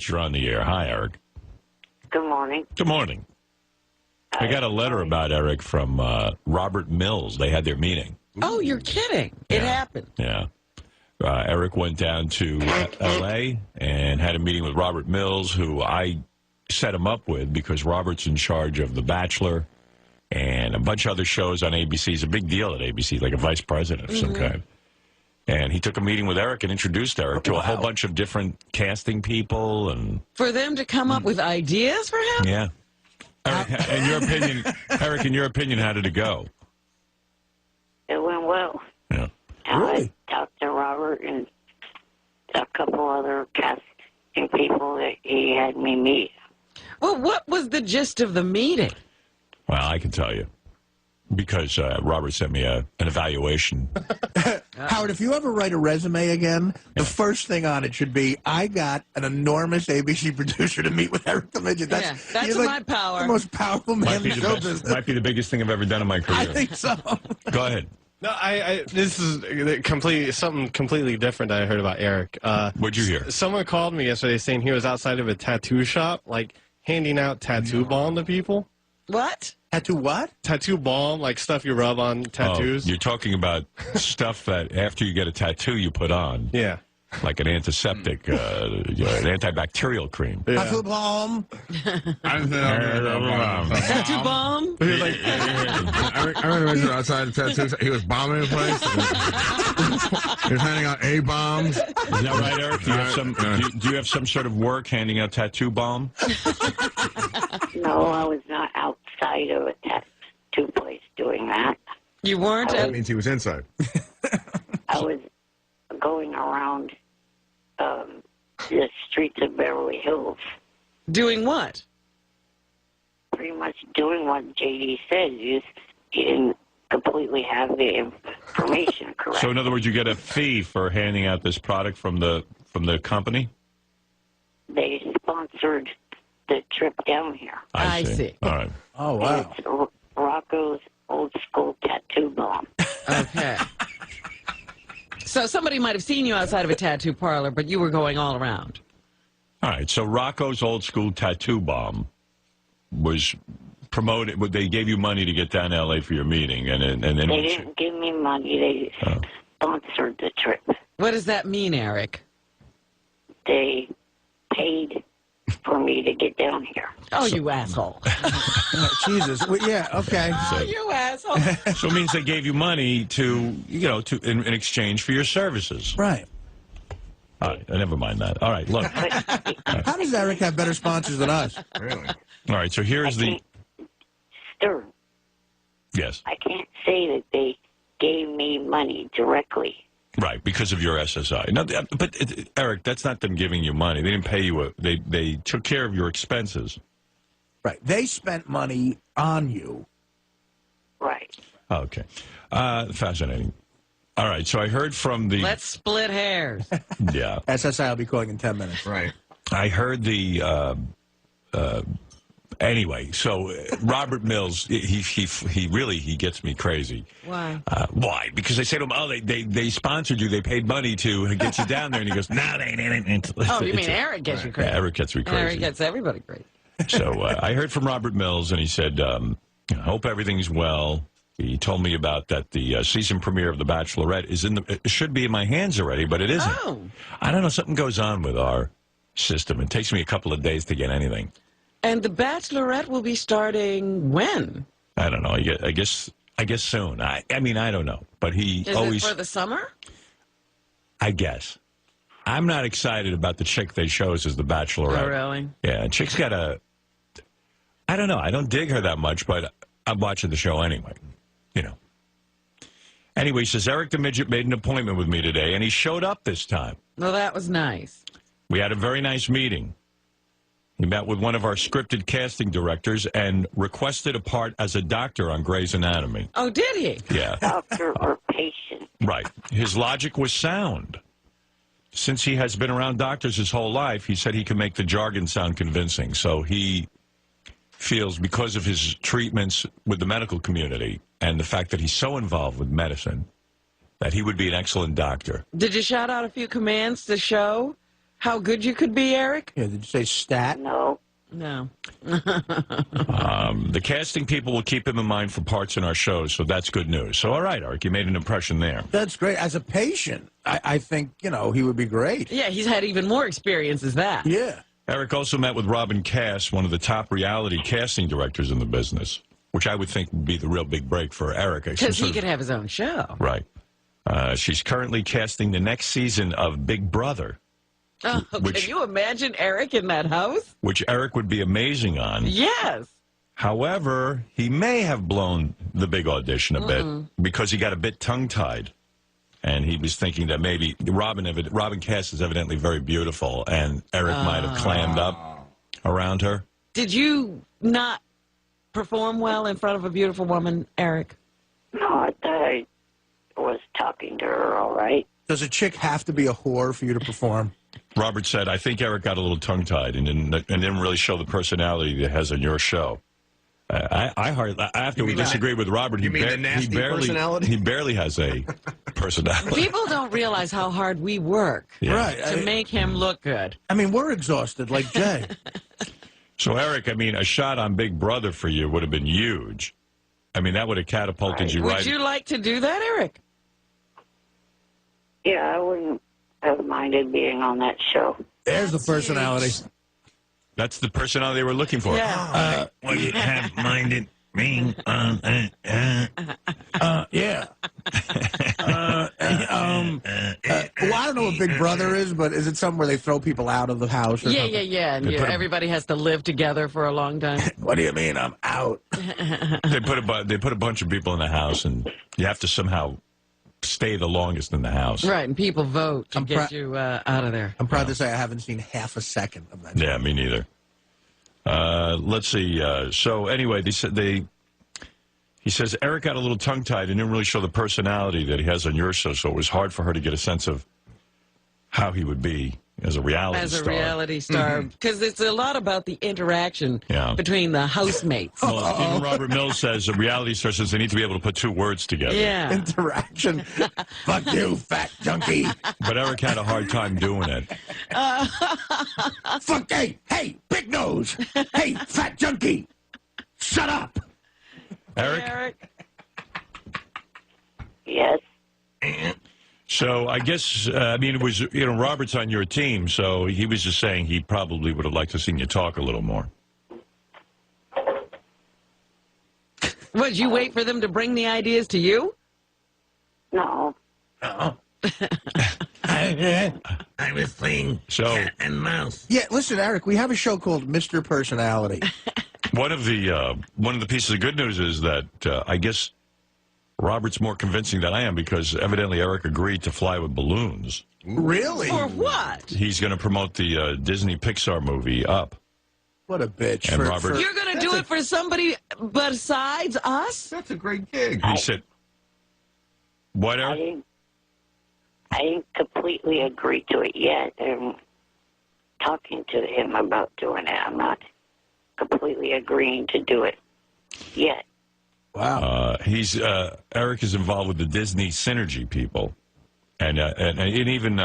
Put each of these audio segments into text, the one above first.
Midget, you're on the air. Hi, Eric. Good morning. Good morning. I got a letter about Eric from Robert Mills. They had their meeting. Oh, you're kidding. It happened. Yeah. Eric went down to L.A. and had a meeting with Robert Mills, who I set him up with because Robert's in charge of The Bachelor and a bunch of other shows on ABC. He's a big deal at ABC, like a vice president of some kind. And he took a meeting with Eric and introduced Eric to a whole bunch of different casting people. And for them to come up with ideas for him? Yeah. Eric, in your opinion, how did it go? It went well. Yeah. I talked to Robert and a couple other casting people that he had me meet. Well, what was the gist of the meeting? Well, I can tell you. Because Robert sent me an evaluation. Howard, if you ever write a resume again, the first thing on it should be, I got an enormous ABC producer to meet with Eric the Midget. That's like my power. The most powerful man in the show business. Might be the biggest thing I've ever done in my career. I think so. Go ahead. No, this is something completely different that I heard about Eric. What'd you hear? Someone called me yesterday saying he was outside of a tattoo shop, like handing out tattoo balm to people. What? Tattoo what? Tattoo balm, like stuff you rub on tattoos. Oh, you're talking about stuff that after you get a tattoo you put on. Yeah. Like an antiseptic, an antibacterial cream. Yeah. Tattoo balm. Tattoo bomb? I remember he was outside the tattoo. He was bombing the place. He was handing out A-bombs. Is that right, Eric? Do you have some sort of work handing out tattoo balm? No, I was not outside of a tattoo place doing that. You weren't? That means he was inside. I was going around the streets of Beverly Hills. Doing what? Pretty much doing what JD said. He didn't completely have the information correct. So in other words, you get a fee for handing out this product from the company? They sponsored the trip down here. I see. All right. Oh, wow. It's Rocco's Old School Tattoo Balm. Okay. So somebody might have seen you outside of a tattoo parlor, but you were going all around. All right. So Rocco's Old School Tattoo Balm was promoted. They gave you money to get down to L.A. for your meeting, and then They didn't give me money. They sponsored the trip. What does that mean, Eric? They paid for me to get down here. Oh, you asshole. Jesus. Well, yeah, okay. Oh, you asshole. So it means they gave you money to in exchange for your services. Right. All right. Never mind that. All right. Look. How does Eric have better sponsors than us? Really? All right. So here's the. Stern. Yes. I can't say that they gave me money directly. Right, because of your SSI. No, but Eric, that's not them giving you money. They didn't pay you. They took care of your expenses. Right. They spent money on you. Right. Okay. Fascinating. All right. So I heard from the. Let's split hairs. Yeah. SSI will be calling in 10 minutes. Right. I heard the. Anyway, so Robert Mills, he really gets me crazy. Why? Why? Because I say to him, oh, they sponsored you, they paid money to get you down there, and he goes, no, they didn't. Oh, you mean Eric gets you crazy? Yeah, Eric gets me crazy. Eric gets everybody crazy. So I heard from Robert Mills, and he said, I hope everything's well. He told me about that the season premiere of The Bachelorette it should be in my hands already, but it isn't. Oh. I don't know, something goes on with our system. It takes me a couple of days to get anything. And The Bachelorette will be starting when? I don't know. I guess soon. I mean, I don't know. But he Is always. it for the summer? I guess. I'm not excited about the chick they chose as the Bachelorette. Oh, really? Yeah, chick's got a. I don't know. I don't dig her that much, but I'm watching the show anyway. Anyway, he says Eric the Midget made an appointment with me today, and he showed up this time. Well, that was nice. We had a very nice meeting. He met with one of our scripted casting directors and requested a part as a doctor on Grey's Anatomy. Oh, did he? Yeah. Doctor or patient. Right. His logic was sound. Since he has been around doctors his whole life, he said he can make the jargon sound convincing. So he feels because of his treatments with the medical community and the fact that he's so involved with medicine that he would be an excellent doctor. Did you shout out a few commands to show How good you could be, Eric? Yeah, did you say stat? No. No. The casting people will keep him in mind for parts in our shows, so that's good news. So, all right, Eric, you made an impression there. That's great. As a patient, I think, he would be great. Yeah, he's had even more experience as that. Yeah. Eric also met with Robin Cass, one of the top reality casting directors in the business, which I would think would be the real big break for Eric. Because he could have his own show. Right. She's currently casting the next season of Big Brother. Oh, can you imagine Eric in that house? Which Eric would be amazing on. Yes. However, he may have blown the big audition a bit because he got a bit tongue-tied. And he was thinking that maybe Robin Cass is evidently very beautiful, and Eric might have clammed up around her. Did you not perform well in front of a beautiful woman, Eric? No, I thought I was talking to her all right. Does a chick have to be a whore for you to perform? Robert said, I think Eric got a little tongue-tied and didn't really show the personality that has on your show. I have to disagree with Robert. You mean the nasty personality? He barely has a personality. People don't realize how hard we work Right. to make him look good. I mean, we're exhausted like Jay. So, Eric, a shot on Big Brother for you would have been huge. That would have catapulted you right. Would you like to do that, Eric? Yeah, I wouldn't have minded being on that show. There's the personality. That's the personality they were looking for. Yeah. Would you have minded being on yeah. Well, I don't know what Big Brother is, but is it something where they throw people out of the house or something? Yeah. And everybody has to live together for a long time. What do you mean I'm out? They put a bunch of people in the house, and you have to somehow stay the longest in the house. Right, and people vote to get you out of there. I'm proud to say I haven't seen half a second of that. Yeah, me neither. Let's see. So anyway, he says Eric got a little tongue-tied and didn't really show the personality that he has on your show, so it was hard for her to get a sense of how he would be as a reality star. As a reality star, because it's a lot about the interaction between the housemates. Well, even Robert Mills says a reality star says they need to be able to put two words together. Yeah. Interaction. Fuck you, fat junkie. But Eric had a hard time doing it. Fuck, hey, big nose. Hey, fat junkie. Shut up. Eric? Yes. So I guess, it was, Robert's on your team, so he was just saying he probably would have liked to seen you talk a little more. Would you wait for them to bring the ideas to you? No. I was playing cat and mouse. Yeah, listen, Eric, we have a show called Mr. Personality. One of the pieces of good news is that I guess Robert's more convincing than I am because evidently Eric agreed to fly with balloons. Really? For what? He's going to promote the Disney Pixar movie Up. What a bitch. And Robert, you're going to do it for somebody besides us? That's a great gig. He said, what, Eric? I didn't completely agree to it yet. I'm talking to him about doing it. I'm not completely agreeing to do it yet. Wow. Eric is involved with the Disney Synergy people. And even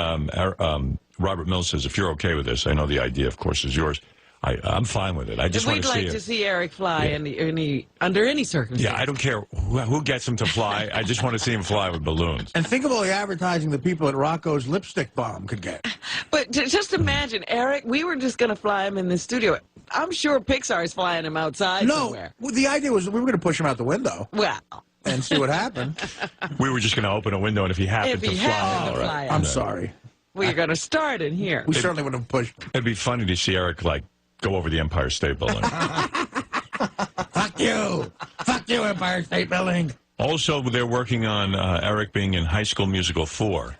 Robert Mills says, if you're okay with this, I know the idea, of course, is yours. I'm fine with it. I just want to see We'd like to see Eric fly under any circumstances. Yeah, I don't care who gets him to fly. I just want to see him fly with balloons. And think of all the advertising the people at Rocco's Lipstick Balm could get. But just imagine, Eric, we were just going to fly him in the studio. I'm sure Pixar is flying him outside somewhere. No, the idea was we were going to push him out the window. Well. And see what happened. We were just going to open a window, and if he happened to fly. I'm sorry. We're going to start in here. We certainly wouldn't have pushed him. It'd be funny to see Eric, go over the Empire State Building. Fuck you. Fuck you, Empire State Building. Also, they're working on Eric being in High School Musical 4.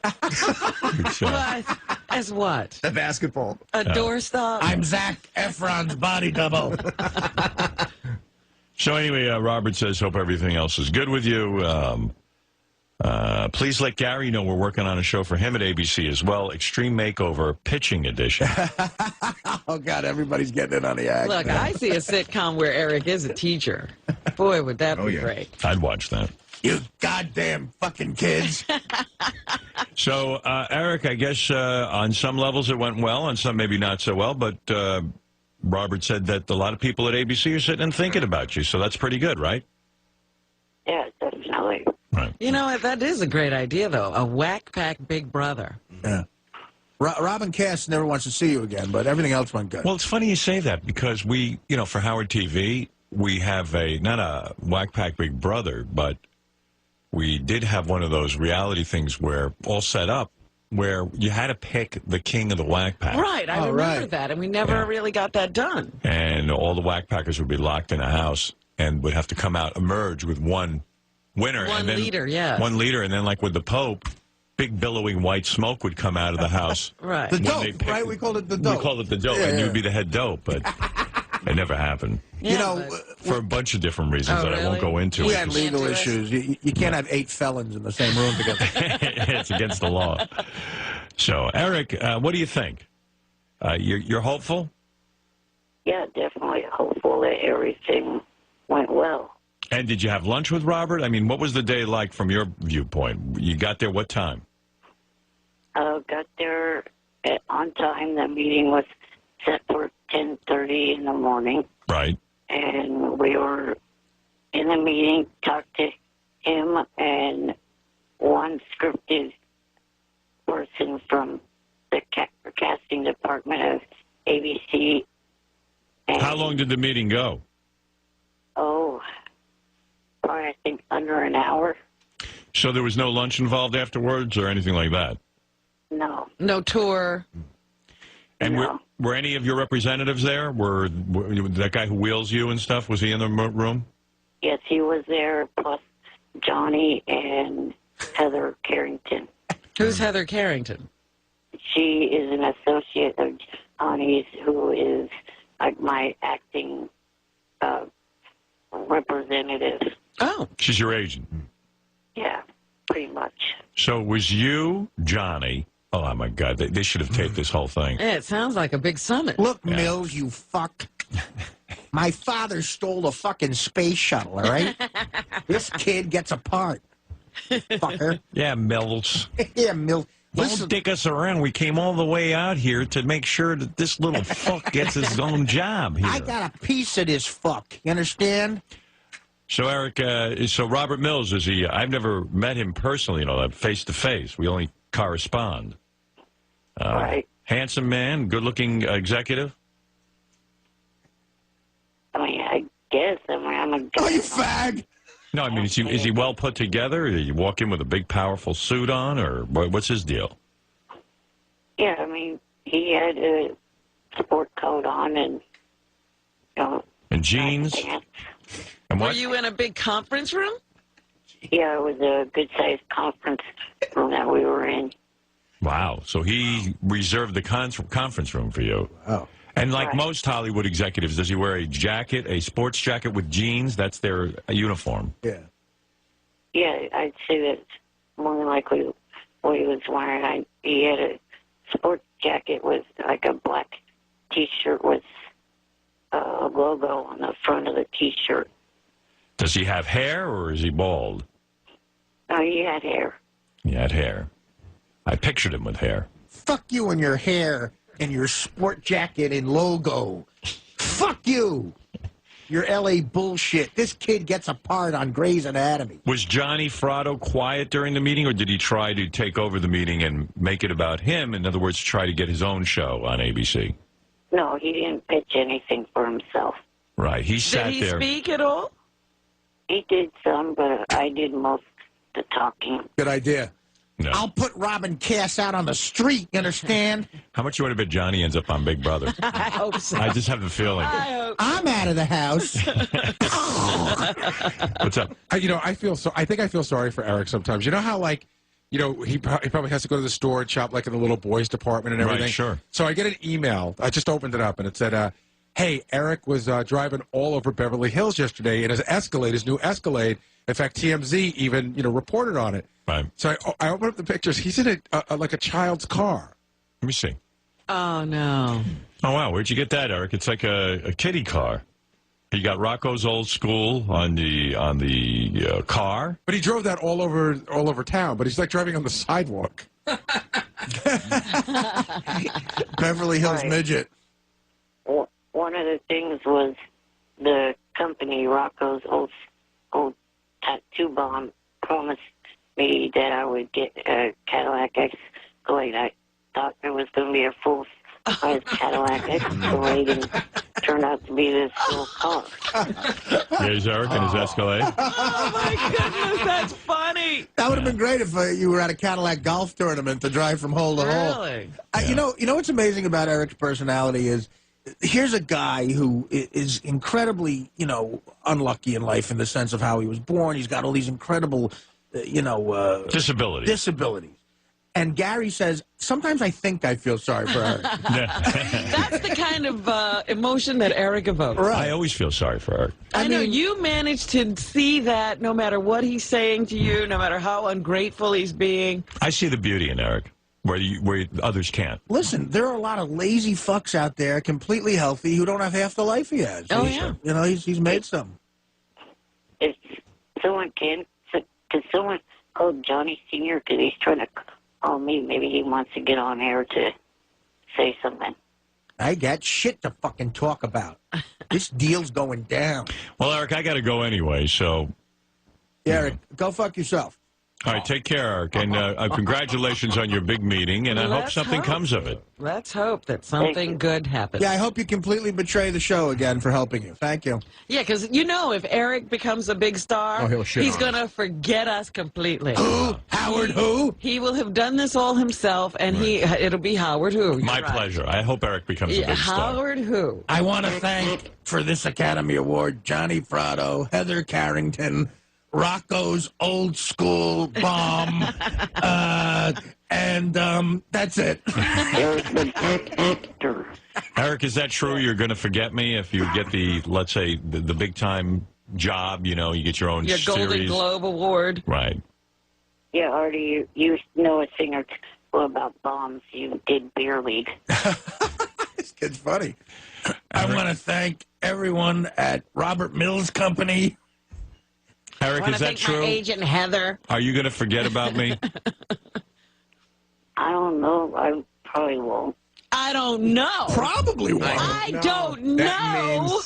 As what? The basketball. A doorstop? I'm Zac Efron's body double. So anyway, Robert says, hope everything else is good with you. Please let Gary know we're working on a show for him at ABC as well, Extreme Makeover Pitching Edition. Oh, God, everybody's getting in on the act. Look, I see a sitcom where Eric is a teacher. Boy, would that be great. I'd watch that. You goddamn fucking kids. So, Eric, I guess on some levels it went well, on some maybe not so well, but Robert said that a lot of people at ABC are sitting and thinking about you, so that's pretty good, right? Yeah, definitely. Right. You know, that is a great idea, though. A whack pack big brother. Yeah. Robin Cass never wants to see you again, but everything else went good. Well, it's funny you say that because we, for Howard TV, we have not a whack pack big brother, but we did have one of those reality things where all set up where you had to pick the king of the whack pack. Right, I remember that, and we never really got that done. And all the whack packers would be locked in a house and would have to come out, emerge with one winner. One and then, leader, yeah. One leader, and then like with the Pope, big billowing white smoke would come out of the house. Right. The dope, right? We called it the dope. We called it the dope, and you'd be the head dope, but it never happened. Yeah, for a bunch of different reasons that I won't go into. We had legal issues. You can't have 8 felons in the same room together. It's against the law. So, Eric, what do you think? You're hopeful? Yeah, definitely hopeful that everything went well. And did you have lunch with Robert? I mean, what was the day like from your viewpoint? You got there what time? Got there on time. The meeting was set for 10:30 in the morning. Right. And we were in the meeting, talked to him and one scripted person from the casting department of ABC. And, how long did the meeting go? Oh, probably I think under an hour. So there was no lunch involved afterwards or anything like that? No. No tour. And No. were any of your representatives there? Were that guy who wheels you and stuff, was he in the room? Yes, he was there, plus Johnny and Heather Carrington. Who's Heather Carrington? She is an associate of Johnny's, who is like my acting representative. Oh. She's your agent. Yeah, pretty much. So it was you, Johnny. Oh, my God. They should have taped this whole thing. Yeah, it sounds like a big summit. Look, Mills, you fuck. My father stole a fucking space shuttle, all right? This kid gets a part. Fucker. Yeah, Mills. Yeah, Mills. Don't dick us around. We came all the way out here to make sure that this little fuck gets his own job here. I got a piece of this fuck. You understand? So, Eric, so Robert Mills, is he? I've never met him personally, face to face. We only correspond. Right. Handsome man, good-looking executive. I mean, I guess. I'm a guy. Oh, you fag! No, I mean, is he well put together? Or you walk in with a big, powerful suit on, or what's his deal? Yeah, I mean, he had a sport coat on and, And jeans? pants. And Were what? you in a big conference room? Yeah, it was a good-sized conference room that we were in. Wow. So he reserved the conference room for you. Oh. And like Right. most Hollywood executives, does he wear a jacket, a sports jacket with jeans? That's their uniform. Yeah. Yeah, I'd say that's more than likely what he was wearing. He had a sports jacket with like a black T-shirt with a logo on the front of the T-shirt. Does he have hair or is he bald? Oh, he had hair. He had hair. I pictured him with hair. Fuck you and your hair and your sport jacket and logo. Fuck you. Your L.A. bullshit. This kid gets a part on Grey's Anatomy. Was Johnny Fratto quiet during the meeting, or did he try to take over the meeting and make it about him? In other words, try to get his own show on ABC? No, he didn't pitch anything for himself. Right. He sat Did he there. speak at all? He did some, but I did most of the talking. Good idea. No. I'll put Robin Cass out on the street, you understand? How much you want to bet Johnny ends up on Big Brother? I hope so. I just have the feeling. I hope I'm out of the house. What's up? I think I feel sorry for Eric sometimes. You know how, like, he probably has to go to the store and shop, like, in the little boys department and everything. Right, sure. So I get an email. I just opened it up, and it said, hey, Eric was driving all over Beverly Hills yesterday in his Escalade, his new Escalade. In fact, TMZ even, reported on it. Right. So I opened up the pictures. He's in like a child's car. Let me see. Oh, no. Oh, wow. Where'd you get that, Eric? It's like a kiddie car. You got Rocco's Old School on the car. But he drove that all over town. But he's like driving on the sidewalk. Beverly Hills Right. Midget. One of the things was the company, Rocco's old tattoo Balm, promised me that I would get a Cadillac Escalade. I thought it was going to be a full-size Cadillac Escalade, and it turned out to be this little car. There's Eric and his Escalade. Oh my goodness, that's funny. That would have been great if you were at a Cadillac golf tournament to drive from hole to hole. Really? You know what's amazing about Eric's personality is, here's a guy who is incredibly, unlucky in life in the sense of how he was born. He's got all these incredible, disabilities. And Gary says, sometimes I think I feel sorry for Eric. That's the kind of emotion that Eric evokes. Right. I always feel sorry for Eric. I know you managed to see that no matter what he's saying to you, no matter how ungrateful he's being. I see the beauty in Eric, where others can't. Listen, there are a lot of lazy fucks out there, completely healthy, who don't have half the life he has. Oh, yeah. He's made some. If someone could someone call Johnny Sr., because he's trying to call me. Maybe he wants to get on air to say something. I got shit to fucking talk about. This deal's going down. Well, Eric, I got to go anyway, so... Eric, go fuck yourself. All right, take care, Eric, and congratulations on your big meeting, and I hope Let's something hope. comes of it. Let's hope that something good happens. Yeah, I hope you completely betray the show again for helping you. Thank you. Yeah, because if Eric becomes a big star, he'll shit he's on going to forget us completely. Who? Howard who? He will have done this all himself, and it'll be Howard who. My pleasure. I hope Eric becomes a big star. Howard who. I want to thank, for this Academy Award, Johnny Fratto, Heather Carrington, Rocco's Old School Balm, and that's it. There's the actor. Eric, is that true? You're going to forget me if you get let's say, the big-time job, you get your own Your series? Golden Globe Award. Right. Yeah, Artie, you know a thing or two about bombs. You did beer lead. This kid's funny. I want to thank everyone at Robert Mills Company. Eric, is that true? My agent Heather. Are you going to forget about me? I don't know. I probably won't. I don't know. Probably won't. I don't know.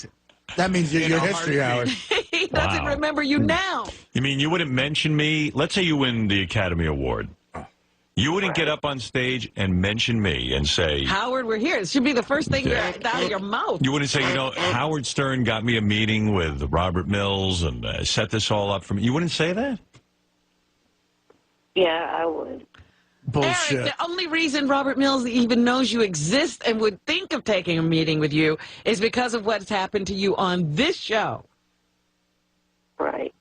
That means your history, Howard. He doesn't Wow. remember you now. You mean you wouldn't mention me? Let's say you win the Academy Award. You wouldn't get up on stage and mention me and say... Howard, we're here. It should be the first thing out of your mouth. You wouldn't say, Howard Stern got me a meeting with Robert Mills and set this all up for me. You wouldn't say that? Yeah, I would. Bullshit. Eric, the only reason Robert Mills even knows you exist and would think of taking a meeting with you is because of what's happened to you on this show. Right.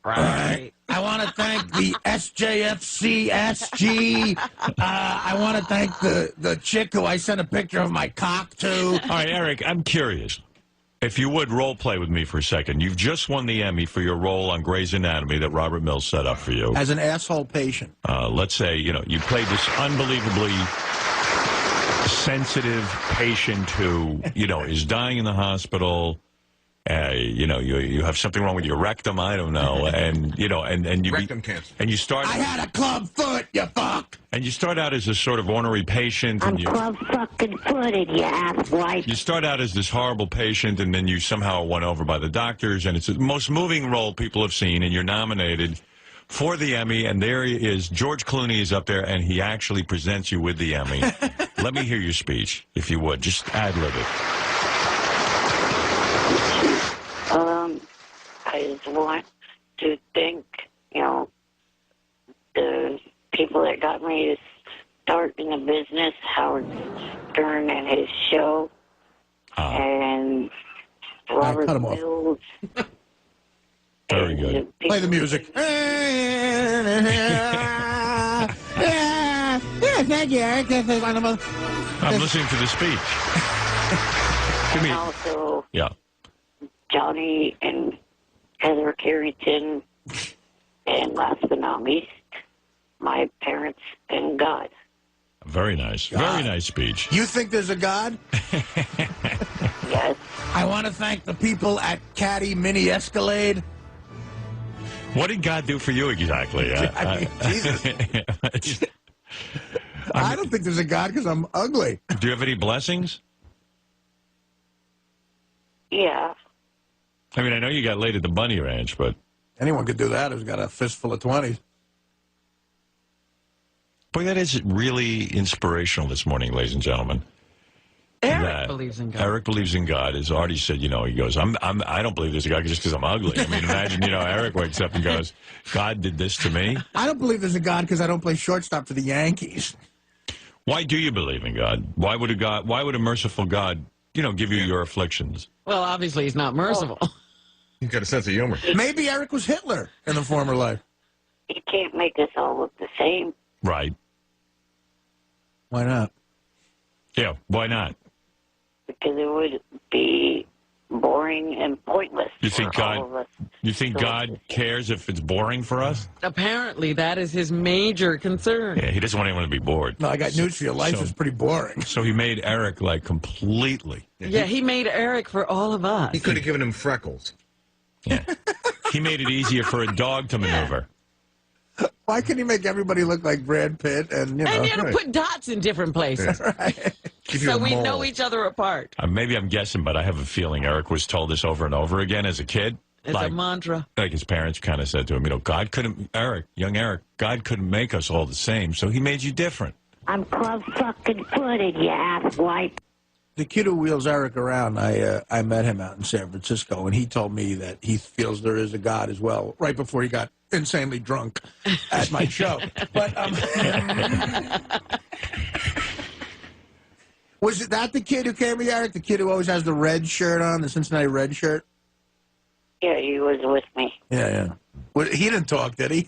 Right. I want to thank the SJFC SG. I want to thank the chick who I sent a picture of my cock to. All right, Eric, I'm curious. If you would, role play with me for a second. You've just won the Emmy for your role on Grey's Anatomy that Robert Mills set up for you. As an asshole patient. Let's say, you played this unbelievably sensitive patient who, is dying in the hospital. You have something wrong with your rectum, I don't know, and you Rectum cancer. and you start. I had a club foot, you fuck. And you start out as a sort of ornery patient, I'm and you club fucking footed, you asswipe. you start out as this horrible patient, and then you somehow are won over by the doctors, and it's the most moving role people have seen, and you're nominated for the Emmy, and there he is. George Clooney is up there, and he actually presents you with the Emmy. Let me hear your speech, if you would. Just ad-lib it. I just want to thank, the people that got me to start in the business, Howard Stern and his show, and Robert cut him off. Mills. Very good. Play the music. Thank you, Eric. I'm listening to the speech. Give me. And also Yeah. Johnny and Heather Carrington, and last but not least, my parents and God. Very nice. Very nice speech. You think there's a God? Yes. I want to thank the people at Caddy Mini Escalade. What did God do for you exactly? I mean, Jesus. I don't think there's a God because I'm ugly. Do you have any blessings? Yeah. I mean, I know you got laid at the Bunny Ranch, but... Anyone could do that who's got a fistful of 20s. Boy, that is really inspirational this morning, ladies and gentlemen. Eric believes in God. Eric believes in God. As Artie said, he goes, I don't believe there's a God just because I'm ugly. I mean, imagine, Eric wakes up and goes, God did this to me. I don't believe there's a God because I don't play shortstop for the Yankees. Why do you believe in God? Why would a merciful God, give you your afflictions? Well, obviously he's not merciful. He's got a sense of humor. Maybe Eric was Hitler in the former life. You can't make us all look the same. Right. Why not? Yeah, why not? Because it would be boring and pointless. You think for all of us. God cares if it's boring for us? Apparently, that is his major concern. Yeah, he doesn't want anyone to be bored. No, I got news for you. Life is pretty boring. So he made Eric, completely. Yeah, he made Eric for all of us. He could have given him freckles. Yeah. He made it easier for a dog to maneuver. Why couldn't he make everybody look like Brad Pitt? And you And you had to right. put dots in different places. Right. So we know each other apart. Maybe I'm guessing, but I have a feeling Eric was told this over and over again as a kid. It's a mantra. Like his parents kind of said to him, God couldn't, young Eric, God couldn't make us all the same, so he made you different. I'm club-fucking-footed, you asswipe. The kid who wheels Eric around, I met him out in San Francisco, and he told me that he feels there is a God as well, right before he got insanely drunk at my show. But was it that the kid who came with Eric, the kid who always has the red shirt on, the Cincinnati red shirt? Yeah, he was with me. Yeah. Well, he didn't talk, did he?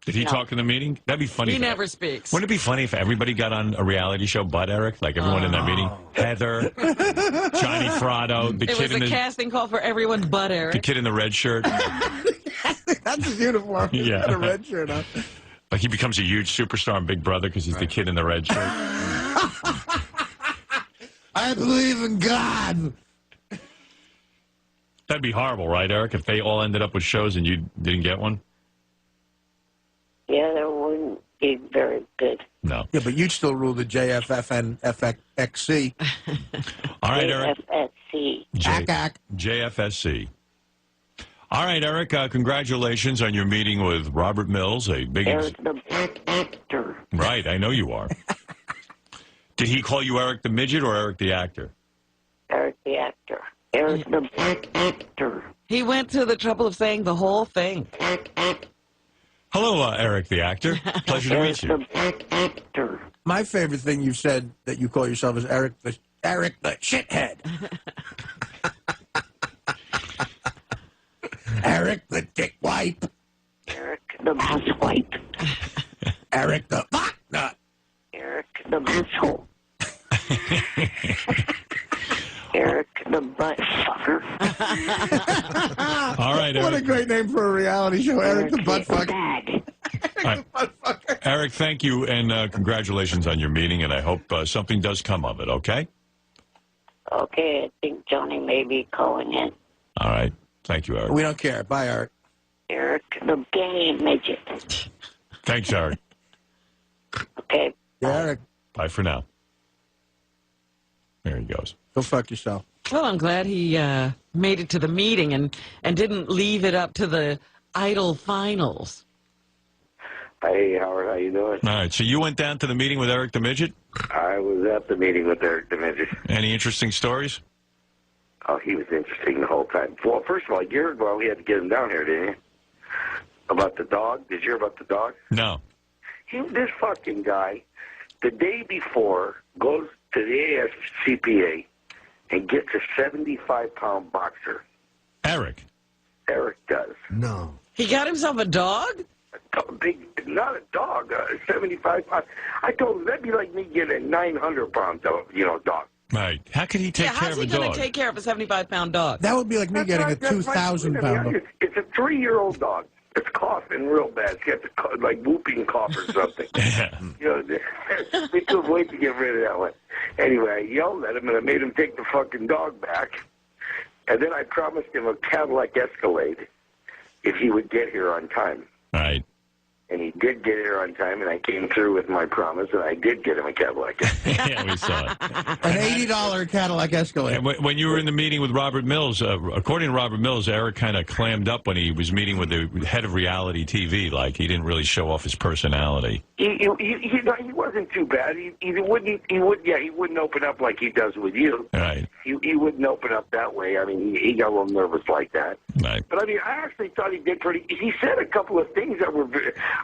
Did he talk in the meeting? That'd be funny. He never speaks. Wouldn't it be funny if everybody got on a reality show but Eric? Like everyone in that meeting? Heather, Johnny Fratto, the It kid was a casting call for everyone but the Eric. kid in the red shirt. That's his uniform. He's got a red shirt on. Like he becomes a huge superstar on Big Brother because he's the kid in the red shirt. I believe in God. That'd be horrible, right, Eric, if they all ended up with shows and you didn't get one? Yeah, that wouldn't be very good. No. Yeah, but you'd still rule the JFFN FXC. All right, Eric. JFSC. JFSC. All right, Eric, congratulations on your meeting with Robert Mills, a big... Eric the black actor. Right, I know you are. Did he call you Eric the Midget or Eric the actor? Eric the actor. Eric the black actor. He went to the trouble of saying the whole thing. Hello, Eric the actor. Pleasure to meet you. Eric the black actor. My favorite thing you've said that you call yourself is Eric the shithead. Eric the dick wipe. Eric the mouse wipe. Eric the fuck nut. Eric the asshole. Eric the butt fucker. All right, What a Eric. great name for a reality show, Eric the butt fucker. Bag. Eric, thank you, and congratulations on your meeting, and I hope something does come of it, okay? Okay, I think Johnny may be calling in. All right. Thank you, Eric. We don't care. Bye, Eric. Eric the gay midget. Thanks, Eric. Okay. Yeah, Eric, Bye for now. There he goes. go fuck yourself. Well, I'm glad he made it to the meeting and didn't leave it up to the Idol finals. Hey, Howard, how you doing? All right, so you went down to the meeting with Eric the Midget? I was at the meeting with Eric the Midget. Any interesting stories? Oh, he was interesting the whole time. Well, first of all, a year ago, we had to get him down here, didn't you? About the dog? Did you hear about the dog? No. This fucking guy, the day before, goes to the ASCPA and gets a 75-pound boxer. Eric? Eric does. No. He got himself a dog? Not a dog, 75 pounds. I told him that'd be like me getting a 900-pound dog. Right. How could he take care how's of he a going dog? to take care of a 75-pound dog? That would be like me getting a 2,000-pound dog. It's a 3-year-old dog. It's coughing real bad. It's got the whooping cough or something. Yeah. We couldn't wait to get rid of that one. Anyway, I yelled at him and I made him take the fucking dog back. And then I promised him a Cadillac Escalade if he would get here on time. Right. And he did get here on time, and I came through with my promise, and I did get him a Cadillac. Yeah, we saw it. An $80 Cadillac Escalade. And when you were in the meeting with Robert Mills, according to Robert Mills, Eric kind of clammed up when he was meeting with the head of reality TV. Like, he didn't really show off his personality. He wasn't too bad. He wouldn't open up like he does with you. Right. He wouldn't open up that way. I mean, he got a little nervous like that. Right. But I mean, I actually thought he did pretty. He said a couple of things that were.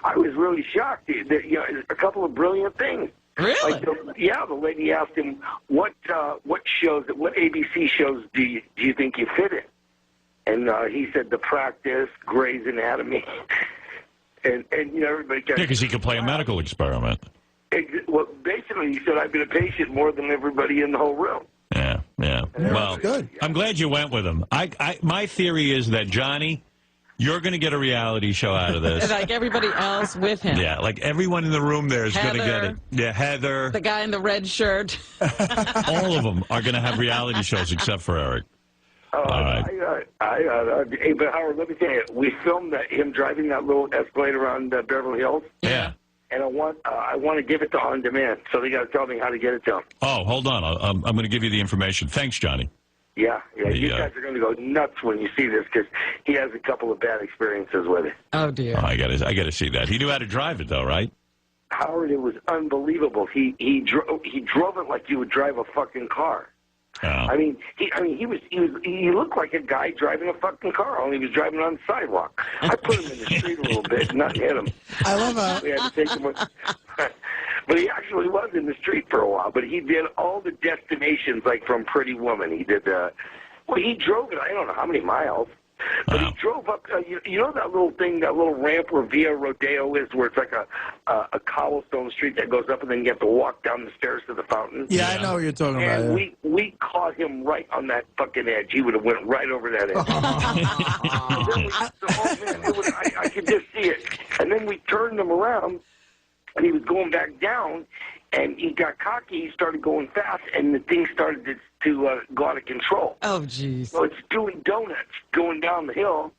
I was really shocked. That, a couple of brilliant things. Really? Like the lady asked him what ABC shows do you think you fit in, and he said The Practice, Grey's Anatomy, and everybody. Yeah, because he could play a medical experiment. Well, basically, he said I've been a patient more than everybody in the whole room. Yeah. Well, good. I'm glad you went with him. My theory is that Johnny, you're going to get a reality show out of this. Like everybody else with him. Yeah, like everyone in the room there is going to get it. Yeah, Heather. The guy in the red shirt. All of them are going to have reality shows except for Eric. All right. Hey, but Howard, let me tell you, we filmed him driving that little Escalade around Beverly Hills. Yeah. And I want to give it to On Demand, so they got to tell me how to get it to them. Oh, hold on. I'm going to give you the information. Thanks, Johnny. Yeah. You guys are going to go nuts when you see this because he has a couple of bad experiences with it. Oh, dear. I got to see that. He knew how to drive it, though, right? Howard, it was unbelievable. He drove it like you would drive a fucking car. Oh. I mean, he looked like a guy driving a fucking car, only he was driving on the sidewalk. I put him in the street a little bit, not hit him. I love We had to take him. But he actually was in the street for a while. But he did all the destinations, like from Pretty Woman. He did. He drove it. I don't know how many miles. But he drove up. You know that little thing, that little ramp where Via Rodeo is, where it's like a cobblestone street that goes up, and then you have to walk down the stairs to the fountain. Yeah, I know what you're talking about. And we caught him right on that fucking edge. He would have went right over that edge. I could just see it. And then we turned him around, and he was going back down, and he got cocky. He started going fast, and the thing started to go out of control. Oh, jeez. So it's doing donuts going down the hill.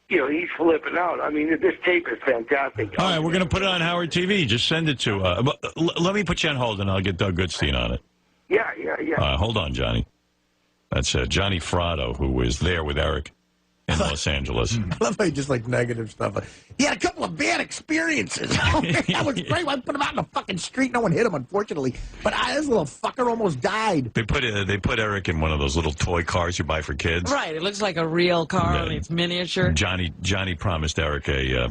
He's flipping out. I mean, this tape is fantastic. All right, we're going to put it on Howard TV. Just send it to... let me put you on hold, and I'll get Doug Goodstein on it. Yeah. Hold on, Johnny. That's Johnny Fratto, who was there with Eric in Los Angeles. I love how you just like negative stuff. He had a couple of bad experiences. That was great. I put him out in the fucking street. No one hit him, unfortunately. But this little fucker almost died. They put Eric in one of those little toy cars you buy for kids. Right. It looks like a real car, only it's miniature. Johnny promised Eric a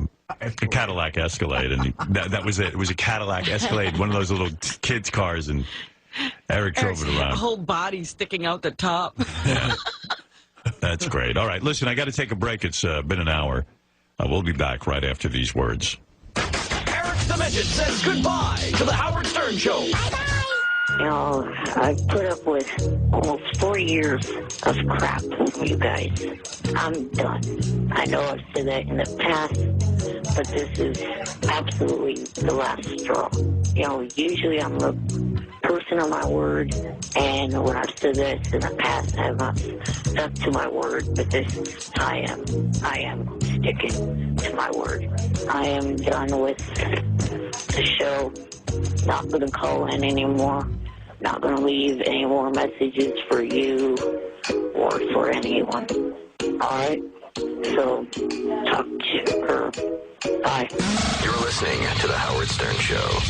Cadillac Escalade, and that was it. It was a Cadillac Escalade, one of those little kids' cars, and Eric drove it around. Whole body sticking out the top. Yeah. That's great. All right, listen, I got to take a break. It's been an hour. We'll be back right after these words. Eric the Midget says goodbye to the Howard Stern Show. I've put up with almost 4 years of crap from you guys. I'm done. I know I've said that in the past, but this is absolutely the last straw. Usually I'm a person of my word, and when I've said this in the past, I have not stuck to my word, but this, I am sticking to my word. I am done with the show. Not going to call in anymore. Not going to leave any more messages for you or for anyone. All right? So, talk to her. Bye. You're listening to the Howard Stern Show.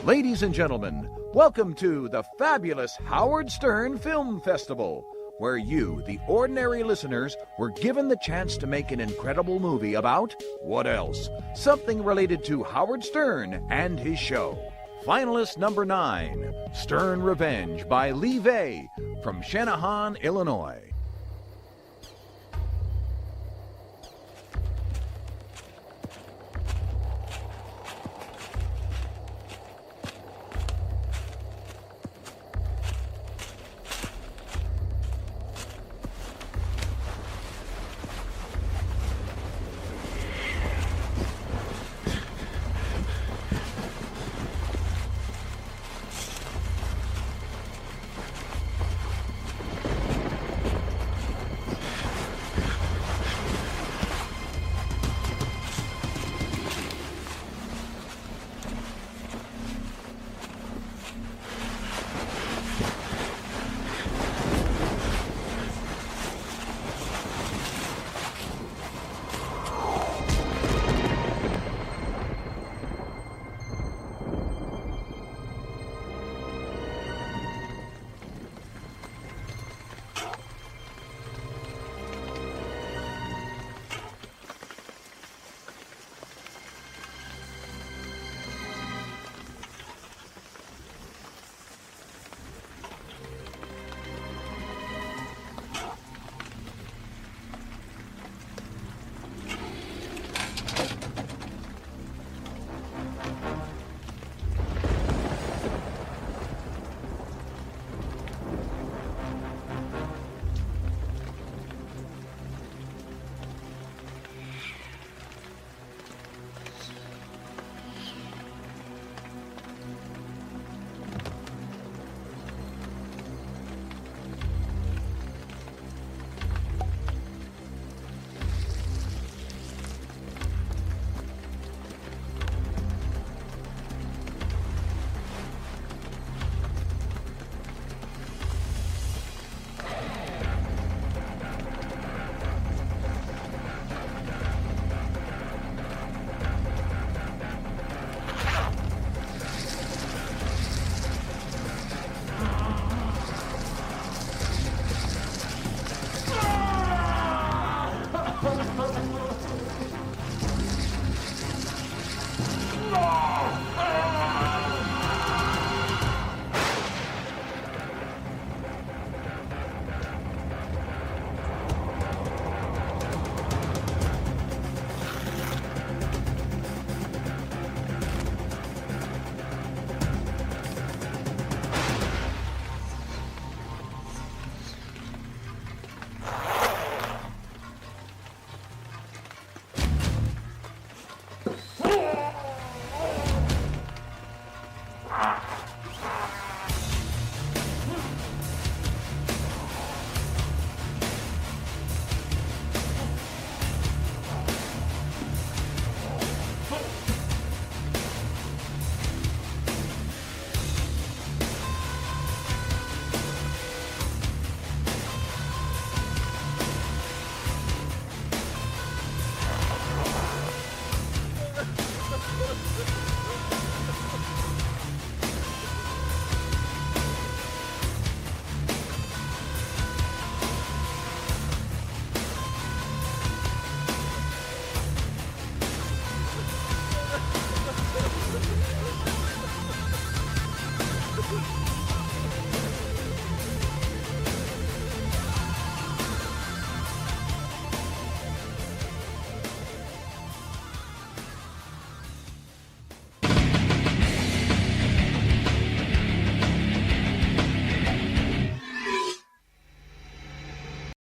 Ladies and gentlemen, welcome to the fabulous Howard Stern Film Festival, where you, the ordinary listeners, were given the chance to make an incredible movie about, what else? Something related to Howard Stern and his show. Finalist number 9, Stern Revenge by Lee Vey from Channahon, Illinois.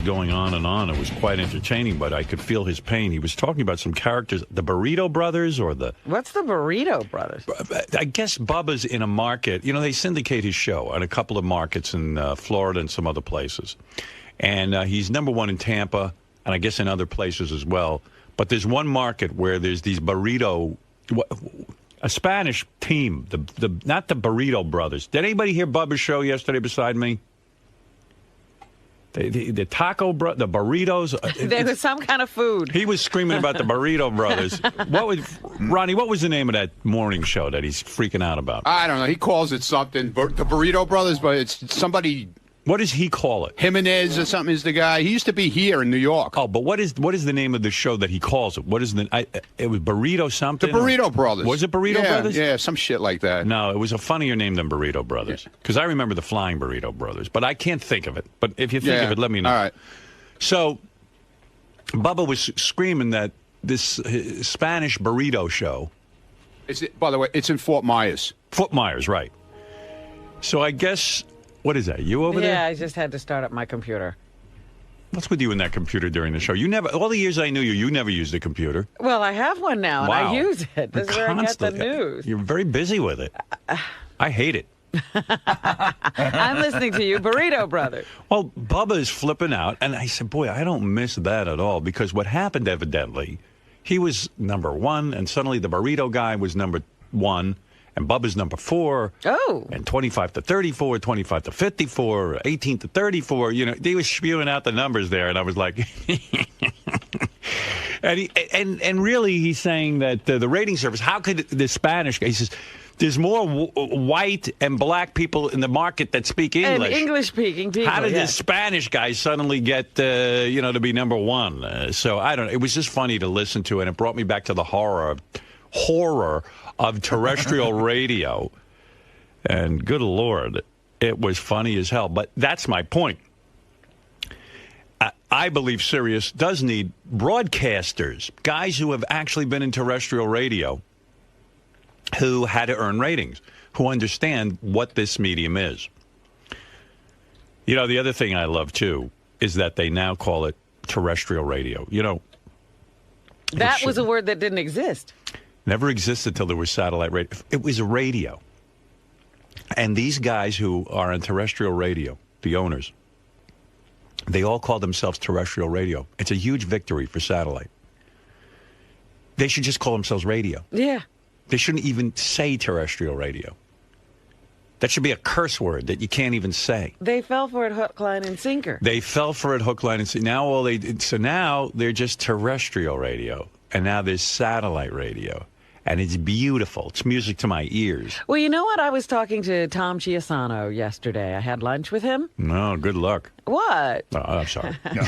going on and on. It was quite entertaining, but I could feel his pain. He was talking about some characters, the Burrito Brothers or the... What's the Burrito Brothers? I guess Bubba's in a market. You know, they syndicate his show on a couple of markets in Florida and some other places. And he's number one in Tampa, and I guess in other places as well. But there's one market where there's these burrito... A Spanish team, not the Burrito Brothers. Did anybody hear Bubba's show yesterday beside me? The taco, the burritos. There was some kind of food. He was screaming about the Burrito Brothers. Ronnie, what was the name of that morning show that he's freaking out about? I don't know. He calls it something, the Burrito Brothers, but it's somebody... What does he call it? Jimenez or something is the guy. He used to be here in New York. Oh, but what is the name of the show that he calls it? What is it was Burrito something? The Burrito Brothers. Was it Burrito Brothers? Yeah, some shit like that. No, it was a funnier name than Burrito Brothers. Because I remember the Flying Burrito Brothers, but I can't think of it. But if you think of it, let me know. All right. So, Bubba was screaming that this Spanish burrito show... By the way, it's in Fort Myers. Fort Myers, right. So I guess... What is that? You over there? Yeah, I just had to start up my computer. What's with you in that computer during the show? You never, all the years I knew you, you never used a computer. Well, I have one now, and I use it. This is where I get the news. You're very busy with it. I hate it. I'm listening to you, Burrito Brothers. Well, Bubba is flipping out, and I said, boy, I don't miss that at all, because what happened, evidently, he was number one, and suddenly the burrito guy was number one, and Bubba's number 4. Oh. And 25 to 34, 25 to 54, 18 to 34. You know, they were spewing out the numbers there, and I was like... and really, he's saying that the rating service, how could the Spanish guy... He says, there's more white and black people in the market that speak English. And English-speaking people, how did this Spanish guy suddenly get, to be number one? So, I don't know. It was just funny to listen to, and it brought me back to the horror of terrestrial radio. And good Lord, it was funny as hell. But that's my point. I believe Sirius does need broadcasters, guys who have actually been in terrestrial radio, who had to earn ratings, who understand what this medium is. You know, the other thing I love, too, is that they now call it terrestrial radio. You know, that was a word that didn't exist. Never existed till there was satellite radio. It was a radio. And these guys who are on terrestrial radio, the owners, they all call themselves terrestrial radio. It's a huge victory for satellite. They should just call themselves radio. Yeah. They shouldn't even say terrestrial radio. That should be a curse word that you can't even say. They fell for it hook, line, and sinker. They fell for it hook, line, and sinker. So now they're just terrestrial radio. And now there's satellite radio. And it's beautiful. It's music to my ears. Well, you know what? I was talking to Tom Chiasano yesterday. I had lunch with him. No, good luck. What? Oh, I'm sorry. No.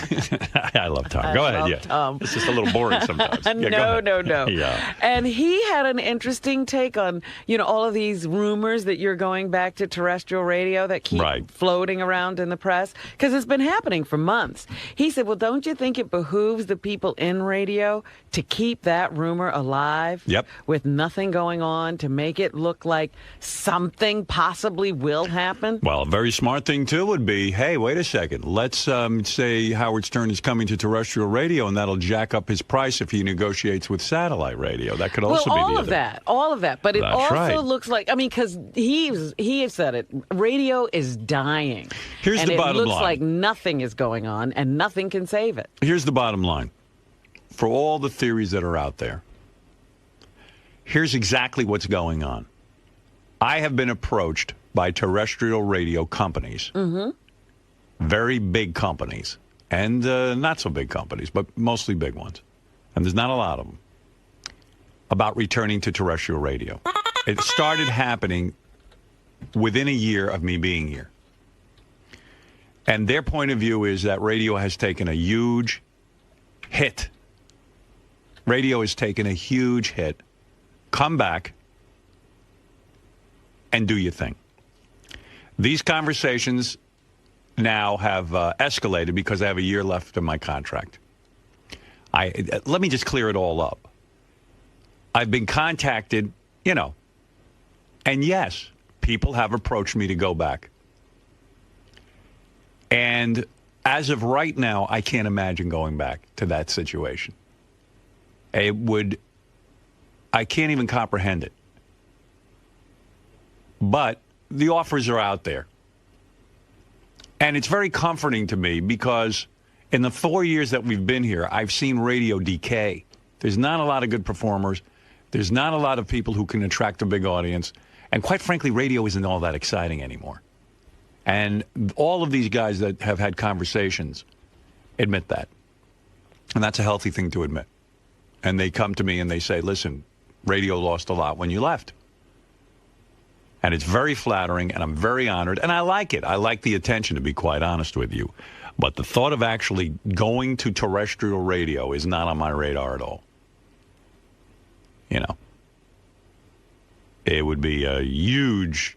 I love Tom. Go ahead. Yeah. Tom. It's just a little boring sometimes. Yeah, no. Yeah. And he had an interesting take on, all of these rumors that you're going back to terrestrial radio that keep floating around in the press, because it's been happening for months. He said, well, don't you think it behooves the people in radio to keep that rumor alive? Yep. With nothing going on, to make it look like something possibly will happen? Well, a very smart thing, too, would be, hey, wait a second. Let's say Howard Stern is coming to terrestrial radio, and that'll jack up his price if he negotiates with satellite radio. That could also be the other. All of that. But it That's also looks like, because he has said it, radio is dying. Here's the bottom line. And it looks like nothing is going on, and nothing can save it. Here's the bottom line. For all the theories that are out there, here's exactly what's going on. I have been approached by terrestrial radio companies, very big companies, and not so big companies, but mostly big ones. And there's not a lot of them, about returning to terrestrial radio. It started happening within a year of me being here. And their point of view is that radio has taken a huge hit. Radio has taken a huge hit. Come back and do your thing. These conversations now have escalated because I have a year left in my contract. Let me just clear it all up. I've been contacted, and yes, people have approached me to go back. And as of right now, I can't imagine going back to that situation. I can't even comprehend it. But the offers are out there. And it's very comforting to me because in the 4 years that we've been here, I've seen radio decay. There's not a lot of good performers. There's not a lot of people who can attract a big audience. And quite frankly, radio isn't all that exciting anymore. And all of these guys that have had conversations admit that. And that's a healthy thing to admit. And they come to me and they say, listen, radio lost a lot when you left. And it's very flattering, and I'm very honored, and I like it. I like the attention, to be quite honest with you. But the thought of actually going to terrestrial radio is not on my radar at all. You know, it would be a huge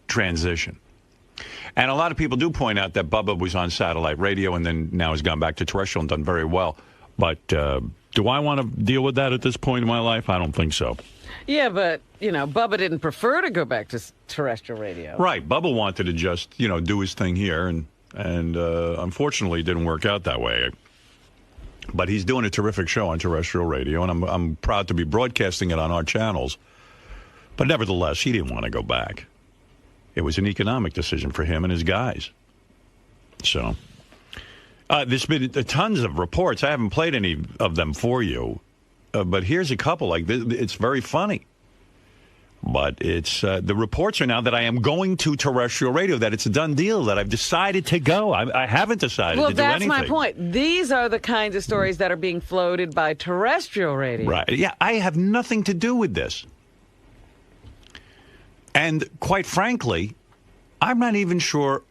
transition. And a lot of people do point out that Bubba was on satellite radio and then now has gone back to terrestrial and done very well. But do I want to deal with that at this point in my life? I don't think so. Yeah, but, you know, Bubba didn't prefer to go back to terrestrial radio. Right. Bubba wanted to just, you know, do his thing here, and unfortunately it didn't work out that way. But he's doing a terrific show on terrestrial radio, and I'm proud to be broadcasting it on our channels. But nevertheless, he didn't want to go back. It was an economic decision for him and his guys. So there's been tons of reports. I haven't played any of them for you. But here's a couple. Like it's very funny. But it's the reports are now that I am going to terrestrial radio, that it's a done deal, that I've decided to go. I haven't decided to do anything. Well, that's my point. These are the kinds of stories that are being floated by terrestrial radio. Right. Yeah, I have nothing to do with this. And quite frankly, I'm not even sure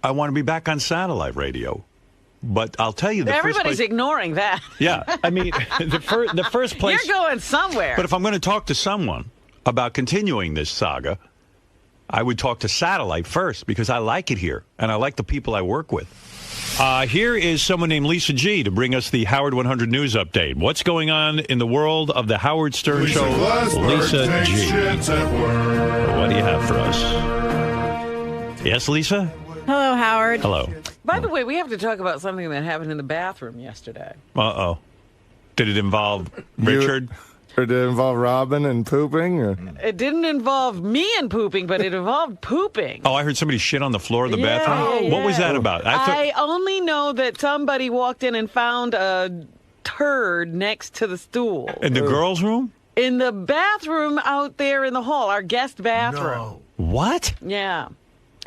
I want to be back on satellite radio. But I'll tell you, everybody's ignoring that. Yeah, I mean, the first place. You're going somewhere. But if I'm going to talk to someone about continuing this saga, I would talk to satellite first because I like it here and I like the people I work with. Here is someone named Lisa G to bring us the Howard 100 News Update. What's going on in the world of the Howard Stern Show? Lisa G. What do you have for us? Yes, Lisa? Hello, Howard. Hello. By the way, we have to talk about something that happened in the bathroom yesterday. Uh-oh. Did it involve Richard? Or did it involve Robin and pooping? Or? It didn't involve me and pooping, but it involved pooping. Oh, I heard somebody shit on the floor of the bathroom? Yeah. What was that about? I only know that somebody walked in and found a turd next to the stool. In the girls' room? In the bathroom out there in the hall, our guest bathroom. No. What? Yeah.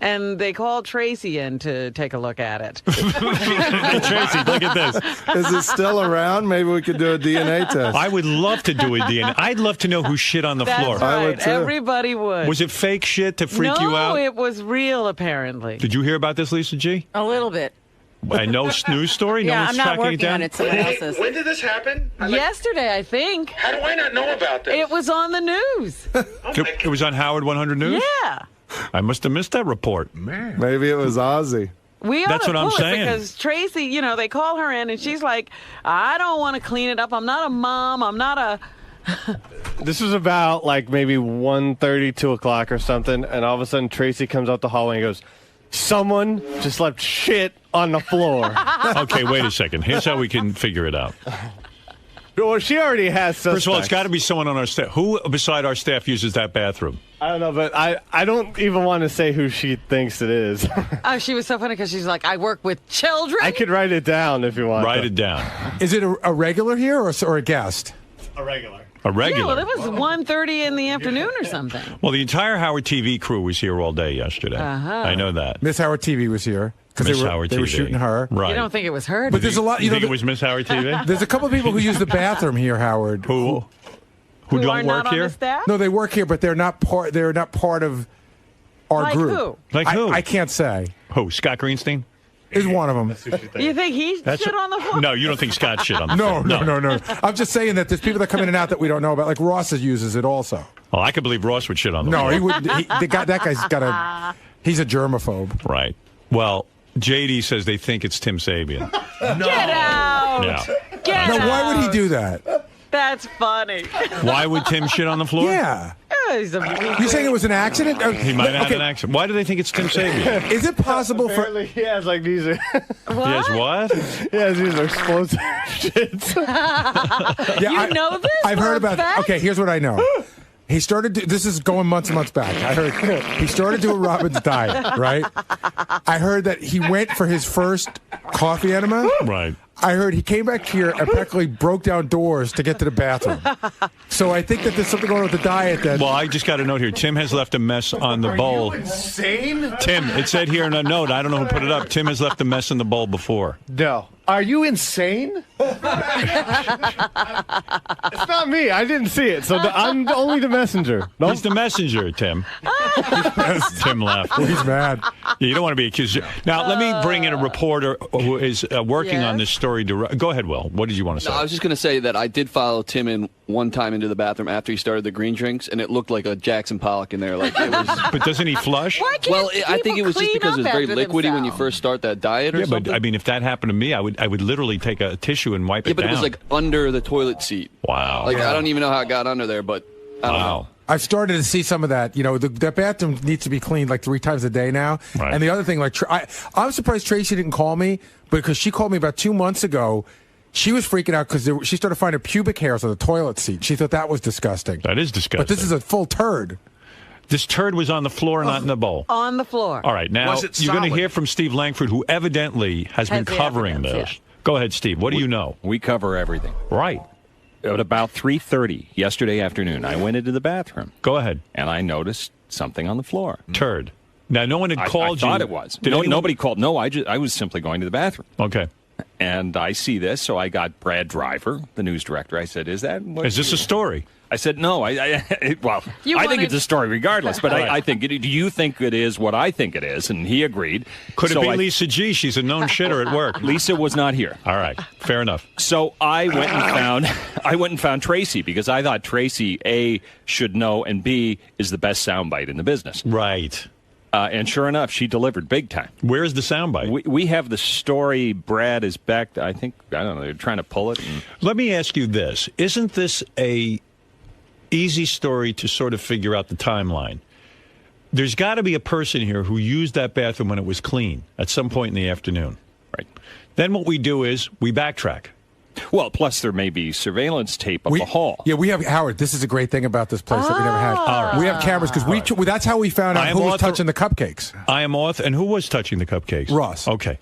And they called Tracy in to take a look at it. Tracy, look at this. Is it still around? Maybe we could do a DNA test. I would love to do a DNA. I'd love to know who shit on the floor. That's right. I would too. Everybody would. Was it fake shit to freak you out? No, it was real, apparently. Did you hear about this, Lisa G? A little bit. I know news story? Yeah, no one's I'm not tracking working it down? on it. Someone else's. When did this happen? Yesterday, I think. How do I not know about this? It was on the news. It was on Howard 100 News? Yeah. I must have missed that report. Man. Maybe it was Ozzy. We That's what I'm saying. Because Tracy, you know, they call her in and she's like, I don't want to clean it up. I'm not a mom. I'm not a... This was about like maybe 1:30, 2 o'clock or something, and all of a sudden Tracy comes out the hallway and goes, someone just left shit on the floor. Okay, wait a second. Here's how we can figure it out. Well, she already has suspects. First of all, it's got to be someone on our staff. Who beside our staff uses that bathroom? I don't know, but I don't even want to say who she thinks it is. Oh, she was so funny because she's like, I work with children. I could write it down if you want. Write it down. Is it a regular here or a guest? A regular. A regular? Yeah, well, it was 1:30 in the afternoon or something. Well, the entire Howard TV crew was here all day yesterday. I know that. Miss Howard TV was here. Miss Howard they TV. were shooting her. Right. You don't think it was her? But there's a lot. You think know, it was Miss Howard TV? There's a couple of people who use the bathroom here, Howard. Who are don't not work on here? the staff? No, they work here, but they're not part. They're not part of our Like group. who? Like who? I can't say. Who? Scott Greenstein? Is one of them. You think he shit on the floor? No, you don't think Scott shit on the floor? No. I'm just saying that there's people that come in and out that we don't know about. Like Ross uses it also. Well, I could believe Ross would shit on the floor. No, he wouldn't. That guy's got he's a germaphobe. Right. Well, JD says they think it's Tim Sabian. No. Get out. Yeah. Get Now, out. why would he do that? That's funny. Why would Tim shit on the floor? Yeah. You saying it was an accident? He might have had an accident. Why do they think it's Tim Sabian? Is it possible Apparently he has like these. He has what? He has these explosive shits. Yeah, know this? I've heard about. fact? Okay, here's what I know. He started. This is going months and months back. I heard he started doing Robin's diet. Right. I heard that he went for his first coffee enema. Right. I heard he came back here and practically broke down doors to get to the bathroom. So I think that there's something going on with the diet. That Well, I just got a note here. Tim has left a mess on the bowl. Are you insane? Tim, it said here in a note. I don't know who put it up. Tim has left a mess in the bowl before. No. Are you insane? It's not me. I didn't see it, so I'm only the messenger. Nope. He's the messenger, Tim. Tim left. He's mad. Yeah, you don't want to be accused. Now, let me bring in a reporter who is working on this story. Go ahead, Will. What did you want to say? No, I was just going to say that I did follow Tim in one time into the bathroom after he started the green drinks, and it looked like a Jackson Pollock in there. Like it was. But doesn't he flush? Well, I think it was just because it was very liquidy when you first start that diet or something. But I mean, if that happened to me, I would literally take a tissue and wipe it down. Yeah, but it was like under the toilet seat. Wow. Like I don't even know how it got under there, but I don't know. I've started to see some of that. You know, the bathroom needs to be cleaned like 3 times a day now. Right. And the other thing, like, I'm surprised Tracy didn't call me because she called me about 2 months ago. She was freaking out because she started finding pubic hairs on the toilet seat. She thought that was disgusting. That is disgusting. But this is a full turd. This turd was on the floor, not in the bowl. On the floor. All right, now you're going to hear from Steve Langford, who evidently has been covering this. Yeah. Go ahead, Steve. What do you know? We cover everything. Right. At about 3:30 yesterday afternoon, I went into the bathroom. Go ahead. And I noticed something on the floor. Turd. Now, no one had called you. I thought it was. Anyone... Nobody called. No, I was simply going to the bathroom. Okay. And I see this, so I got Brad Driver, the news director. I said, "Is this a story?" I said, "No." I think it's a story regardless. But Right. I think. Do you think it is what I think it is? And he agreed. Could it be Lisa G? She's a known shitter at work. Lisa was not here. All right, fair enough. So I went and found Tracy because I thought Tracy A should know and B is the best soundbite in the business. Right. And sure enough, she delivered big time. Where's the soundbite? We have the story. Brad is back. I don't know. They're trying to pull it. Let me ask you this: isn't this a easy story to sort of figure out the timeline? There's got to be a person here who used that bathroom when it was clean at some point in the afternoon. Right. Then what we do is we backtrack. Well, plus there may be surveillance tape of the hall. Yeah, we have, Howard, this is a great thing about this place that we never had. All right. We have cameras because that's how we found out who was touching the cupcakes. I am and who was touching the cupcakes? Ross. Okay.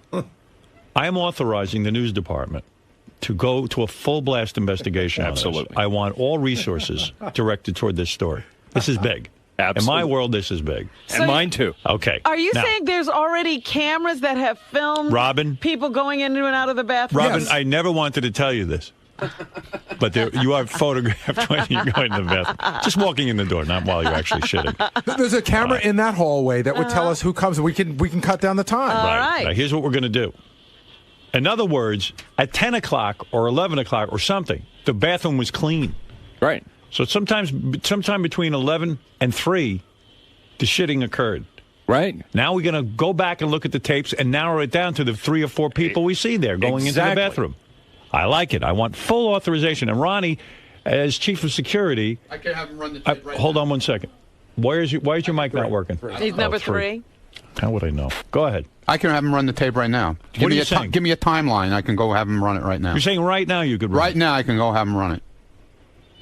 I am authorizing the news department to go to a full blast investigation. Absolutely. I want all resources directed toward this story. This is big. Absolutely. In my world, this is big. And mine too. Okay. Are you saying there's already cameras that have filmed people going into and out of the bathroom? Robin, I never wanted to tell you this, but you are photographed when you're going to the bathroom. Just walking in the door, not while you're actually shitting. There's a camera in that hallway that would tell us who comes. We can cut down the time. All right. Now, here's what we're going to do. In other words, at 10 o'clock or 11 o'clock or something, the bathroom was clean. Right. So sometime between 11 and 3, the shitting occurred. Right. Now we're going to go back and look at the tapes and narrow it down to the 3 or 4 people we see there going into the bathroom. I like it. I want full authorization. And Ronnie, as chief of security... I can have him run the tape right hold now. on one second. Why is your mic not working? He's number 3. How would I know? Go ahead. I can have him run the tape right now. What are you saying? Give me a timeline. I can go have him run it right now. You're saying right now you could run Right now I can go have him run it.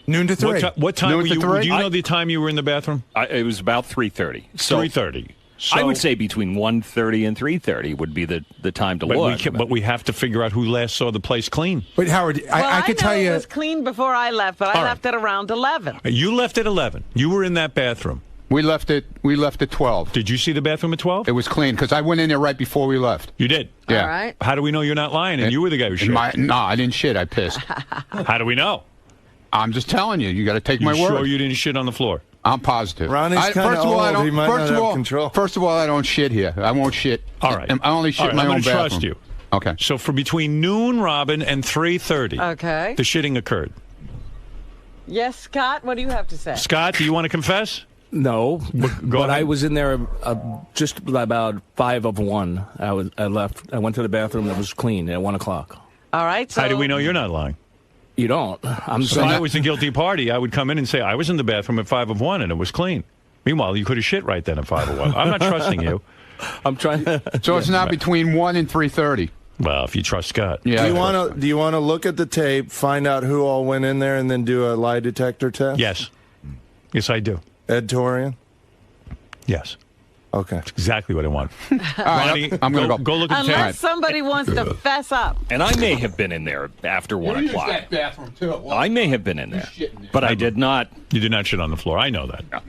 Noon to 3. What time Noon were to you? 3? Do you know the time you were in the bathroom? It was about 3:30. So 3:30. So, I would say between 1:30 and 3:30 would be the time to look. But we have to figure out who last saw the place clean. But Howard, I could tell you it was clean before I left, but I left at around 11. You left at 11. You were in that bathroom. We left at 12. Did you see the bathroom at 12? It was clean because I went in there right before we left. You did? Yeah. All right. How do we know you're not lying and you were the guy who shit? No, I didn't shit. I pissed. How do we know? I'm just telling you. You got to take my word. Sure you didn't shit on the floor? I'm positive. Ronnie's kind of old. He might not have control. First of all, I don't shit here. I won't shit. All right. I only shit in my own bathroom. I'm going to trust you. Okay. So for between noon, Robin, and 3:30, okay, the shitting occurred. Yes, Scott, what do you have to say? Scott, do you want to confess? No, but ahead. I was in there just about 5 of 1. I left. I went to the bathroom. It was clean at 1 o'clock. All right. So how do we know you're not lying? You don't. If I was the guilty party, I would come in and say, I was in the bathroom at 5 of 1 and it was clean. Meanwhile, you could have shit right then at 5 of 1. I'm not trusting you. I'm trying. So it's not between 1 and 3:30. Well, if you trust Scott. Yeah. Do you want to look at the tape, find out who all went in there, and then do a lie detector test? Yes. Yes, I do. Ed Torian? Yes. Okay. That's exactly what I want. Ronnie, I'm going to go look at the tape. Unless somebody wants to fess up. And I may have been in there after 1 o'clock. that bathroom, too. I may have been in there, but I did not. You did not shit on the floor. I know that. No.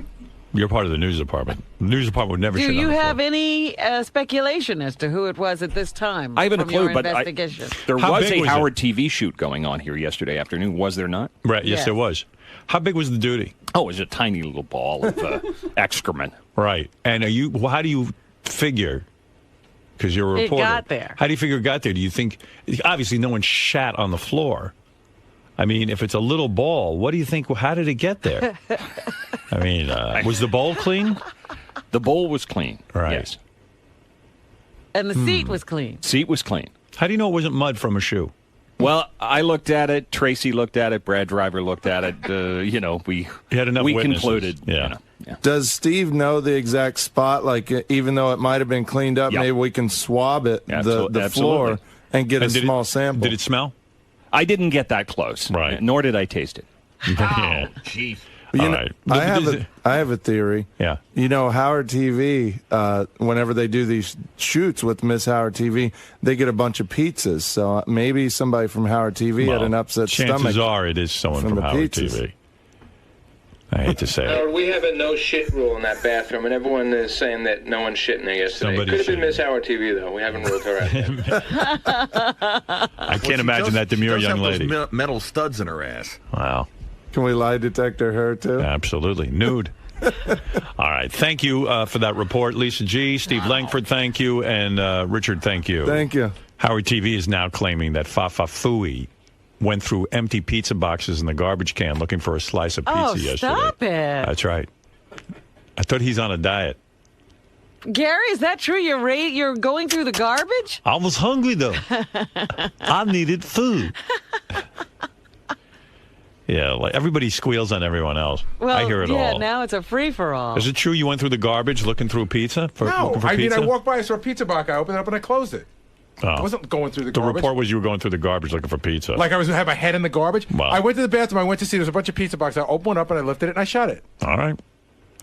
You're part of the news department. The news department would never shit on the floor. Do you have any speculation as to who it was at this time? I haven't a from clue, your but investigation? there was a Howard TV shoot going on here yesterday afternoon, was there not? Right, yes, there was. How big was the duty? Oh, it was a tiny little ball of excrement. Right. And how do you figure, because you're a reporter. It got there. How do you figure it got there? Do you think, obviously no one shat on the floor. I mean, if it's a little ball, what do you think, how did it get there? I mean, was the bowl clean? The bowl was clean, right. Yes. And the seat was clean. Seat was clean. How do you know it wasn't mud from a shoe? Well, I looked at it. Tracy looked at it. Brad Driver looked at it. We had enough we witnesses. concluded. Yeah. Does Steve know the exact spot? Like, even though it might have been cleaned up, maybe we can swab it, the floor, and get a small sample. Did it smell? I didn't get that close. Right. Nor did I taste it. Yeah. Jeez. You know, right. I have a theory. Yeah. You know, Howard TV, whenever they do these shoots with Miss Howard TV, they get a bunch of pizzas. So maybe somebody from Howard TV had an upset stomach. Chances are it is someone from Howard TV. I hate to say it. Howard, we have a no shit rule in that bathroom, and everyone is saying that no one's shitting there yesterday. Somebody Could have been shitting. Miss Howard TV, though. We haven't ruled her out. I can't imagine that demure young lady. Metal studs in her ass. Wow. Can we lie detector her, too? Absolutely. Nude. All right. Thank you for that report, Lisa G. Steve Langford, thank you. And Richard, thank you. Thank you. Howard TV is now claiming that Fafa Fui went through empty pizza boxes in the garbage can looking for a slice of pizza yesterday. Stop it. That's right. I thought he's on a diet. Gary, is that true? You're going through the garbage? I was hungry, though. I needed food. Yeah, like everybody squeals on everyone else. Well, I hear it all. Yeah, now it's a free-for-all. Is it true you went through the garbage looking through pizza? No, looking for I mean, pizza? I walked by, I saw a pizza box, I opened it up and I closed it. Oh. I wasn't going through the The garbage. report was you were going through the garbage looking for pizza. Like I had my head in the garbage. Wow. I went to the bathroom, I went to see there's a bunch of pizza boxes. I opened one up and I lifted it and I shut it. All right.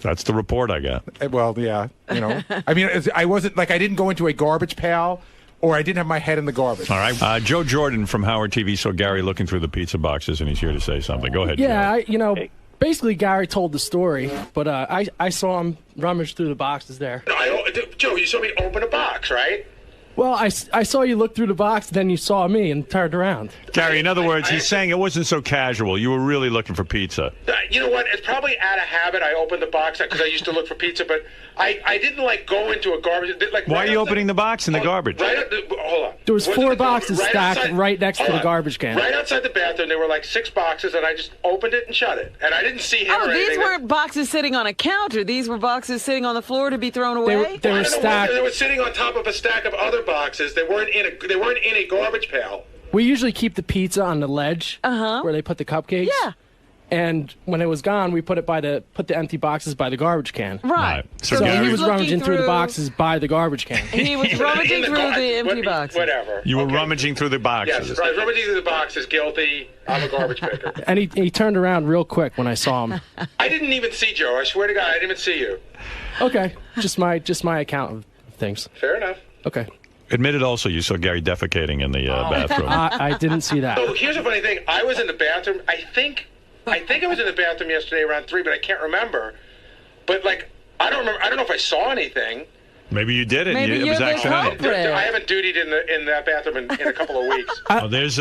That's the report I got. Well, yeah, you know. I mean, I wasn't, like, I didn't go into a garbage pail or I didn't have my head in the garbage. All right. Joe Jordan from Howard TV saw Gary looking through the pizza boxes, and he's here to say something. Go ahead, Yeah, Joe. basically Gary told the story, but I saw him rummage through the boxes there. Joe, you saw me open a box, right? Well, I saw you look through the box, then you saw me and turned around. Gary, in other words, he's saying it wasn't so casual. You were really looking for pizza. You know what? It's probably out of habit. I opened the box because I used to look for pizza, but I didn't go into a garbage. Why are you opening the box in the garbage? Hold on. There was four boxes right stacked outside, right next to the garbage can. Right outside the bathroom, there were 6 boxes, and I just opened it and shut it. And I didn't see him or anything. These weren't boxes sitting on a counter. These were boxes sitting on the floor to be thrown away? They were stacked. They were sitting on top of a stack of other boxes. They weren't in a garbage pail. We usually keep the pizza on the ledge where they put the cupcakes. Yeah. And when it was gone, we put the empty boxes by the garbage can. Right. So he was rummaging through the boxes by the garbage can. He was rummaging through the empty boxes. Whatever. You were rummaging through the boxes. Yes, right. Rummaging through the boxes. Guilty. I'm a garbage picker. And he turned around real quick when I saw him. I didn't even see Joe. I swear to God, I didn't even see you. Okay. Just my account of things. Fair enough. Okay. Admitted also you saw Gary defecating in the bathroom. I didn't see that. So here's a funny thing. I was in the bathroom. I think I was in the bathroom yesterday around 3, but I can't remember. But I don't remember. I don't know if I saw anything. Maybe you did it. Maybe it was you're the accidental. I haven't dutied in that bathroom in a couple of weeks. There's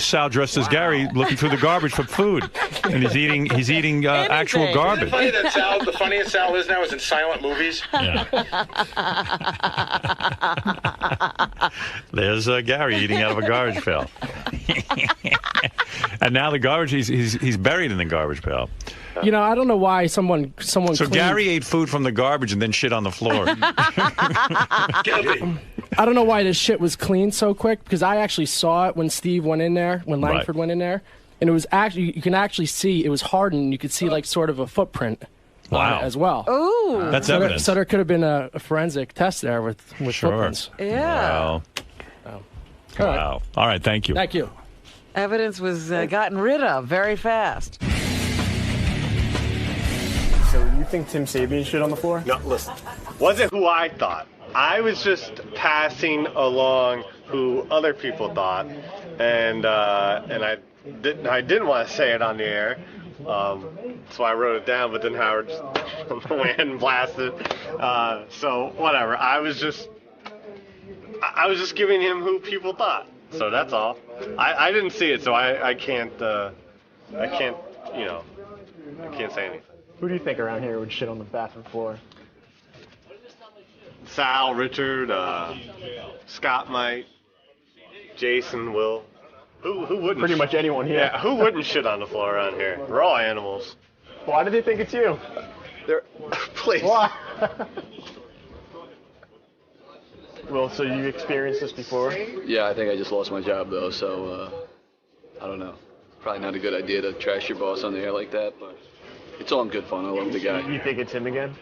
Sal dressed as Gary looking through the garbage for food, and he's eating actual garbage. Isn't it funny that the funniest Sal is now is in silent movies? Yeah. There's Gary eating out of a garbage pail, and now the garbage he's buried in the garbage pail. I don't know why someone. So cleaned. Gary ate food from the garbage and then shit on the floor. Guilty. I don't know why this shit was cleaned so quick because I actually saw it when Steve went in there, when Langford went in there, and it was actually you can actually see it was hardened. And you could see like sort of a footprint. Wow. As well. Ooh. That's so evidence. So there could have been a forensic test there with footprints. Yeah. Wow. Wow. All right. Thank you. Thank you. Evidence was gotten rid of very fast. So you think Tim Sabian shit on the floor? No, listen. Wasn't who I thought. I was just passing along who other people thought, and I didn't want to say it on the air. That's why I wrote it down, but then Howard just went and blasted. So whatever. I was just giving him who people thought. So that's all. I didn't see it, so I can't say anything. Who do you think around here would shit on the bathroom floor? Sal, Richard, Scott might, Jason, Will. Who wouldn't? Pretty much anyone here. Yeah, who wouldn't shit on the floor around here? We're all animals. Why do they think it's you? Please. Why? Well, so you experienced this before? Yeah, I think I just lost my job though, so I don't know. Probably not a good idea to trash your boss on the air like that, but it's all in good fun. I love the guy. You think it's him again?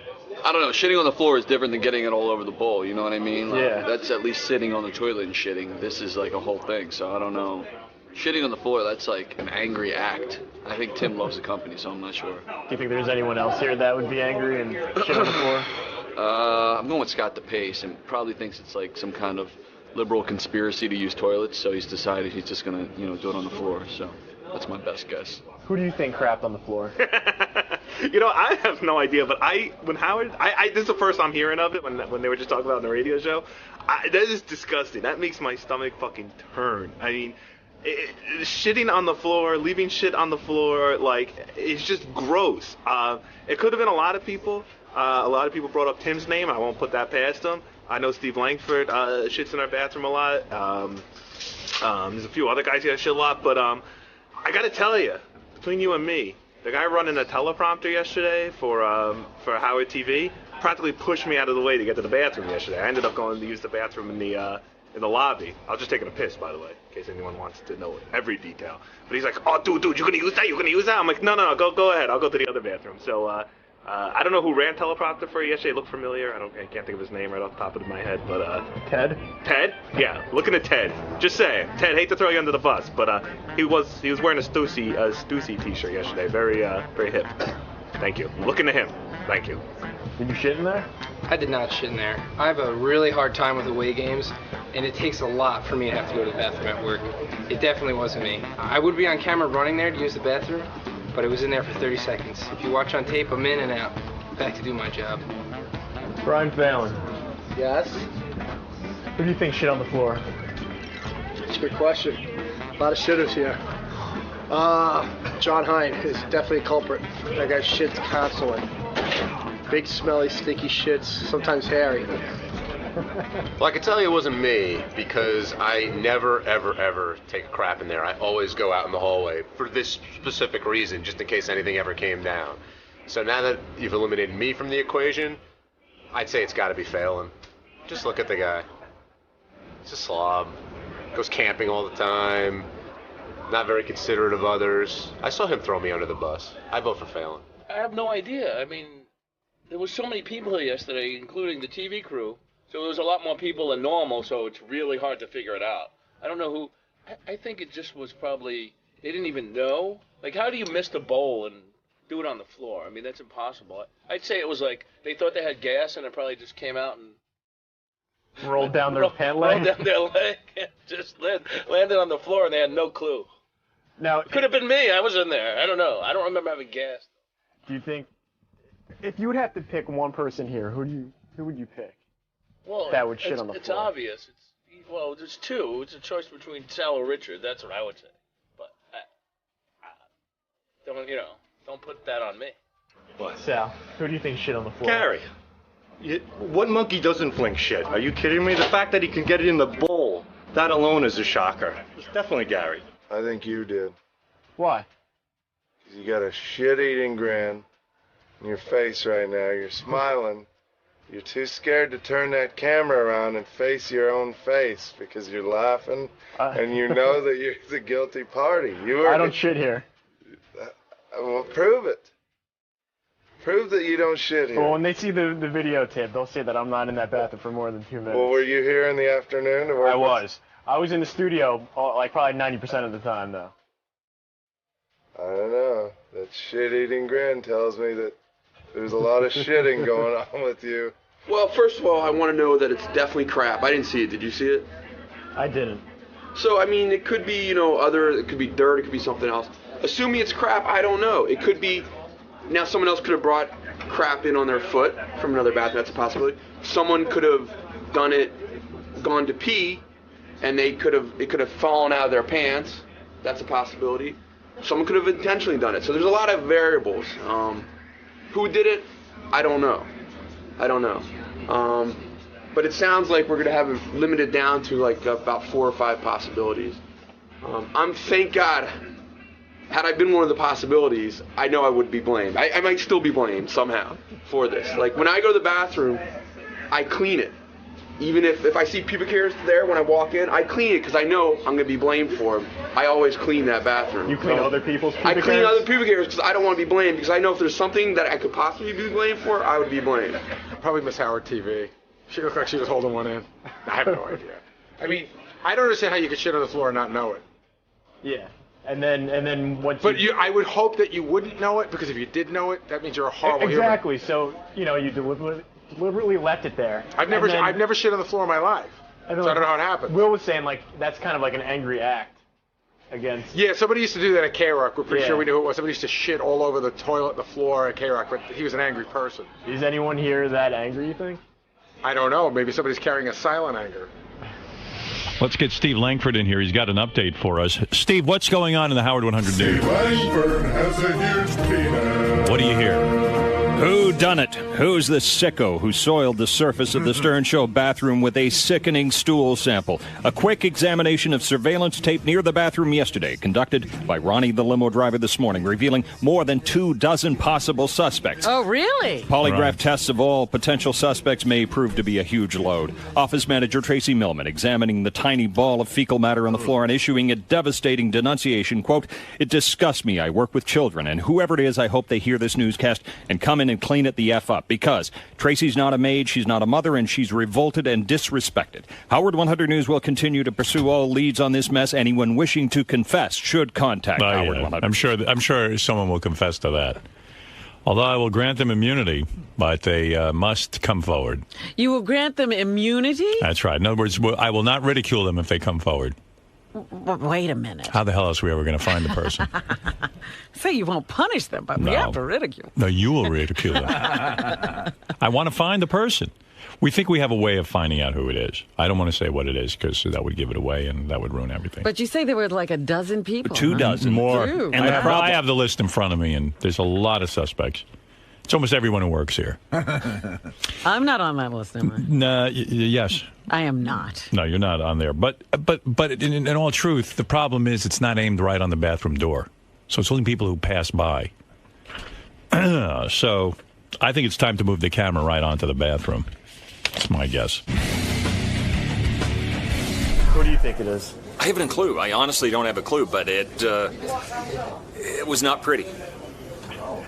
I don't know. Shitting on the floor is different than getting it all over the bowl. You know what I mean? Like, yeah. That's at least sitting on the toilet and shitting. This is like a whole thing, so I don't know. Shitting on the floor, that's like an angry act. I think Tim loves the company, so I'm not sure. Do you think there's anyone else here that would be angry and shit on the floor? I'm going with Scott DePace, and probably thinks it's like some kind of liberal conspiracy to use toilets, so he's decided he's just going to, do it on the floor. So that's my best guess. Who do you think crapped on the floor? I have no idea, but when Howard, this is the first I'm hearing of it when they were just talking about it on the radio show. That is disgusting. That makes my stomach fucking turn. I mean, shitting on the floor, leaving shit on the floor, like, it's just gross. It could have been a lot of people. A lot of people brought up Tim's name. I won't put that past them. I know Steve Langford shits in our bathroom a lot. There's a few other guys here that shit a lot, but I gotta tell you, between you and me, the guy running the teleprompter yesterday for Howard TV practically pushed me out of the way to get to the bathroom yesterday. I ended up going to use the bathroom in the lobby. I was just taking a piss, by the way, in case anyone wants to know every detail. But he's like, "Oh, dude, you're gonna use that? You're gonna use that?" I'm like, "No, go ahead. I'll go to the other bathroom." So I don't know who ran teleprompter for you yesterday. It looked familiar. I can't think of his name right off the top of my head, but Ted? Ted? Yeah, looking at Ted. Just saying. Ted, hate to throw you under the bus, but he was wearing a Stussy t-shirt yesterday. Very hip. Thank you. Looking to him. Thank you. Did you shit in there? I did not shit in there. I have a really hard time with away games, and it takes a lot for me to have to go to the bathroom at work. It definitely wasn't me. I would be on camera running there to use the bathroom, but I was in there for 30 seconds. If you watch on tape, I'm in and out. Back to do my job. Brian Fallon. Yes? Who do you think shit on the floor? That's a good question. A lot of shitters here. John Hine is definitely a culprit. That guy shits constantly. Big, smelly, stinky shits, sometimes hairy. Well, I can tell you it wasn't me because I never, ever, ever take a crap in there. I always go out in the hallway for this specific reason, just in case anything ever came down. So now that you've eliminated me from the equation, I'd say it's got to be Phelan. Just look at the guy. He's a slob. Goes camping all the time. Not very considerate of others. I saw him throw me under the bus. I vote for Phelan. I have no idea. I mean, there was so many people here yesterday, including the TV crew. So there was a lot more people than normal, so it's really hard to figure it out. I don't know who. I think it just was probably, they didn't even know. Like, how do you miss the bowl and do it on the floor? I mean, that's impossible. I'd say it was like, they thought they had gas and it probably just came out and rolled down their pant leg? Rolled down their leg and just landed on the floor and they had no clue. Now, it could have been me. I was in there. I don't know. I don't remember having gas. Do you think, if you would have to pick one person here, who would you pick? Well, that would shit on the it's floor. Obvious. Well, there's two. It's a choice between Sal or Richard. That's what I would say. But don't put that on me. What? Sal, who do you think shit on the floor? Gary. What monkey doesn't fling shit? Are you kidding me? The fact that he can get it in the bowl, that alone is a shocker. It's definitely Gary. I think you did. Why? 'Cause you got a shit-eating grin on your face right now. You're smiling, You're too scared to turn that camera around and face your own face because you're laughing and you know that you're the guilty party. I don't shit here. Well, prove it. Prove that you don't shit here. Well, when they see the videotape, they'll say that I'm not in that bathroom for more than 2 minutes. Well, were you here in the afternoon? I was. I was in the studio like probably 90% of the time, though. I don't know. That shit-eating grin tells me that there's a lot of shitting going on with you. Well, first of all, I want to know that it's definitely crap. I didn't see it. Did you see it? I didn't. So, I mean, it could be, it could be dirt, it could be something else. Assuming it's crap, I don't know. It could be, now someone else could have brought crap in on their foot from another bathroom. That's a possibility. Someone could have gone to pee, and it could have fallen out of their pants. That's a possibility. Someone could have intentionally done it. So there's a lot of variables. Who did it? I don't know. But it sounds like we're going to have it limited down to like about 4 or 5 possibilities. Thank God, had I been one of the possibilities, I know I would be blamed. I might still be blamed somehow for this. Like when I go to the bathroom, I clean it. Even if I see pubic hairs there when I walk in, I clean it because I know I'm going to be blamed for them. I always clean that bathroom. You clean other people's pubic hairs? I clean other pubic hairs because I don't want to be blamed, because I know if there's something that I could possibly be blamed for, I would be blamed. Probably Miss Howard TV. She looked like she was holding one in. I have no idea. I mean, I don't understand how you could shit on the floor and not know it. Yeah. And then what? But I would hope that you wouldn't know it, because if you did know it, that means you're a horrible human. Exactly. So, you deliberately left it there. I've never shit on the floor in my life, so I don't know how it happened. Will was saying that's kind of like an angry act against. Yeah, somebody used to do that at K-Rock. We're pretty sure we knew who it was. Somebody used to shit all over the toilet, the floor at K-Rock, but he was an angry person. Is anyone here that angry, you think? I don't know. Maybe somebody's carrying a silent anger. Let's get Steve Langford in here. He's got an update for us. Steve, what's going on in the Howard 100 News? Steve Langford has a huge penis. What do you hear? Who done it? Who's the sicko who soiled the surface of the Stern Show bathroom with a sickening stool sample? A quick examination of surveillance tape near the bathroom yesterday, conducted by Ronnie the limo driver this morning, revealing more than 24 possible suspects. Oh, really? Polygraph tests of all potential suspects may prove to be a huge load. Office manager Tracy Millman examining the tiny ball of fecal matter on the floor and issuing a devastating denunciation. Quote, "It disgusts me. I work with children, and whoever it is, I hope they hear this newscast and come in and clean it the F up, because Tracy's not a maid, she's not a mother, and she's revolted and disrespected." Howard 100 News will continue to pursue all leads on this mess. Anyone wishing to confess should contact Howard 100. I'm sure someone will confess to that. Although I will grant them immunity, but they must come forward. You will grant them immunity? That's right. In other words, I will not ridicule them if they come forward. Wait a minute. How the hell else are we ever going to find the person? Say you won't punish them, but we have to ridicule. No, you will ridicule them. I want to find the person. We think we have a way of finding out who it is. I don't want to say what it is, because that would give it away and that would ruin everything. But you say there were like a dozen people. 24 more. True. And I have the list in front of me, and there's a lot of suspects. It's almost everyone who works here. I'm not on that list, am I? No, yes. I am not. No, you're not on there. But in all truth, the problem is it's not aimed right on the bathroom door. So it's only people who pass by. So I think it's time to move the camera right onto the bathroom. That's my guess. Who do you think it is? I haven't a clue. I honestly don't have a clue, but it was not pretty.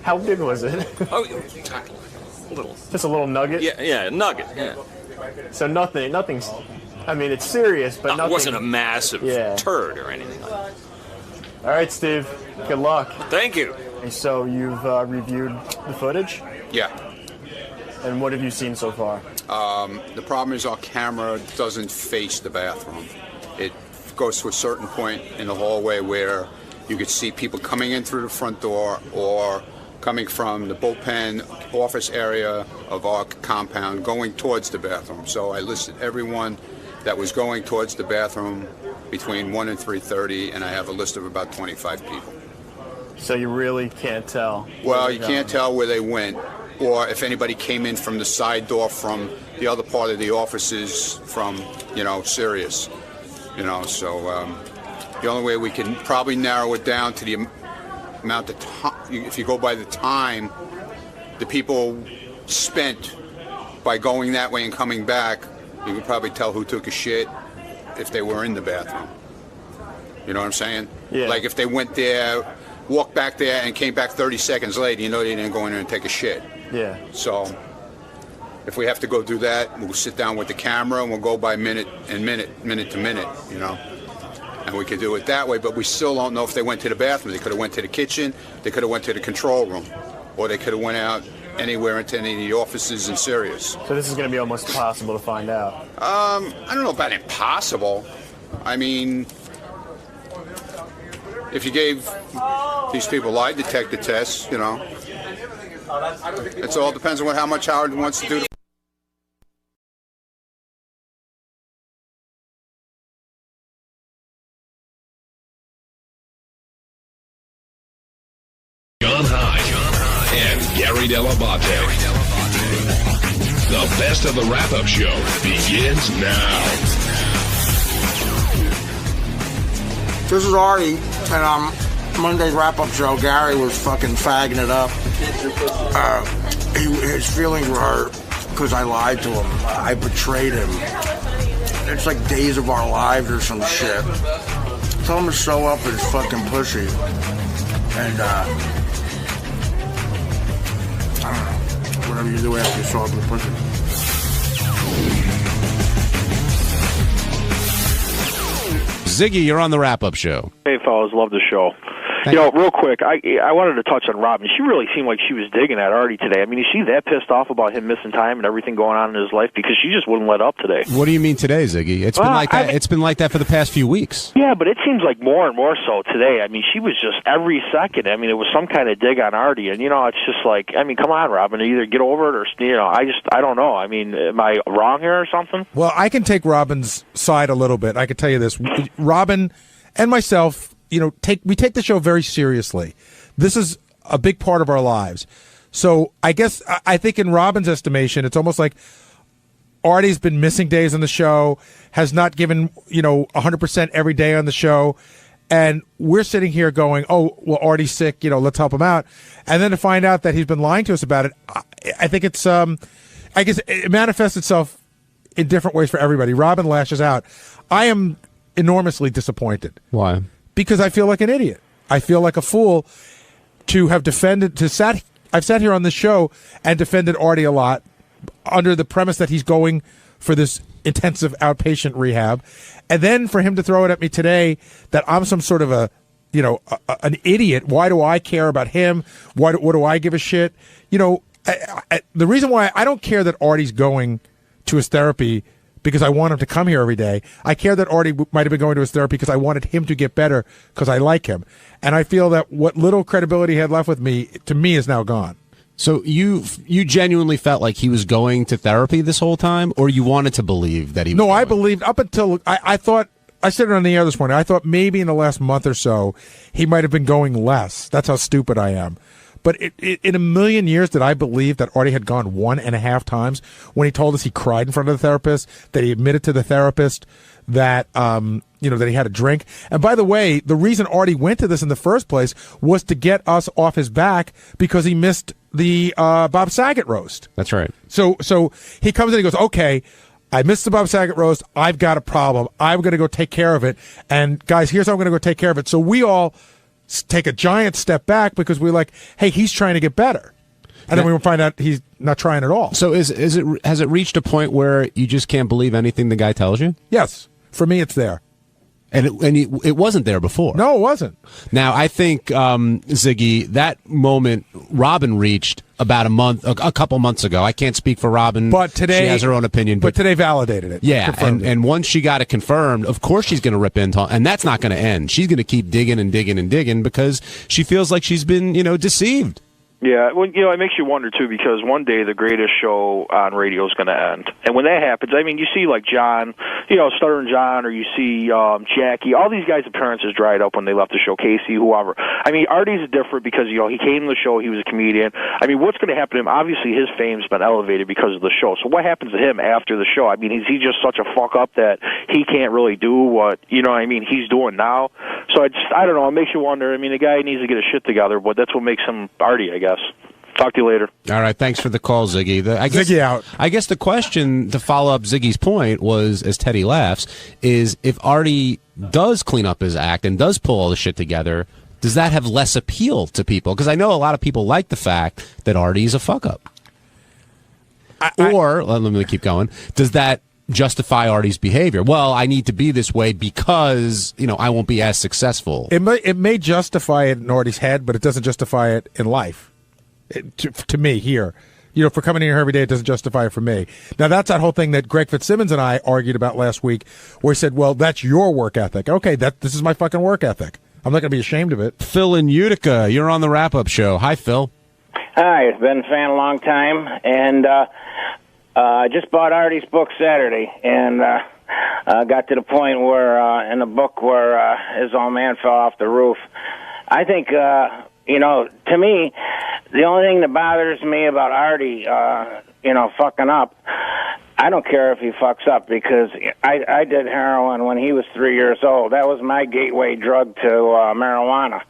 How big was it? Oh, a little. Just a little nugget? Yeah, a nugget, yeah. So nothing's, I mean, it's serious, but nothing. It wasn't a massive turd or anything like that. All right, Steve, good luck. Thank you. And so you've reviewed the footage? Yeah. And what have you seen so far? The problem is our camera doesn't face the bathroom. It goes to a certain point in the hallway where you could see people coming in through the front door or coming from the bullpen office area of our compound going towards the bathroom. So I listed everyone that was going towards the bathroom between 1 and 3:30, and I have a list of about 25 people. So you really can't tell? Well, you can't tell where they went, or if anybody came in from the side door from the other part of the offices from, Sirius. So the only way we can probably narrow it down to the amount of time, if you go by the time the people spent by going that way and coming back, you could probably tell who took a shit if they were in the bathroom. You know what I'm saying? Yeah. Like if they went there, walked back there, and came back 30 seconds later, you know they didn't go in there and take a shit. Yeah. So if we have to go do that, we'll sit down with the camera and we'll go by minute to minute, you know. And we could do it that way, but we still don't know if they went to the bathroom. They could have went to the kitchen, they could have went to the control room, or they could have went out anywhere into any of the offices in Sirius. So this is going to be almost impossible to find out. I don't know about impossible. I mean, if you gave these people lie detector tests, you know, it all depends on how much Howard wants to do. John High and Gary Dell'Abate. The best of the wrap-up show begins now. This is Artie, and on Monday's wrap-up show, Gary was fucking fagging it up. His feelings were hurt because I lied to him. I betrayed him. It's like Days of Our Lives or some shit. Tell him to show up as fucking pussy. And, I don't know, whatever you do after you show up as pussy. Ziggy, you're on the wrap-up show. Hey, fellas, love the show. You know, real quick, I wanted to touch on Robin. She really seemed like she was digging at Artie today. I mean, is she that pissed off about him missing time and everything going on in his life? Because she just wouldn't let up today. What do you mean today, Ziggy? It's been like that. It's been like that for the past few weeks. Yeah, but it seems like more and more so today. I mean, she was just every second. I mean, it was some kind of dig on Artie, and you know, it's just like, I mean, come on, Robin, either get over it or you know, I don't know. I mean, am I wrong here or something? Well, I can take Robin's side a little bit. I can tell you this, Robin and myself. You know, we take the show very seriously. This is a big part of our lives. So I guess I think in Robin's estimation, it's almost like Artie's been missing days on the show, has not given, 100% every day on the show. And we're sitting here going, oh, well, Artie's sick, let's help him out. And then to find out that he's been lying to us about it, I think it's, I guess it manifests itself in different ways for everybody. Robin lashes out. I am enormously disappointed. Why? Because I feel like an idiot. I feel like a fool to have I've sat here on this show and defended Artie a lot under the premise that he's going for this intensive outpatient rehab. And then for him to throw it at me today that I'm some sort of an idiot. Why do I care about him? What do I give a shit? The reason why I don't care that Artie's going to his therapy because I want him to come here every day. I care that Artie might have been going to his therapy because I wanted him to get better because I like him. And I feel that what little credibility he had left with me, to me, is now gone. So you genuinely felt like he was going to therapy this whole time, or you wanted to believe that he was No, going? I believed up until I thought, I said it on the air this morning, I thought maybe in the last month or so he might have been going less. That's how stupid I am. But in a million years, did I believe that Artie had gone 1.5 times when he told us he cried in front of the therapist, that he admitted to the therapist that, that he had a drink. And by the way, the reason Artie went to this in the first place was to get us off his back because he missed the Bob Saget roast. That's right. So he comes in and he goes, okay, I missed the Bob Saget roast. I've got a problem. I'm going to go take care of it. And guys, here's how I'm going to go take care of it. So we all take a giant step back because we're like, hey, he's trying to get better. And then we find out he's not trying at all. So has it reached a point where you just can't believe anything the guy tells you? Yes. For me, it's there. And it wasn't there before. No, it wasn't. Now, I think, Ziggy, that moment Robin reached about a couple months ago. I can't speak for Robin. But today, she has her own opinion. But today validated it. Yeah, and once she got it confirmed, of course she's going to rip into, and that's not going to end. She's going to keep digging and digging and digging because she feels like she's been, deceived. Yeah, well, it makes you wonder, too, because one day the greatest show on radio is going to end. And when that happens, I mean, you see, like, John, Stuttering John, or you see Jackie, all these guys' appearances dried up when they left the show, Casey, whoever. I mean, Artie's different because, he came to the show, he was a comedian. I mean, what's going to happen to him? Obviously, his fame's been elevated because of the show. So what happens to him after the show? I mean, is he just such a fuck-up that he can't really do what, he's doing now? So I don't know, it makes you wonder. I mean, the guy needs to get his shit together, but that's what makes him Artie, I guess. Talk to you later. All right, thanks for the call, Ziggy. Ziggy out. I guess the question to follow up Ziggy's point was, as Teddy laughs, is if Artie does clean up his act and does pull all the shit together, does that have less appeal to people? Because I know a lot of people like the fact that Artie's a fuck-up. Or, let me keep going, does that justify Artie's behavior? Well, I need to be this way because, I won't be as successful. It may justify it in Artie's head, but it doesn't justify it in life. To me here, for coming in here every day, it doesn't justify it for me. Now that's that whole thing that Greg Fitzsimmons and I argued about last week, where he said, "Well, that's your work ethic." Okay, this is my fucking work ethic. I'm not going to be ashamed of it. Phil in Utica, you're on the wrap-up show. Hi, Phil. Hi, been a fan a long time, and I just bought Artie's book Saturday, and got to the point where in the book where his old man fell off the roof. I think. To me, the only thing that bothers me about Artie, fucking up, I don't care if he fucks up because I did heroin when he was 3 years old. That was my gateway drug to marijuana,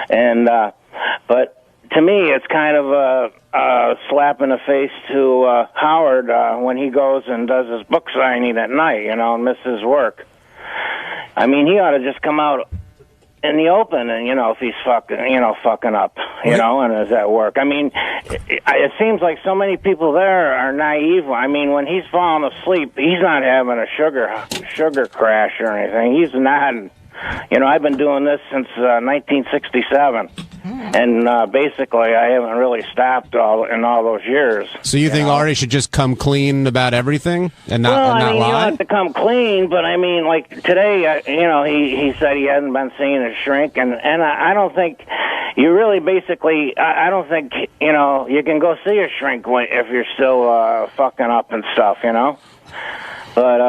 and but to me, it's kind of a slap in the face to Howard when he goes and does his book signing at night, and misses work. I mean, he ought to just come out in the open, and if he's fucking up, and does that work? I mean, it seems like so many people there are naive. I mean, when he's falling asleep, he's not having a sugar crash or anything. He's not. I've been doing this since 1967, and basically I haven't really stopped in all those years. So you think Artie should just come clean about everything and not lie? You don't have to come clean, but I mean, like today, he said he hasn't been seeing a shrink, and I don't think you really basically. I don't think you can go see a shrink if you're still fucking up and stuff, But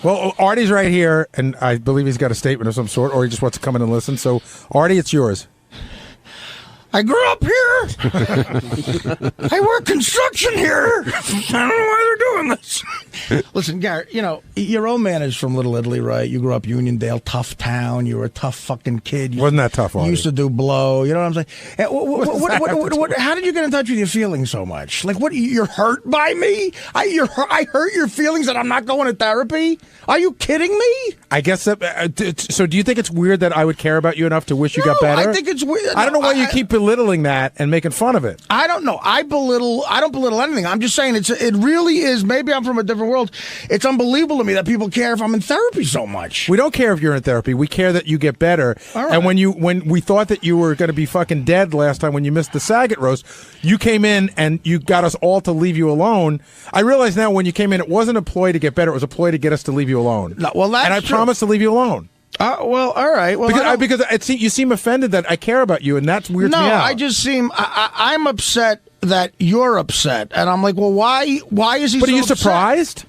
well, Artie's right here, and I believe he's got a statement of some sort, or he just wants to come in and listen. So, Artie, it's yours. I grew up here. I work construction here. I don't know why they're doing this. Listen, Gary, your old man is from Little Italy, right? You grew up Uniondale, tough town. You were a tough fucking kid. Wasn't that tough, Artie? You used to do blow. You know what I'm saying? How did you get in touch with your feelings so much? Like, what? You're hurt by me? I hurt your feelings that I'm not going to therapy? Are you kidding me? I guess that. So, do you think it's weird that I would care about you enough to wish you got better? I think it's weird. I don't know why you keep belittling that and making fun of it. I don't know. I don't belittle anything. I'm just saying it really is. Maybe I'm from a different world. It's unbelievable to me that people care if I'm in therapy so much. We don't care if you're in therapy. We care that you get better. All right. And when we thought that you were going to be fucking dead last time when you missed the Saget roast, you came in and you got us all to leave you alone. I realize now when you came in, it wasn't a ploy to get better. It was a ploy to get us to leave you alone. No, well, that's and I true. promised to leave you alone. Well, all right. Well, because you seem offended that I care about you, and that's weird to me out. No, I just seem I'm upset that you're upset, and I'm like, well, why is he? But so are you upset? surprised?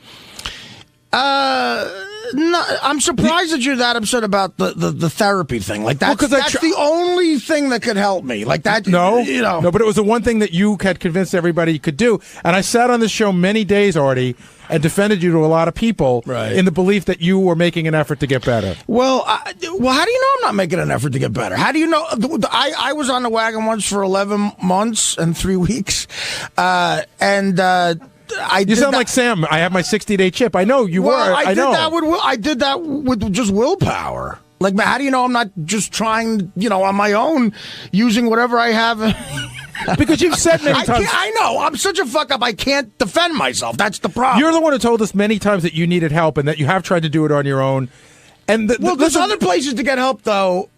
No, I'm surprised that you're that upset about the therapy thing. Like that's the only thing that could help me. Like that. No, but it was the one thing that you had convinced everybody you could do. And I sat on this show many days, Artie, and defended you to a lot of people in the belief that you were making an effort to get better. Well, how do you know I'm not making an effort to get better? How do you know? I was on the wagon once for 11 months and 3 weeks, You sound like Sam. I have my 60-day chip. I know you were. I know. I did that with just willpower. Like, how do you know I'm not just trying, on my own, using whatever I have? Because you've said many times. I know. I'm such a fuck up. I can't defend myself. That's the problem. You're the one who told us many times that you needed help and that you have tried to do it on your own. And there's other places to get help, though.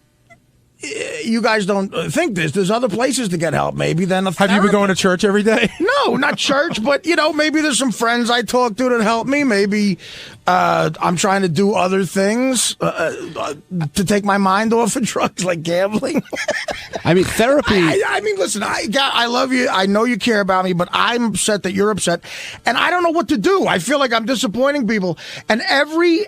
You guys don't think this. There's other places to get help, maybe, than a therapist. Have you been going to church every day? No, not church, but, maybe there's some friends I talk to that help me. Maybe I'm trying to do other things to take my mind off of drugs, like gambling. I mean, therapy. I mean, listen, I love you. I know you care about me, but I'm upset that you're upset. And I don't know what to do. I feel like I'm disappointing people. And every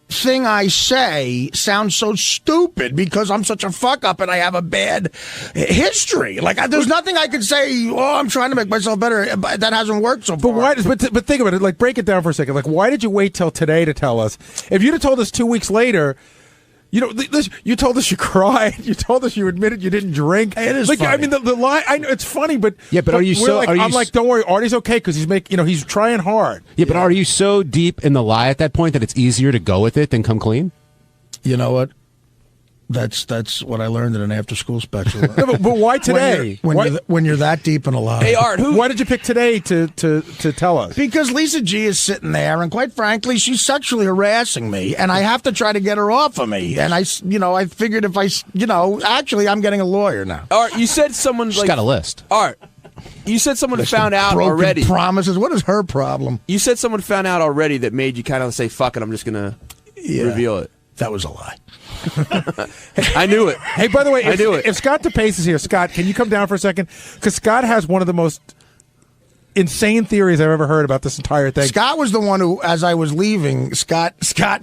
thing I say sounds so stupid because I'm such a fuck up and I have a bad history. Like, there's nothing I could say, I'm trying to make myself better. That hasn't worked so far. But think about it. Like, break it down for a second. Like, why did you wait till today to tell us? If you'd have told us 2 weeks later, You know, you told us you cried. You told us you admitted you didn't drink. It is like, funny. I mean, the lie. I know it's funny, but but are you we're so? Like, I'm like, don't worry, Artie's okay because he's trying hard. Yeah, but are you so deep in the lie at that point that it's easier to go with it than come clean? You know what? That's what I learned in an after-school special. No, but why today? When you're that deep in a lie. Hey, Art, why did you pick today to tell us? Because Lisa G is sitting there, and quite frankly, she's sexually harassing me, and I have to try to get her off of me. And I figured if actually, I'm getting a lawyer now. Art, you said someone She's got a list. Art, you said someone Listen, found out broken already. Promises. What is her problem? You said someone found out already that made you kind of say, "Fuck it, I'm just gonna reveal it." That was a lie. I knew it. Hey, by the way, I knew it. If Scott DePace is here, Scott, can you come down for a second? Because Scott has one of the most insane theories I've ever heard about this entire thing. Scott was the one who, as I was leaving, Scott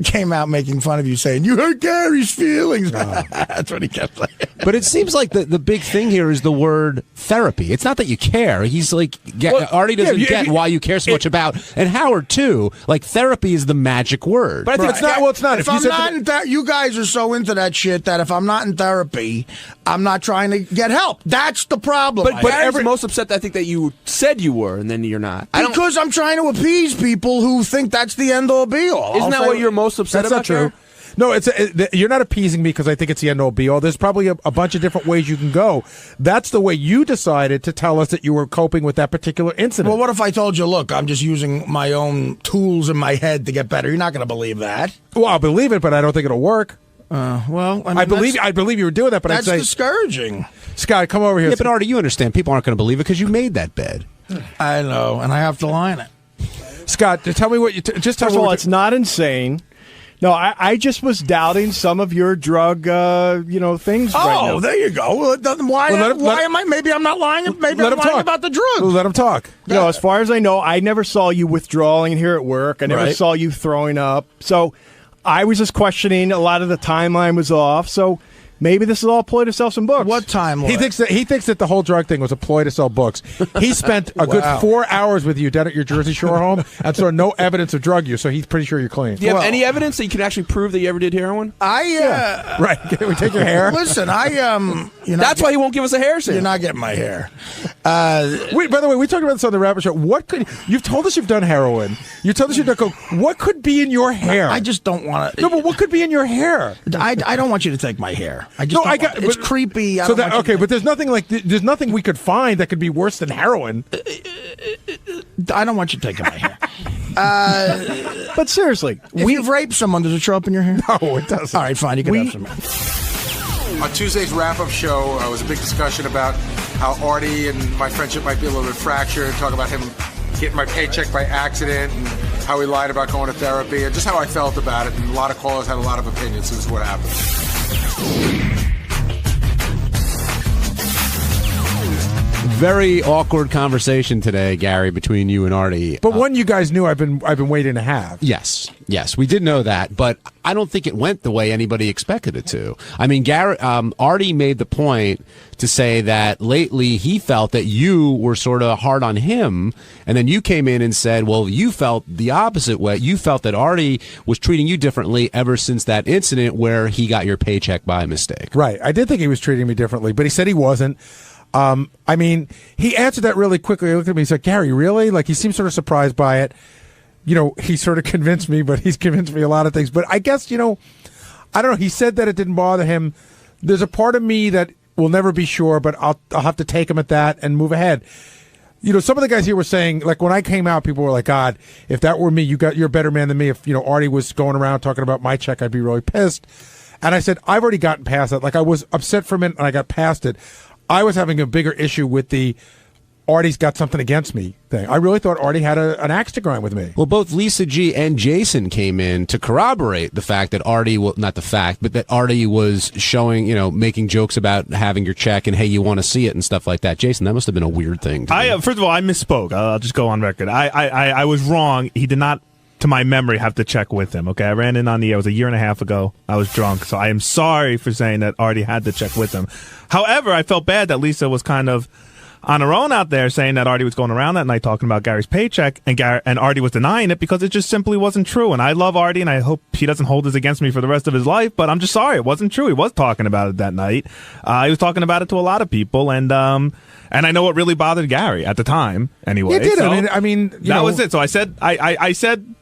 came out making fun of you, saying, "You hurt Gary's feelings." That's what he kept saying. But it seems like the big thing here is the word therapy. It's not that you care. He's like, Artie doesn't get why you care so much about, and Howard too. Like, therapy is the magic word. But I think it's not. Well, it's not. If I'm not in therapy, you guys are so into that shit that if I'm not in therapy, I'm not trying to get help. That's the problem. But Gary's most upset, I think, that you said you were, and then you're not. Because I'm trying to appease people who think that's the end-all, be-all. Isn't that what you're most upset That's about? not true. No, you're not appeasing me because I think it's the end-all, be-all. There's probably a bunch of different ways you can go. That's the way you decided to tell us that you were coping with that particular incident. Well, what if I told you, look, I'm just using my own tools in my head to get better? You're not going to believe that. Well, I'll believe it, but I don't think it'll work. Well, I believe you were doing that, but that's I'd say discouraging. Scott, come over here. Yeah, but Artie, you understand. People aren't going to believe it because you made that bed. I know, and I have to lie in it. Scott, tell me what you just tell First me. of all, it's not insane. No, I just was doubting some of your drug, things. Oh, right now. there you go. Why am I? Maybe I'm not lying. Maybe I'm lying about the drugs. Let him talk. As far as I know, I never saw you withdrawing here at work. I never saw you throwing up. So I was just questioning. A lot of the timeline was off. So maybe this is all a ploy to sell some books. What timeline? He thinks that the whole drug thing was a ploy to sell books. He spent a good 4 hours with you down at your Jersey Shore home and saw no evidence of drug use, so he's pretty sure you're clean. Do you have any evidence that you can actually prove that you ever did heroin? Right. Can we take your hair? Listen, That's why he won't give us a hair sample. You're not getting my hair. Wait, by the way, we talked about this on the Rapper Show. You've told us you've done heroin. You told us you've done coke. What could be in your hair? I just don't want to. No, but what could be in your hair? I don't want you to take my hair. It's creepy. But there's nothing we could find that could be worse than heroin. I don't want you taking my hair. But seriously, if you've raped someone, does it show up in your hair? No, it doesn't. All right, fine. You can have some. On Tuesday's wrap-up show, was a big discussion about how Artie and my friendship might be a little bit fractured. Talk about him getting my paycheck by accident and how he lied about going to therapy and just how I felt about it. And a lot of callers had a lot of opinions. This is what happened. Very awkward conversation today, Gary, between you and Artie. But one you guys knew I've been waiting to have. Yes, we did know that, but I don't think it went the way anybody expected it to. I mean, Artie made the point to say that lately he felt that you were sort of hard on him, and then you came in and said, well, you felt the opposite way. You felt that Artie was treating you differently ever since that incident where he got your paycheck by mistake. Right. I did think he was treating me differently, but he said he wasn't. I mean, he answered that really quickly. He looked at me, he said, Gary, really? Like, he seemed sort of surprised by it. He sort of convinced me, but he's convinced me a lot of things. But I guess, I don't know. He said that it didn't bother him. There's a part of me that will never be sure, but I'll have to take him at that and move ahead. Some of the guys here were saying, like, when I came out, people were like, God, if that were me, you're a better man than me. If, Artie was going around talking about my check, I'd be really pissed. And I said, I've already gotten past that. Like, I was upset for a minute and I got past it. I was having a bigger issue with the Artie's got something against me thing. I really thought Artie had an axe to grind with me. Well, both Lisa G and Jason came in to corroborate the fact that Artie, well, not the fact, but that Artie was showing, making jokes about having your check and, hey, you want to see it and stuff like that. Jason, that must have been a weird thing to do. First of all, I misspoke. I'll just go on record. I was wrong. He did not, to my memory, have to check with him. Okay, I ran in on the air. It was a year and a half ago. I was drunk, so I am sorry for saying that Artie had to check with him. However, I felt bad that Lisa was kind of on her own out there saying that Artie was going around that night talking about Gary's paycheck, and Artie was denying it because it just simply wasn't true. And I love Artie, and I hope he doesn't hold this against me for the rest of his life, but I'm just sorry. It wasn't true. He was talking about it that night. He was talking about it to a lot of people, and I know it really bothered Gary at the time anyway. It did. So I mean, that was it. So I said, I said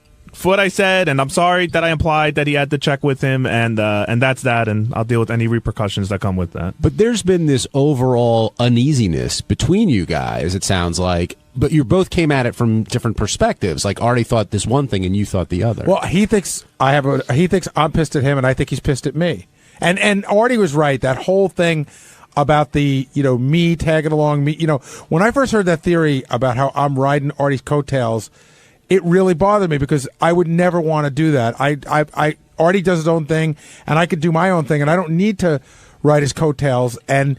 what I said, and I'm sorry that I implied that he had to check with him, and that's that, and I'll deal with any repercussions that come with that. But there's been this overall uneasiness between you guys, it sounds like, but you both came at it from different perspectives. Like Artie thought this one thing and you thought the other. Well, he thinks I'm pissed at him, and I think he's pissed at me. And Artie was right. That whole thing about the, me tagging along, when I first heard that theory about how I'm riding Artie's coattails, it really bothered me because I would never want to do that. Artie does his own thing, and I could do my own thing, and I don't need to ride his coattails. And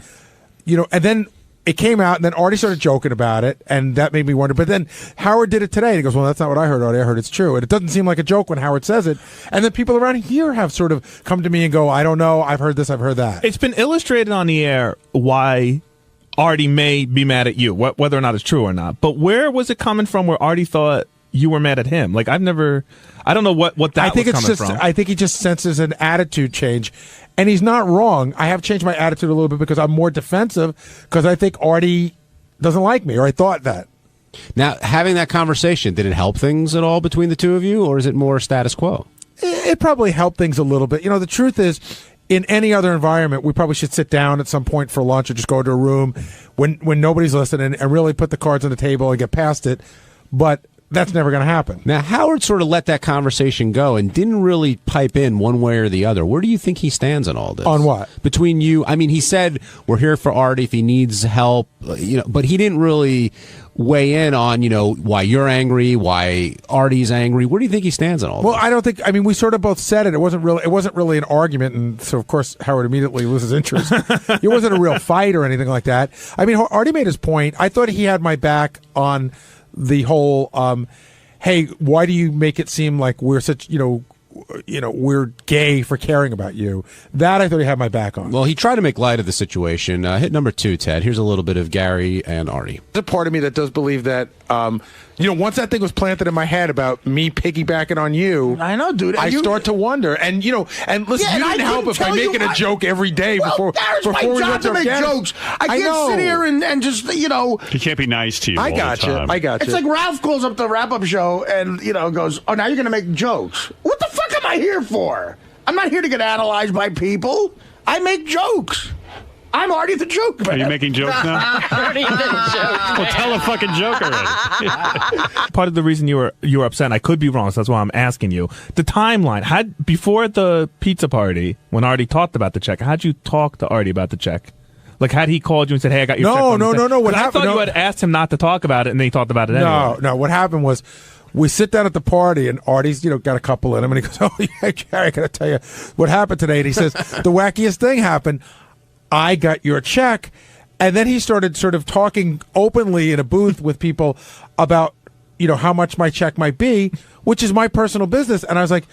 and then it came out, and then Artie started joking about it, and that made me wonder. But then Howard did it today, and he goes, "Well, that's not what I heard, Artie. I heard it's true." And it doesn't seem like a joke when Howard says it. And then people around here have sort of come to me and go, "I don't know. I've heard this. I've heard that." It's been illustrated on the air why Artie may be mad at you, whether or not it's true or not. But where was it coming from where Artie thought you were mad at him? Like, I don't know what that was coming from. I think he just senses an attitude change, and he's not wrong. I have changed my attitude a little bit because I'm more defensive because I think Artie doesn't like me, or I thought that. Now, having that conversation, did it help things at all between the two of you, or is it more status quo? It probably helped things a little bit. The truth is, in any other environment, we probably should sit down at some point for lunch or just go to a room when nobody's listening and really put the cards on the table and get past it. But that's never going to happen. Now, Howard sort of let that conversation go and didn't really pipe in one way or the other. Where do you think he stands on all this? On what? Between you, I mean, he said, we're here for Artie if he needs help, but he didn't really weigh in on, why you're angry, why Artie's angry. Where do you think he stands on all this? Well, I don't think, we sort of both said it. It wasn't really an argument, and so, of course, Howard immediately loses interest. It wasn't a real fight or anything like that. Artie made his point. I thought he had my back on the whole, hey, why do you make it seem like we're such, we're gay for caring about you? That I thought he had my back on. Well, he tried to make light of the situation. Hit number 2, Ted. Here's a little bit of Gary and Artie. There's a part of me that does believe that, once that thing was planted in my head about me piggybacking on you, I know, dude. I start to wonder. And and listen, you didn't help if I'm making a joke every day before my we job went to make jokes. I can't sit here and just He can't be nice to you. I got you. I got you. It's like Ralph calls up the wrap-up show and goes, "Oh, now you're going to make jokes." What the fuck am I here for? I'm not here to get analyzed by people. I make jokes. I'm Artie the joke man. Are you making jokes now? Artie the joke. Well, tell a fucking joke already. Part of the reason you were upset, and I could be wrong, so that's why I'm asking you. The timeline, before the pizza party, when Artie talked about the check, how'd you talk to Artie about the check? Like, had he called you and said, "Hey, I got your check"? No. What happened? I thought you had asked him not to talk about it, and then he talked about it anyway. No. What happened was, we sit down at the party, and Artie's, got a couple in him, and he goes, "Oh, yeah, Gary, I got to tell you what happened today." And he says, "The wackiest thing happened. I got your check." And then he started sort of talking openly in a booth with people about, how much my check might be, which is my personal business. And I was like,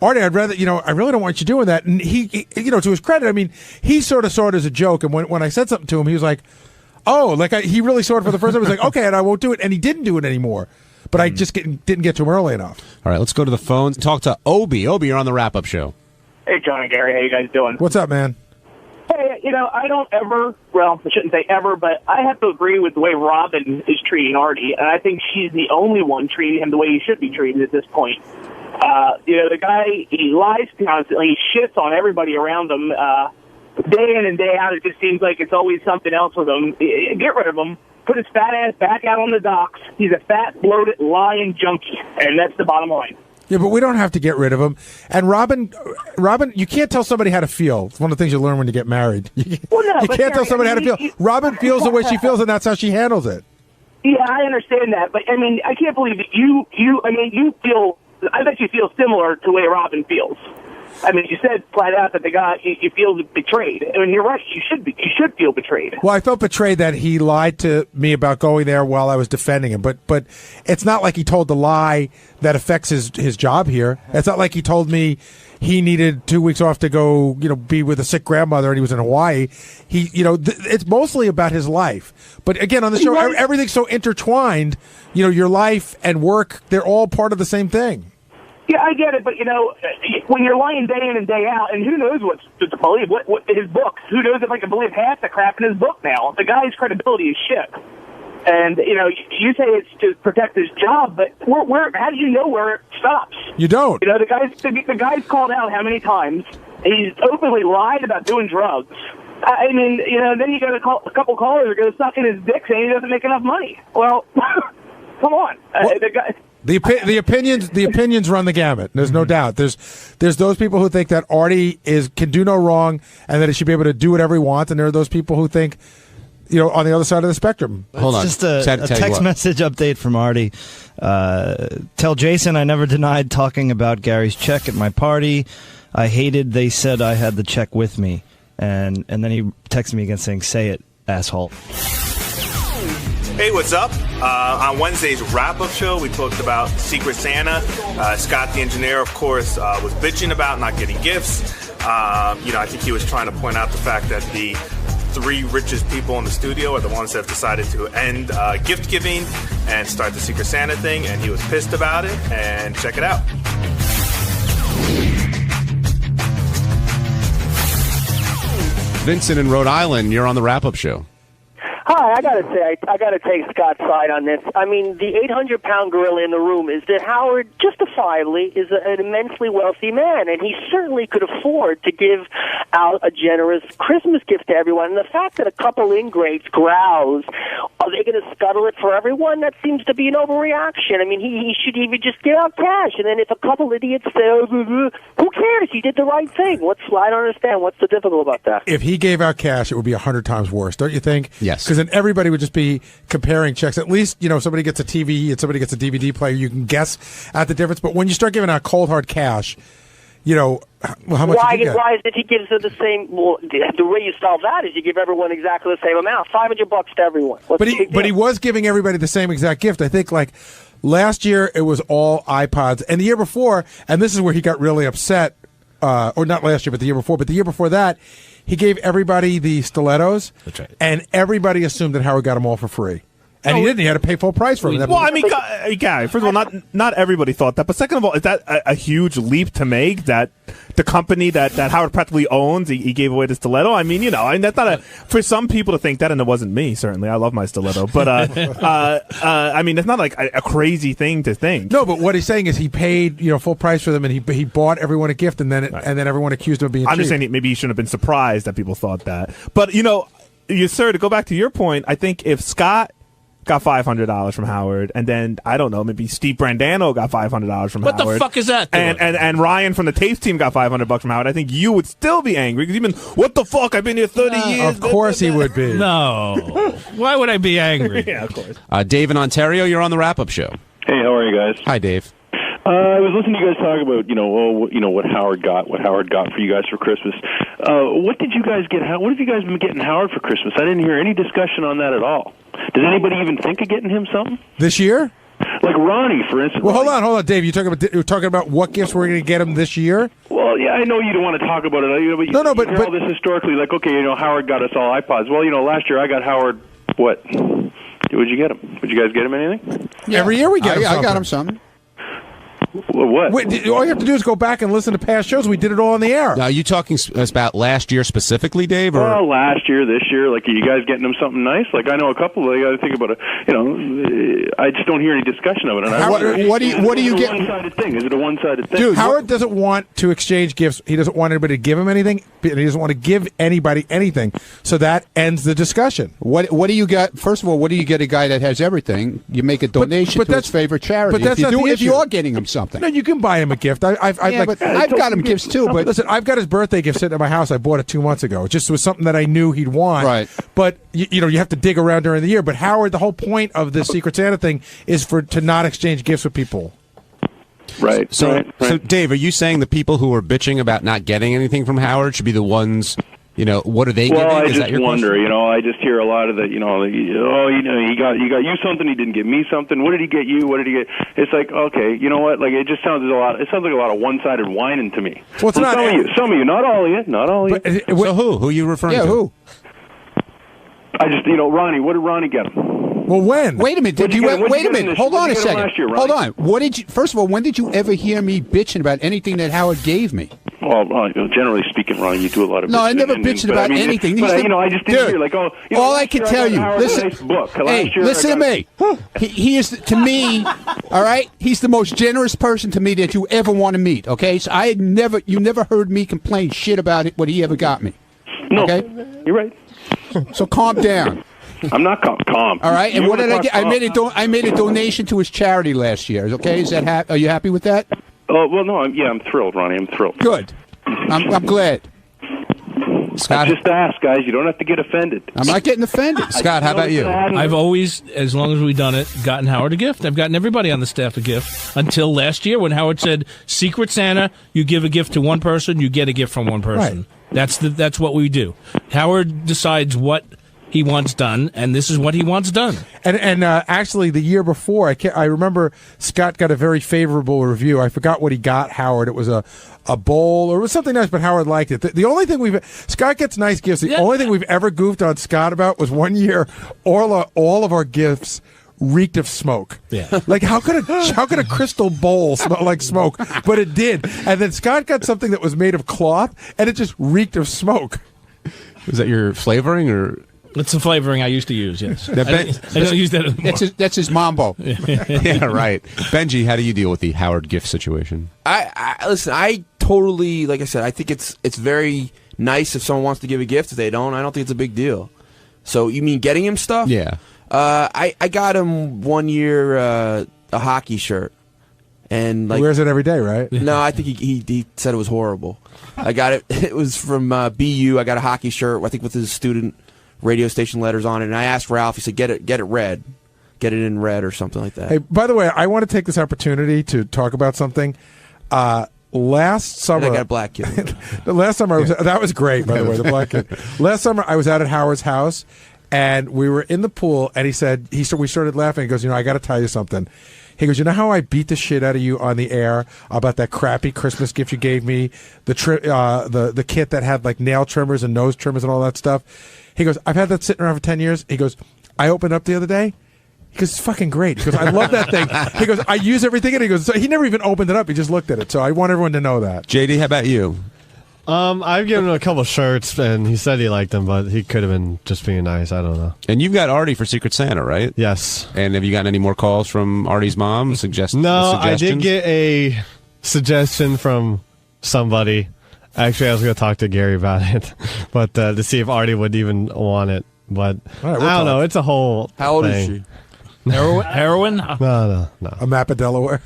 "Artie, I'd rather, I really don't want you doing that." And he to his credit, he sort of saw it as a joke. And when I said something to him, he was like, "Oh," he really saw it for the first time. He was like, "Okay," and I won't do it. And he didn't do it anymore. But I just didn't get to him early enough. All right, let's go to the phone. Talk to Obi. Obi, you're on the wrap-up show. Hey, John and Gary. How you guys doing? What's up, man? Hey, I don't ever, well, I shouldn't say ever, but I have to agree with the way Robin is treating Artie, and I think she's the only one treating him the way he should be treated at this point. The guy, he lies constantly, he shits on everybody around him, day in and day out. It just seems like it's always something else with him. Get rid of him. Put his fat ass back out on the docks. He's a fat, bloated, lying junkie, and that's the bottom line. Yeah, but we don't have to get rid of him. And Robin, you can't tell somebody how to feel. It's one of the things you learn when you get married. You can't tell somebody how to feel. Robin feels the way she feels, and that's how she handles it. Yeah, I understand that, but I can't believe that you feel. I bet you feel similar to the way Robin feels. I mean, you said flat out that the guy you feel betrayed. I mean, you're right. You should feel betrayed. Well, I felt betrayed that he lied to me about going there while I was defending him. But it's not like he told the lie that affects his job here. It's not like he told me he needed 2 weeks off to go, be with a sick grandmother, and he was in Hawaii. It's mostly about his life. But again, on the show, everything's so intertwined. Your life and work, they're all part of the same thing. Yeah, I get it, but when you're lying day in and day out, and who knows what to believe? What his books? Who knows if I can believe half the crap in his book now? The guy's credibility is shit. And you say it's to protect his job, but how do you know where it stops? You don't. The guy's called out how many times? He's openly lied about doing drugs. I mean, then you got a couple callers are going to suck in his dick saying he doesn't make enough money. Well, come on, the guy. The opinions run the gamut. There's no doubt. There's those people who think that Artie can do no wrong and that he should be able to do whatever he wants, and there are those people who think, on the other side of the spectrum. Hold on. Just a text message update from Artie. Tell Jason I never denied talking about Gary's check at my party. I hated they said I had the check with me, and then he texted me again saying, "Say it, asshole." Hey, what's up? On Wednesday's wrap-up show, we talked about Secret Santa. Scott, the engineer, of course, was bitching about not getting gifts. I think he was trying to point out the fact that the 3 richest people in the studio are the ones that have decided to end gift giving and start the Secret Santa thing, and he was pissed about it. And check it out. Vincent in Rhode Island, you're on the wrap-up show. Hi, I gotta say, I gotta take Scott's side on this. I mean, the 800-pound gorilla in the room is that Howard, justifiably, is an immensely wealthy man, and he certainly could afford to give out a generous Christmas gift to everyone. And the fact that a couple ingrates grouse, are they going to scuttle it for everyone? That seems to be an overreaction. I mean, he should even just give out cash, and then if a couple idiots say, who cares? He did the right thing. I don't understand. What's so difficult about that? If he gave out cash, it would be 100 times worse, don't you think? Yes. Because then everybody would just be comparing checks. At least, somebody gets a TV and somebody gets a DVD player. You can guess at the difference. But when you start giving out cold, hard cash, how much why did you get? Why is it he gives her the same? Well, the way you solve that is you give everyone exactly the same amount, $500 to everyone. But he was giving everybody the same exact gift. I think last year it was all iPods, and the year before, and this is where he got really upset. Or not last year, but the year before. But the year before that, he gave everybody the stilettos. That's right. And everybody assumed that Howard got them all for free. And he didn't. He had to pay full price for them. Well, I mean, Gary, first of all, not everybody thought that. But second of all, is that a huge leap to make that the company that Howard practically owns, he gave away the stiletto? I mean, that's not for some people to think that, and it wasn't me, certainly. I love my stiletto. But, I mean, it's not like a crazy thing to think. No, but what he's saying is he paid, full price for them, and he bought everyone a gift, and then everyone accused him of being cheap. I'm just saying maybe he shouldn't have been surprised that people thought that. But, sir, to go back to your point, I think if Scott got $500 from Howard, and then I don't know, maybe Steve Brandano got $500 from Howard. What the fuck is that? And Ryan from the Tapes team got $500 from Howard. I think you would still be angry because you've been, what the fuck? I've been here 30 years. Of course he would be. No, why would I be angry? Yeah, of course. Dave in Ontario, you're on the wrap-up show. Hey, how are you guys? Hi, Dave. I was listening to you guys talk about, what Howard got for you guys for Christmas. What did you guys get? What have you guys been getting Howard for Christmas? I didn't hear any discussion on that at all. Does anybody even think of getting him something? This year? Like Ronnie, for instance. Well, hold on, Dave. You're talking about what gifts we're going to get him this year? Well, yeah, I know you don't want to talk about it. But you hear all this historically, like, okay, Howard got us all iPods. Well, last year I got Howard, what? What'd you get him? Would you guys get him anything? Yeah. Every year we get him something. I got him something. What? Wait, all you have to do is go back and listen to past shows. We did it all on the air. Now, are you talking about last year specifically, Dave? Or? Well, last year, this year, are you guys getting them something nice? I know a couple. You got to think about it. I just don't hear any discussion of it. And what do you get? One-sided thing? Is it a one-sided thing? Dude, Howard doesn't want to exchange gifts. He doesn't want anybody to give him anything. He doesn't want to give anybody anything. So that ends the discussion. What do you get? First of all, what do you get a guy that has everything? You make a donation to his favorite charity. But that's if you are getting him something. No, you can buy him a gift. I've got him gifts too. But listen, I've got his birthday gift sitting at my house. I bought it 2 months ago. It just was something that I knew he'd want. Right. But you have to dig around during the year. But Howard, the whole point of the Secret Santa thing is to not exchange gifts with people. Right. So, Dave, are you saying the people who are bitching about not getting anything from Howard should be the ones? What are they giving? Well, I Is just that your wonder. question? I just hear a lot of that. He got you something. He didn't give me something. What did he get you? What did he get? It's like, okay, you know what? Like it just sounds It sounds like a lot of one-sided whining to me. Well, it's not some of you, not all of you, not all of you. So who? Who are you referring to? Yeah, who? I just, Ronnie. What did Ronnie get him? Well, when? Wait a minute. What'd you get him? Wait a minute. Hold on a second. Last year, Hold on. What did you? First of all, when did you ever hear me bitching about anything that Howard gave me? Well, generally speaking, Ronnie, you do a lot of. No, I never bitched about anything. But I just didn't hear all I can tell you. Listen, listen to me. He is to me. All right, he's the most generous person to me that you ever want to meet. Okay, so you never heard me complain shit about what he ever got me. No, okay? You're right. So calm down. I'm not calm. All right, and what did I get? I made a donation to his charity last year. Okay, is that are you happy with that? Oh well, no. I'm thrilled, Ronnie. I'm thrilled. Good. I'm glad. Scott, just ask, guys. You don't have to get offended. I'm not getting offended. Scott, how about you? I've always, as long as we've done it, gotten Howard a gift. I've gotten everybody on the staff a gift until last year when Howard said, "Secret Santa, you give a gift to one person, you get a gift from one person." Right. That's what we do. Howard decides what he wants done, and this is what he wants done. And actually, the year before, I remember Scott got a very favorable review. I forgot what he got Howard. It was a bowl, or it was something nice, but Howard liked it. The only thing Scott gets nice gifts. The only thing we've ever goofed on Scott about was one year, all of our gifts reeked of smoke. Yeah. Like how could a crystal bowl smell like smoke? But it did. And then Scott got something that was made of cloth, and it just reeked of smoke. Was that your flavoring or? It's the flavoring I used to use, yes. I don't use that anymore. That's his mambo. Yeah, right. Benji, how do you deal with the Howard gift situation? Listen, I totally, like I said, I think it's very nice if someone wants to give a gift. If they don't, I don't think it's a big deal. So you mean getting him stuff? Yeah. I got him one year a hockey shirt. And he wears it every day, right? No, I think he said it was horrible. I got it. It was from BU. I got a hockey shirt, I think with his student radio station letters on it, and I asked Ralph. He said, "Get it red, get it in red or something like that." Hey, by the way, I want to take this opportunity to talk about something. Last summer, and I got a black kid. The last summer, that was great. By the way, the black kid. Last summer, I was out at Howard's house, and we were in the pool, and we started laughing. He goes, "I got to tell you something." He goes, "You know how I beat the shit out of you on the air about that crappy Christmas gift you gave me, the kit that had like nail trimmers and nose trimmers and all that stuff?" He goes, "I've had that sitting around for 10 years. He goes, "I opened up the other day." He goes, "It's fucking great." He goes, "I love that thing." He goes, "I use everything." And he goes, so he never even opened it up. He just looked at it. So I want everyone to know that. JD, how about you? I've given him a couple shirts, and he said he liked them, but he could have been just being nice. I don't know. And you've got Artie for Secret Santa, right? Yes. And have you gotten any more calls from Artie's mom? No, suggestions? I did get a suggestion from somebody. Actually, I was going to talk to Gary about it, but to see if Artie would even want it. But right, I don't know. It's a whole How old thing. is she? Heroin? No. A map of Delaware.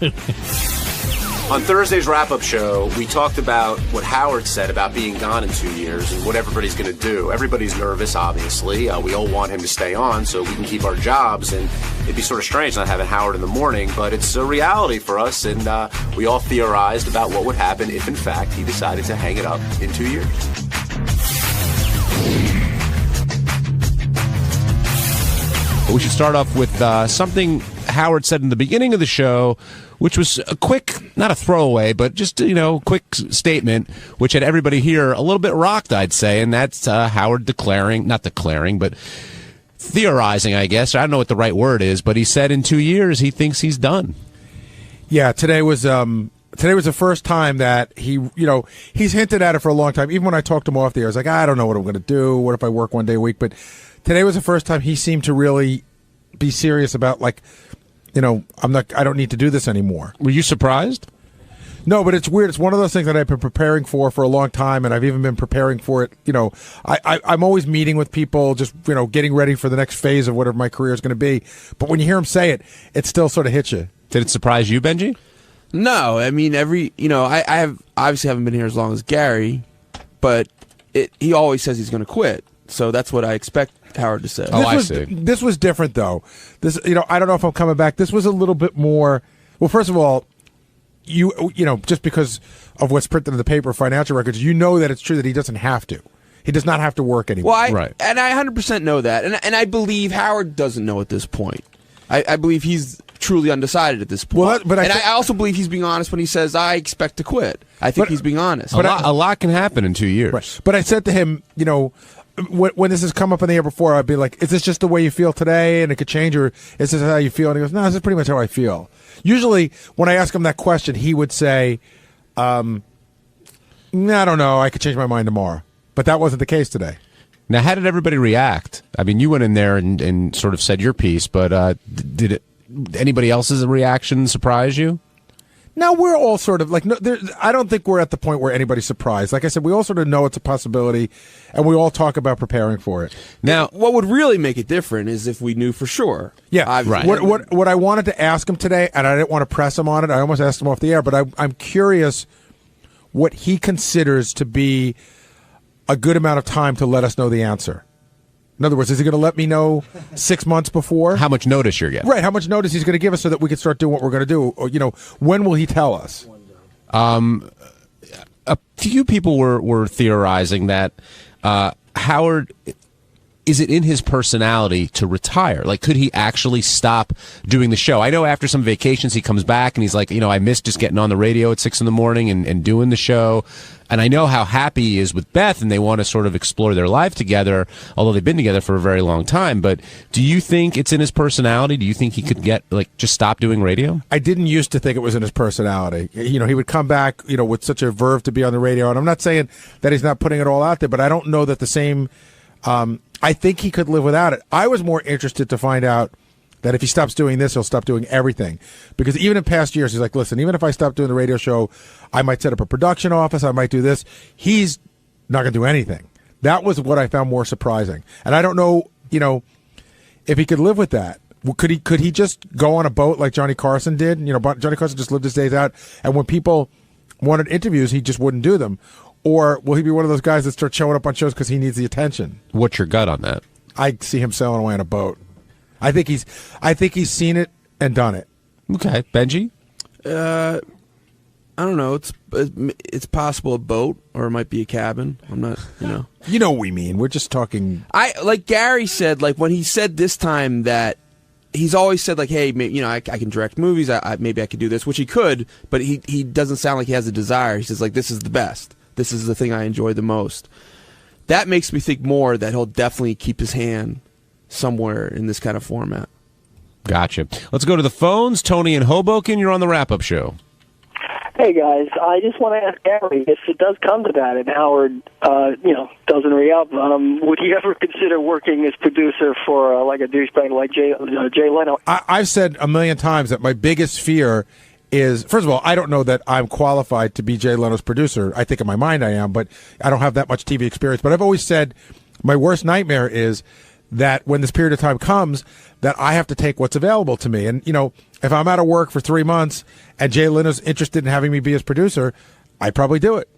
On Thursday's wrap-up show, we talked about what Howard said about being gone in 2 years and what everybody's going to do. Everybody's nervous, obviously. We all want him to stay on so we can keep our jobs, and it'd be sort of strange not having Howard in the morning, but it's a reality for us, and we all theorized about what would happen if, in fact, he decided to hang it up in 2 years. We should start off with something Howard said in the beginning of the show, which was a quick, not a throwaway, but just, quick statement, which had everybody here a little bit rocked, I'd say, and that's Howard not declaring, but theorizing, I guess. I don't know what the right word is, but he said in 2 years he thinks he's done. Yeah, today was the first time that he's hinted at it for a long time. Even when I talked to him off the air, I was like, I don't know what I'm going to do. What if I work one day a week? But today was the first time he seemed to really be serious about, like, I don't need to do this anymore. Were you surprised? No, but it's weird. It's one of those things that I've been preparing for a long time, and I've even been preparing for it. I'm always meeting with people, just, getting ready for the next phase of whatever my career is going to be. But when you hear him say it, it still sort of hits you. Did it surprise you, Benji? No, I mean, I have obviously haven't been here as long as Gary, but he always says he's going to quit. So that's what I expect Howard to say. I see. This was different, though. I don't know if I'm coming back. This was a little bit more. Well, first of all, just because of what's printed in the paper, financial records, you know that it's true that he doesn't have to. He does not have to work anymore. Well, and I 100% know that, and I believe Howard doesn't know at this point. I believe he's truly undecided at this point. Well, I also believe he's being honest when he says, I expect to quit. I think he's being honest. But a lot can happen in 2 years. Right. But I said to him, when this has come up in the air before, I'd be like, is this just the way you feel today and it could change, or is this how you feel? And he goes, no, this is pretty much how I feel. Usually when I ask him that question, he would say, I don't know, I could change my mind tomorrow. But that wasn't the case today. Now, how did everybody react? I mean, you went in there and sort of said your piece, but did anybody else's reaction surprise you? No, we're all sort of like, I don't think we're at the point where anybody's surprised. Like I said, we all sort of know it's a possibility, and we all talk about preparing for it. Now, what would really make it different is if we knew for sure. Yeah, right. What I wanted to ask him today, and I didn't want to press him on it, I almost asked him off the air, but I'm curious what he considers to be a good amount of time to let us know the answer. In other words, is he going to let me know 6 months before? How much notice you're getting? Right, how much notice he's going to give us so that we can start doing what we're going to do. Or, when will he tell us? A few people were theorizing that Howard, is it in his personality to retire? Like, could he actually stop doing the show? I know after some vacations he comes back and he's like, I miss just getting on the radio at 6 a.m. and doing the show. And I know how happy he is with Beth, and they want to sort of explore their life together, although they've been together for a very long time. But do you think it's in his personality? Do you think he could just stop doing radio? I didn't used to think it was in his personality. He would come back, with such a verve to be on the radio. And I'm not saying that he's not putting it all out there, but I don't know that the same. I think he could live without it. I was more interested to find out that if he stops doing this, he'll stop doing everything. Because even in past years, he's like, listen, even if I stop doing the radio show, I might set up a production office, I might do this. He's not going to do anything. That was what I found more surprising. And I don't know, if he could live with that. Could he just go on a boat like Johnny Carson did? Johnny Carson just lived his days out, and when people wanted interviews, he just wouldn't do them. Or will he be one of those guys that starts showing up on shows because he needs the attention? What's your gut on that? I see him sailing away on a boat. I think he's seen it and done it. Okay, Benji. I don't know. It's possible a boat, or it might be a cabin. I'm not. You know what we mean. We're just talking. Like Gary said, like when he said this time that he's always said like, hey, I can direct movies. Maybe I could do this, which he could, but he doesn't sound like he has a desire. He says like, this is the best. This is the thing I enjoy the most. That makes me think more that he'll definitely keep his hand somewhere in this kind of format. Gotcha. Let's go to the phones. Tony in Hoboken, you're on the wrap-up show. Hey, guys. I just want to ask Gary, if it does come to that and Howard, doesn't re-up, would he ever consider working as producer for like a douchebag like Jay Leno? I've said a million times that my biggest fear is, first of all, I don't know that I'm qualified to be Jay Leno's producer. I think in my mind I am, but I don't have that much TV experience. But I've always said my worst nightmare is that when this period of time comes, that I have to take what's available to me. And, if I'm out of work for 3 months and Jay Leno's interested in having me be his producer, I'd probably do it.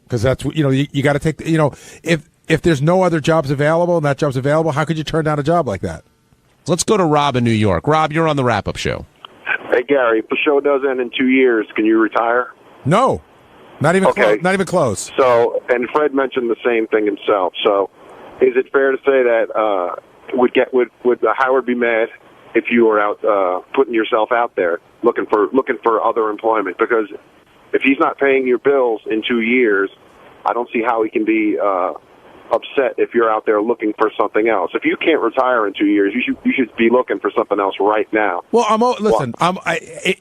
Because that's, you got to take, if there's no other jobs available and that job's available, how could you turn down a job like that? Let's go to Rob in New York. Rob, you're on the wrap-up show. Hey, Gary, if the show does end in 2 years, can you retire? No. Not even close. So, and Fred mentioned the same thing himself. So, is it fair to say that would Howard be mad if you were out putting yourself out there looking for other employment? Because if he's not paying your bills in 2 years, I don't see how he can be upset if you're out there looking for something else. If you can't retire in 2 years, you should be looking for something else right now. Well,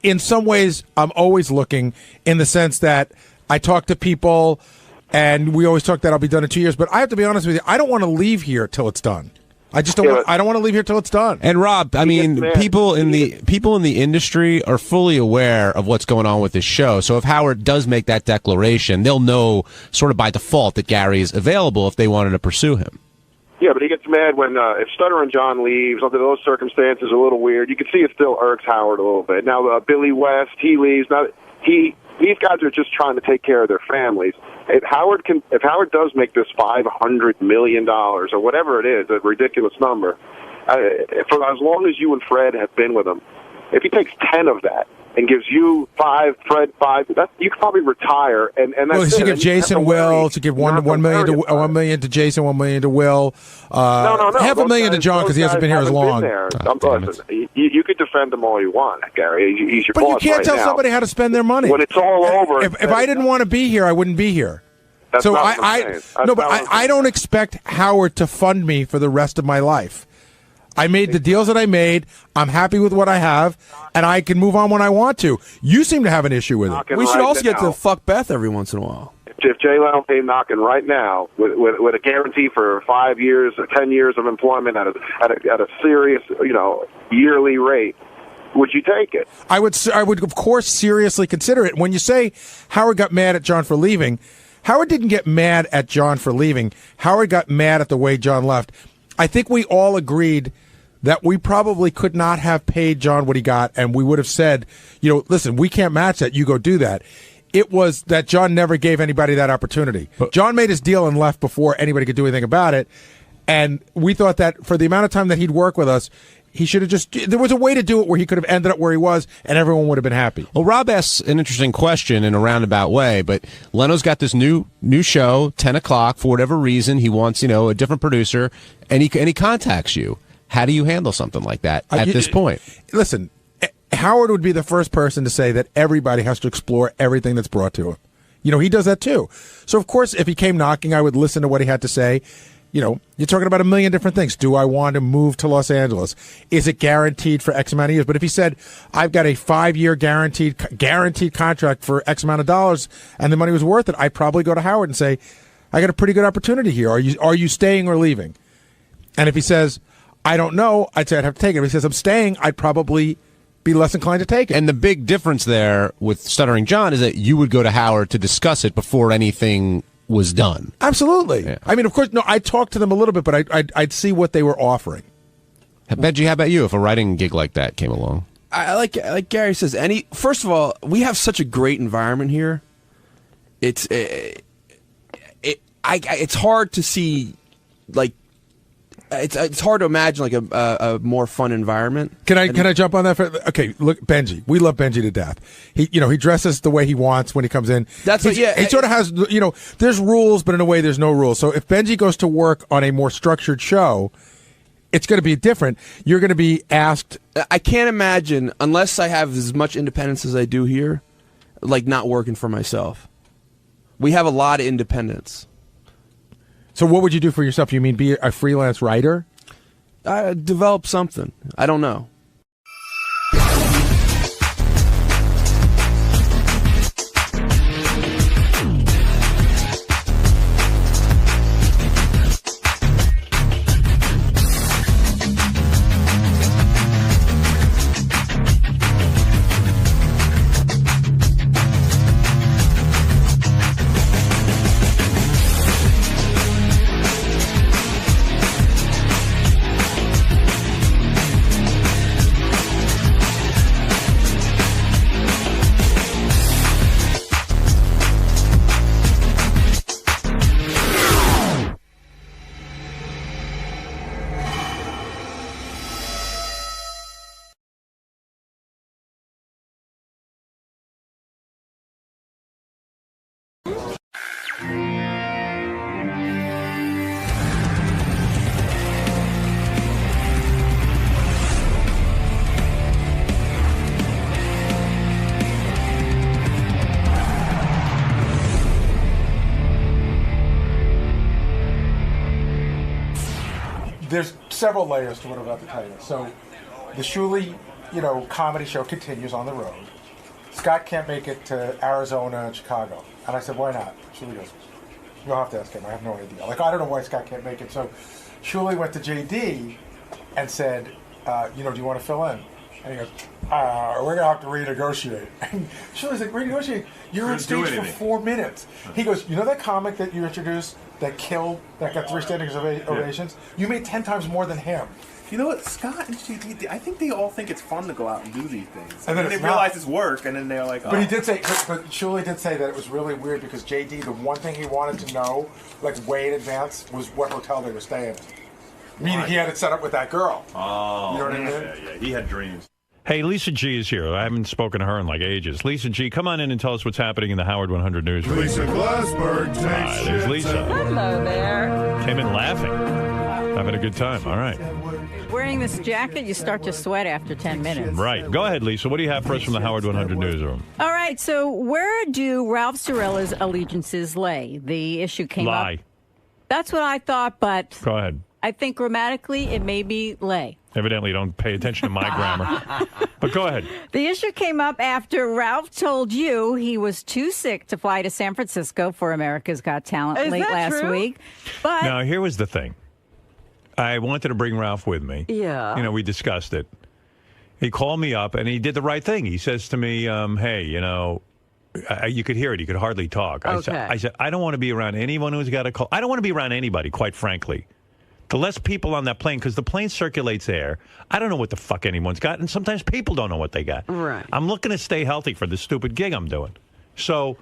in some ways, I'm always looking, in the sense that I talk to people, and we always talk that I'll be done in 2 years. But I have to be honest with you, I don't want to leave here till it's done. I just don't. I don't want to leave here till it's done. And Rob, I mean, people in the industry are fully aware of what's going on with this show. So if Howard does make that declaration, they'll know sort of by default that Gary is available if they wanted to pursue him. Yeah, but he gets mad when if Stutter and John leaves. Under those circumstances, a little weird. You can see it still irks Howard a little bit. Now Billy West, he leaves. Now these guys are just trying to take care of their families. If Howard does make this $500 million or whatever it is, a ridiculous number, for as long as you and Fred have been with him, if he takes 10 of that, and gives you 5, Fred 5, you could probably retire. And that's well, to give Jason Will, to give $1 million to $1 million to Jason, $1 million to Will, no. $500,000 to John because he hasn't been here as long. Listen, you could defend him all you want, Gary. He's your boss. But you can't right tell now. somebody how to spend their money. When it's all over, if I didn't want to be here, I wouldn't be here. That's so not what I'm saying. I don't expect Howard to fund me for the rest of my life. I made the deals that I made. I'm happy with what I have, and I can move on when I want to. You seem to have an issue with it. We should also get to fuck Beth every once in a while. If Jay Leno came knocking right now with a guarantee for 5 years or 10 years of employment at a serious, yearly rate, would you take it? I would, of course, seriously consider it. When you say Howard got mad at John for leaving, Howard didn't get mad at John for leaving. Howard got mad at the way John left. I think we all agreed that we probably could not have paid John what he got, and we would have said, listen, we can't match that. You go do that. It was that John never gave anybody that opportunity. John made his deal and left before anybody could do anything about it, and we thought that for the amount of time that he'd work with us, he should have there was a way to do it where he could have ended up where he was and everyone would have been happy. Well, Rob asks an interesting question in a roundabout way, but Leno's got this new show, 10 o'clock, for whatever reason. He wants, a different producer, and he contacts you. How do you handle something like that at this point? Listen, Howard would be the first person to say that everybody has to explore everything that's brought to him. He does that too. So, of course, if he came knocking, I would listen to what he had to say. You're talking about a million different things. Do I want to move to Los Angeles? Is it guaranteed for X amount of years? But if he said, I've got a 5-year guaranteed contract for X amount of dollars and the money was worth it, I'd probably go to Howard and say, I got a pretty good opportunity here. Are you staying or leaving? And if he says, I don't know, I'd say I'd have to take it. If he says, I'm staying, I'd probably be less inclined to take it. And the big difference there with Stuttering John is that you would go to Howard to discuss it before anything was done. Absolutely. Yeah. I mean, of course, no, I'd talk to them a little bit, but I'd see what they were offering. Benji, how about you if a writing gig like that came along? I like Gary says, first of all, we have such a great environment here. It's hard to see, it's hard to imagine a more fun environment. Can I jump on that? Okay, look, Benji. We love Benji to death. He dresses the way he wants when he comes in. He sort of has there's rules, but in a way there's no rules. So if Benji goes to work on a more structured show, it's going to be different. You're going to be asked. I can't imagine unless I have as much independence as I do here, not working for myself. We have a lot of independence. So what would you do for yourself? You mean be a freelance writer? Develop something. I don't know. There's several layers to what I'm about to tell you. So the Shuli, comedy show continues on the road. Scott can't make it to Arizona and Chicago. And I said, why not? Shuli goes, you'll have to ask him. I have no idea. I don't know why Scott can't make it. So Shuli went to JD and said, do you want to fill in? And he goes, we're going to have to renegotiate. And Shuli's like, renegotiate? You're on stage for 4 minutes. He goes, that comic that you introduced that got 3 standing ovations? You made 10 times more than him. You know what, Scott and JD, I think they all think it's fun to go out and do these things. And then they realize it's work, and then they're like, But he did say, but Shuli did say that it was really weird because JD, the one thing he wanted to know, way in advance, was what hotel they were staying in. Meaning he had it set up with that girl. Oh, you know what I mean? Yeah. He had dreams. Hey, Lisa G is here. I haven't spoken to her in like ages. Lisa G, come on in and tell us what's happening in the Howard 100 News. Lisa Glassberg takes There's Lisa. Hello there. Came in laughing. Having a good time. All right. Wearing this jacket, you start to sweat after 10 minutes. Right. Go ahead, Lisa. What do you have for us from the Howard 100 Newsroom? All right, so where do Ralph Cirella's allegiances lay? The issue came Lie. up. That's what I thought, but Go ahead. I think grammatically it may be lay. Evidently, you don't pay attention to my grammar. But go ahead. The issue came up after Ralph told you he was too sick to fly to San Francisco for America's Got Talent Is late that last true? week. But Now, here was the thing. I wanted to bring Ralph with me. Yeah. You know, we discussed it. He called me up, and he did the right thing. He says to me, hey, you know, you could hear it. He could hardly talk. I said, I don't want to be around anyone who's got a cold. I don't want to be around anybody, quite frankly. The less people on that plane, because the plane circulates air. I don't know what the fuck anyone's got, and sometimes people don't know what they got. Right. I'm looking to stay healthy for this stupid gig I'm doing. So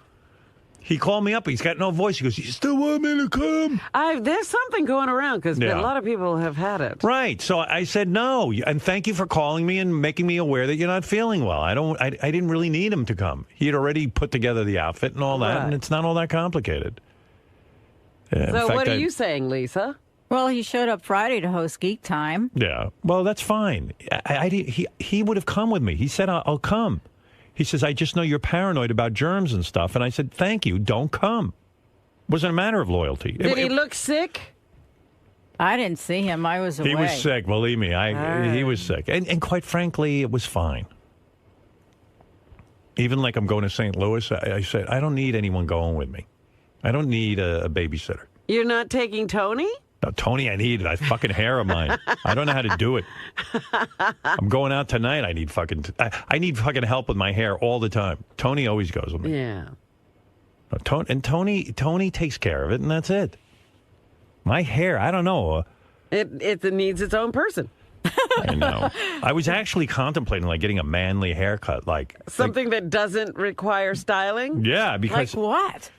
he called me up. He's got no voice. He goes, you still want me to come? There's something going around because Yeah. a lot of people have had it. Right. So I said no, and thank you for calling me and making me aware that you're not feeling well. I didn't really need him to come. He had already put together the outfit and all that, Right. and it's not all that complicated. In So fact, what are you saying, Lisa? well, he showed up Friday to host Geek Time. Yeah. Well, that's fine. He would have come with me. He said, I'll come. He says, I just know you're paranoid about germs and stuff. And I said, thank you. Don't come. Wasn't a matter of loyalty. Did he look sick? I didn't see him. I was away. He was sick. Believe me. He was sick. And quite frankly, it was fine. Even like I'm going to St. Louis, I said, I don't need anyone going with me. I don't need a babysitter. You're not taking Tony? No, Tony, I need it. I fucking hair of mine. I don't know how to do it. I'm going out tonight. I need fucking help with my hair all the time. Tony always goes with me. Yeah. Tony takes care of it, and that's it. My hair, I don't know. It needs its own person. I know. I was actually contemplating like getting a manly haircut, Something that doesn't require styling? Yeah, because Like what?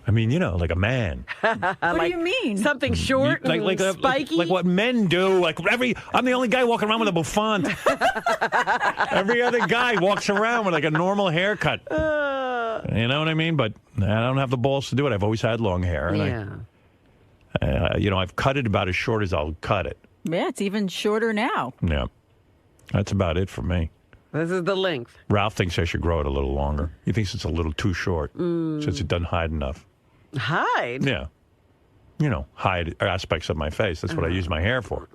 I mean, you know, like a man. What do you mean? Something short and spiky? Like what men do. I'm the only guy walking around with a bouffant. Every other guy walks around with like a normal haircut. You know what I mean? But I don't have the balls to do it. I've always had long hair. And I've cut it about as short as I'll cut it. Yeah, it's even shorter now. Yeah. That's about it for me. This is the length. Ralph thinks I should grow it a little longer. He thinks it's a little too short since it doesn't hide enough. Hide? Yeah. You know, hide aspects of my face. That's what I use my hair for.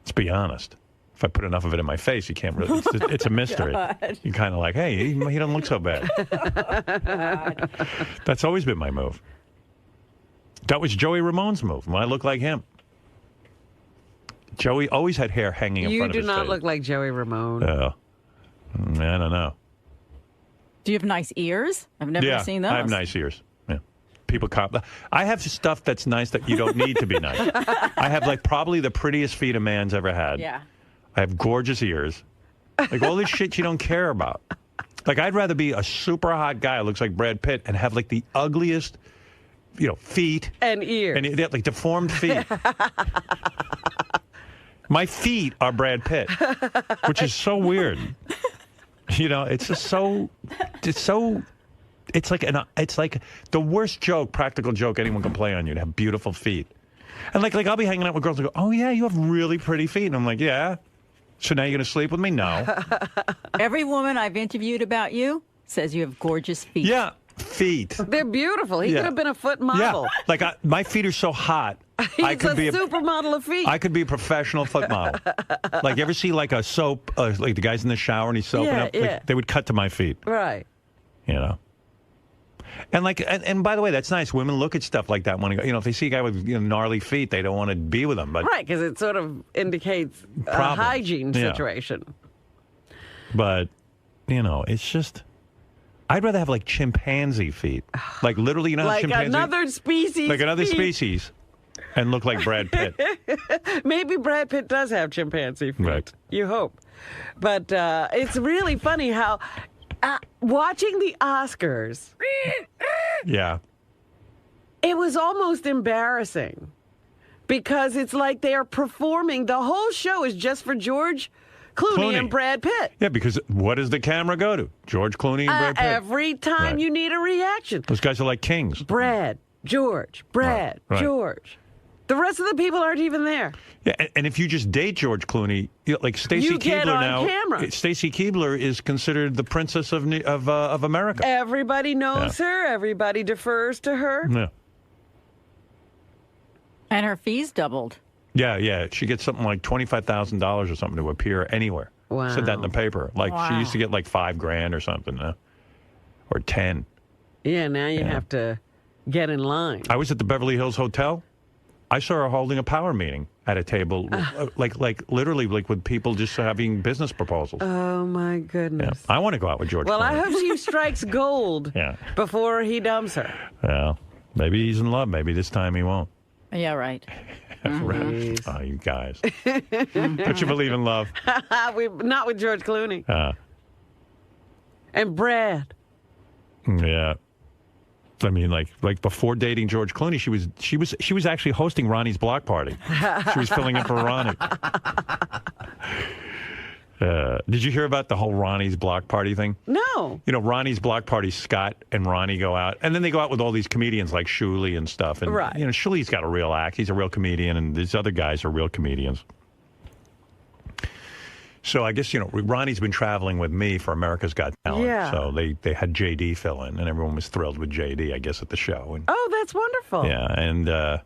Let's be honest. If I put enough of it in my face, you can't really. It's a mystery. You're kind of like, hey, he doesn't look so bad. That's always been my move. That was Joey Ramone's move. When I look like him. Joey always had hair hanging in front of his face. You do not look like Joey Ramone. I don't know. Do you have nice ears? I've never seen those. I have nice ears. Yeah. People I have stuff that's nice that you don't need to be nice. I have like probably the prettiest feet a man's ever had. Yeah. I have gorgeous ears. Like all this shit you don't care about. Like I'd rather be a super hot guy who looks like Brad Pitt and have like the ugliest, feet. And ears. And like deformed feet. My feet are Brad Pitt, which is so weird. It's just it's like the worst practical joke anyone can play on you to have beautiful feet. And like I'll be hanging out with girls and go, oh yeah, you have really pretty feet. And I'm like, yeah. So now you're going to sleep with me? No. Every woman I've interviewed about you says you have gorgeous feet. Yeah, feet. They're beautiful. He could have been a foot model. Yeah, like my feet are so hot. He's I could a be supermodel of feet. I could be a professional foot model. Like, you ever see like a soap, like the guy's in the shower and he's soaping up? Like, they would cut to my feet. Right. And and by the way, that's nice. Women look at stuff like that when if they see a guy with gnarly feet, they don't want to be with him. But right, because it sort of indicates a hygiene situation. But it's just. I'd rather have like chimpanzee feet, like literally, how like chimpanzee, another species, like another species, and look like Brad Pitt. Maybe Brad Pitt does have chimpanzee feet. Right. You hope, but it's really funny how watching the Oscars. Yeah. It was almost embarrassing because it's like they are performing. The whole show is just for George Clooney and Brad Pitt. Yeah, because what does the camera go to? George Clooney and Brad Pitt. Every time you need a reaction. Those guys are like kings. Brad, George, Brad, Right. George. The rest of the people aren't even there. Yeah, and if you just date George Clooney, like Stacy You get Keibler on now, camera. Stacy Keibler is considered the princess of America. Everybody knows her. Everybody defers to her. Yeah. And her fees doubled. Yeah. She gets something like $25,000 or something to appear anywhere. Wow. Said that in the paper. Like she used to get like $5,000 or something, or 10. Yeah, now you have to get in line. I was at the Beverly Hills Hotel. I saw her holding a power meeting at a table, like literally, like with people just having business proposals. Oh my goodness! I want to go out with George. Well, Clooney. I hope she strikes gold before he dumps her. Well, maybe he's in love. Maybe this time he won't. Yeah, right. Oh, you guys! Don't you believe in love? Not with George Clooney and Brad. Yeah. I mean, like before dating George Clooney, she was actually hosting Ronnie's block party. She was filling in for Ronnie. Did you hear about the whole Ronnie's block party thing? No. You know, Ronnie's block party, Scott and Ronnie go out, and then they go out with all these comedians like Shuley and stuff. And you know, Shuley's got a real act; he's a real comedian, and these other guys are real comedians. So I guess, you know, Ronnie's been traveling with me for America's Got Talent. Yeah. So they had JD fill in, and everyone was thrilled with JD, I guess, at the show. And, Oh, that's wonderful. yeah,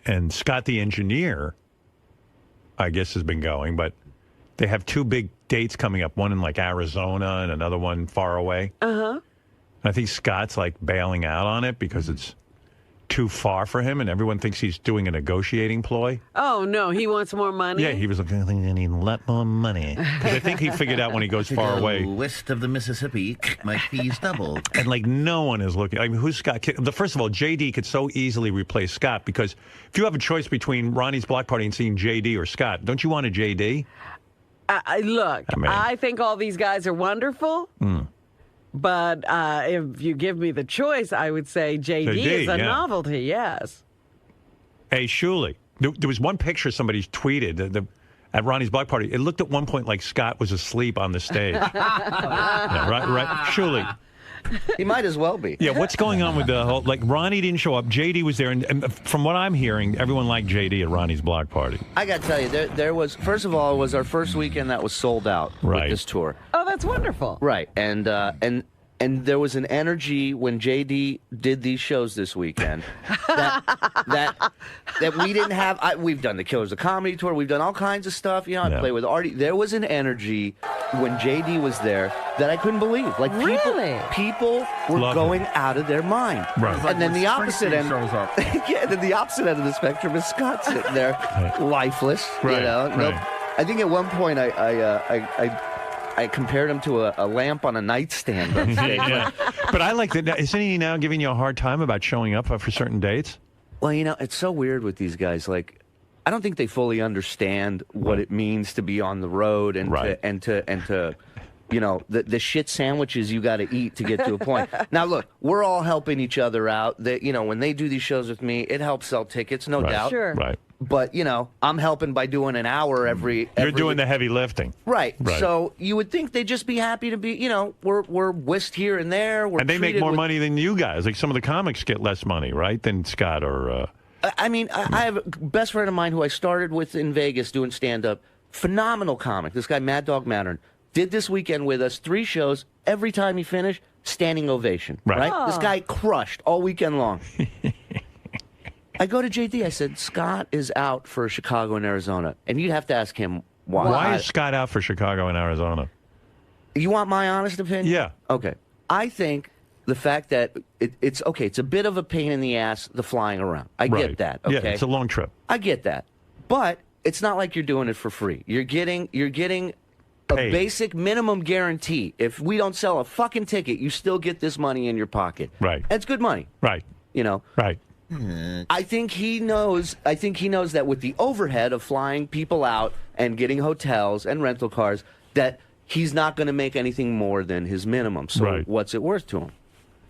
and Scott the engineer, I guess, has been going, but they have two big dates coming up, one in like Arizona and another one far away. Uh-huh. I think Scott's like bailing out on it because it's too far for him, and everyone thinks he's doing a negotiating ploy. Oh, no, he wants more money? Yeah, he was like, I think I need a lot more money. Because I think he figured out when he goes far away. West of the Mississippi, my fees doubled. And like no one is looking. I mean, who's Scott? First of all, JD could so easily replace Scott because if you have a choice between Ronnie's block party and seeing JD or Scott, don't you want a JD? Look, I think all these guys are wonderful. But if you give me the choice, I would say JD is a novelty, yes. Hey, Shuley, there was one picture somebody tweeted at Ronnie's block party. It looked at one point like Scott was asleep on the stage. Yeah, right, Shuley. He might as well be. Yeah, what's going on with the whole, like, Ronnie didn't show up, JD was there, and from what I'm hearing, everyone liked JD at Ronnie's block party. I got to tell you, there was, first of all, it was our first weekend that was sold out with this tour. Oh, that's wonderful. Right, and there was an energy when JD did these shows this weekend that we didn't have. We've done the Killers of Comedy tour. We've done all kinds of stuff. You know, I play with Artie. There was an energy when JD was there that I couldn't believe. Like people were going out of their mind. Right. And then the opposite end shows up. Yeah, then the opposite end of the spectrum is Scott sitting there, lifeless. Right. You know, Right. I think at one point I compared him to a lamp on a nightstand on stage. Yeah. But I like that. Isn't he now giving you a hard time about showing up for certain dates? Well, you know, it's so weird with these guys. Like, I don't think they fully understand what it means to be on the road and to you know, the shit sandwiches you got to eat to get to a point. Now, look, we're all helping each other out. That, you know, when they do these shows with me, it helps sell tickets, no doubt. Sure. Right. But, you know, I'm helping by doing an hour every You're doing the heavy lifting. Right. So you would think they'd just be happy to be, you know, we're whisked here and there. And they make more money than you guys. Like some of the comics get less money, right, than Scott or... I mean, I have a best friend of mine who I started with in Vegas doing stand-up. Phenomenal comic. This guy, Mad Dog Mattern, did this weekend with us, 3 shows. Every time he finished, standing ovation. Right? Oh. This guy crushed all weekend long. I go to JD. I said, Scott is out for Chicago and Arizona. And you'd have to ask him why. Why is Scott out for Chicago and Arizona? You want my honest opinion? Yeah. Okay. I think the fact that it's okay, it's a bit of a pain in the ass, the flying around. I get that. Okay. Yeah, it's a long trip. I get that. But it's not like you're doing it for free. You're getting a basic minimum guarantee. If we don't sell a fucking ticket, you still get this money in your pocket. Right. That's good money. Right. You know? Right. I think he knows that with the overhead of flying people out and getting hotels and rental cars, that he's not going to make anything more than his minimum. So what's it worth to him?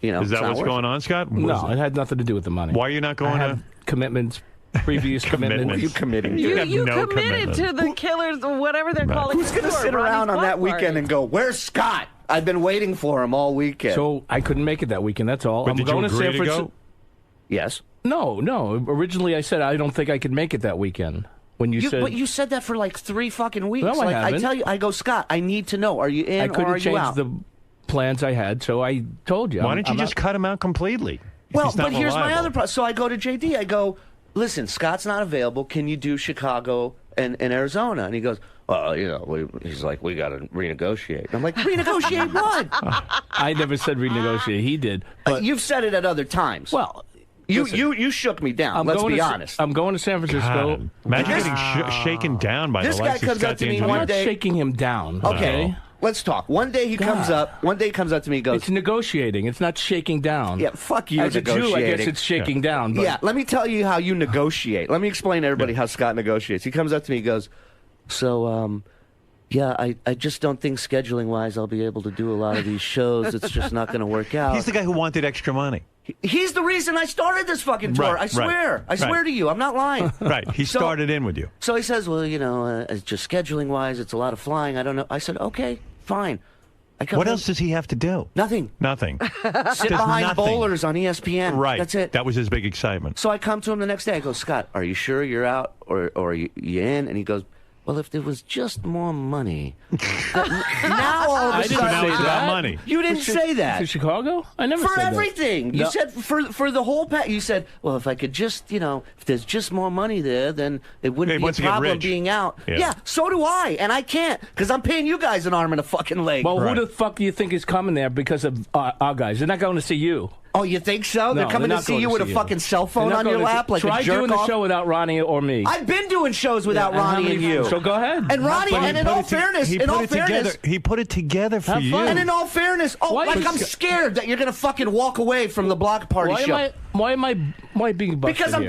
You know, is that what's going on, Scott? No, it had nothing to do with the money. Why are you not going I have commitments previous commitments. You committing? You have committed commitment. to the Killers, whatever they're calling. Who's going to sit around on that weekend and go, "Where's Scott? I've been waiting for him all weekend." So I couldn't make it that weekend. That's all. But did you agree to go? Yes. No. Originally, I said I don't think I could make it that weekend. When you said, but you said that for like 3 fucking weeks. No, I haven't. tell you, I go, Scott, I need to know. Are you in I or couldn't are you change out? the plans I had, so I told you. Why don't you just cut him out completely? Well, but here's my other problem. So I go to JD. I go, listen, Scott's not available. Can you do Chicago and Arizona? And he goes, well, he's like, we got to renegotiate. And I'm like, renegotiate what? I never said renegotiate. He did. But you've said it at other times. Well, you shook me down. Let's be honest. I'm going to San Francisco. God, imagine getting shaken down by this the guy likes of comes Scott up to me D'Angelo. one I'm day. not shaking him down. Okay. Let's talk. One day he comes up. One day he comes up to me and goes, it's negotiating. It's not shaking down. Yeah, fuck you. As a Jew, I guess it's shaking down. But Yeah, let me tell you how you negotiate. Let me explain to everybody how Scott negotiates. He comes up to me and goes, so, yeah, I just don't think scheduling-wise I'll be able to do a lot of these shows. It's just not going to work out. He's the guy who wanted extra money. He's the reason I started this fucking tour. I swear. I swear to you. I'm not lying. Right. He started in with you. So he says, well, it's just scheduling-wise, it's a lot of flying. I don't know. I said, okay, fine. What else does he have to do? Nothing. Nothing. Sit behind bowlers on ESPN. Right. That's it. That was his big excitement. So I come to him the next day. I go, Scott, are you sure you're out or are you in? And he goes, well, if there was just more money. Now all of a sudden, now it's about money. You didn't say that. To Chicago? I never for said everything. That. You No. said for the whole pack. You said, well, if I could just, if there's just more money there, then it wouldn't be a problem being out. Yeah, so do I, and I can't because I'm paying you guys an arm and a fucking leg. Well, who the fuck do you think is coming there because of our guys? They're not going to see you. Oh, you think so? They're coming to see you with a fucking cell phone on your lap like Try a jerk doing off? the show without Ronnie or me. I've been doing shows without Ronnie and you. So go ahead. And Ronnie, and in all fairness, he put it together for you. And in all fairness, I'm scared that you're gonna fucking walk away from the block party show. Why am I being busted Because I'm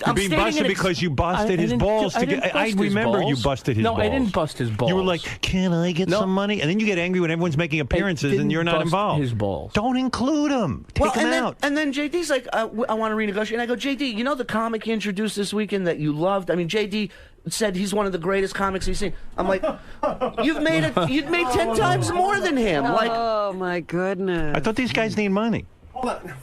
You're being standing busted in because you busted his balls. I remember you busted his balls. No, I didn't bust his balls. You were like, can I get some money? And then you get angry when everyone's making appearances and you're not involved. His balls. Don't include him. Take him out. And then JD's like, I want to renegotiate. And I go, JD, you know the comic you introduced this weekend that you loved? I mean, JD said he's one of the greatest comics he's seen. I'm like, you've made 10 times more than him. Like, oh my goodness. I thought these guys need money.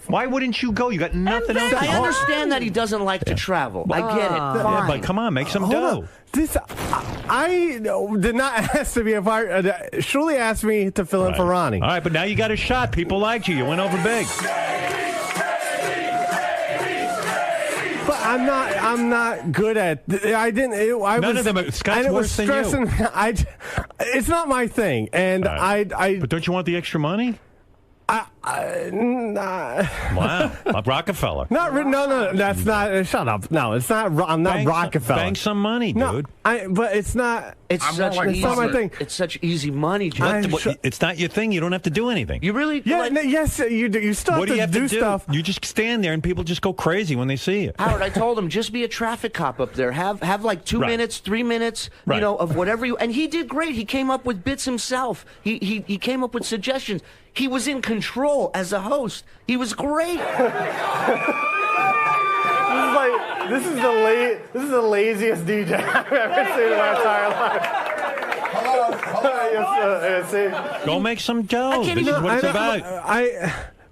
Why wouldn't you go? You got nothing else to do. I understand that he doesn't like to travel. I get it. Fine. Yeah, but come on, make some dough. I did not ask to be a part. Shuli asked me to fill in for Ronnie. All right, but now you got a shot. People liked you. You went over big. But I'm not good at. I didn't. None of them. Scott's worse than you. It's not my thing, and But don't you want the extra money? Wow, like Rockefeller. No, that's not. Shut up. No, it's not. I'm not Rockefeller. Bank some money, dude. But it's not. It's not my thing. It's such easy money. It's not your thing. You don't have to do anything. You really? Yeah. Yes, you do. You still What do you have to do? stuff. You just stand there and people just go crazy when they see you. Howard, I told him just be a traffic cop up there. Have like 2 minutes, 3 minutes, of whatever you. And he did great. He came up with bits himself. He came up with suggestions. He was in control as a host. He was great. This is the laziest DJ I've ever seen in my entire life. Go make some dough. This is what it's about.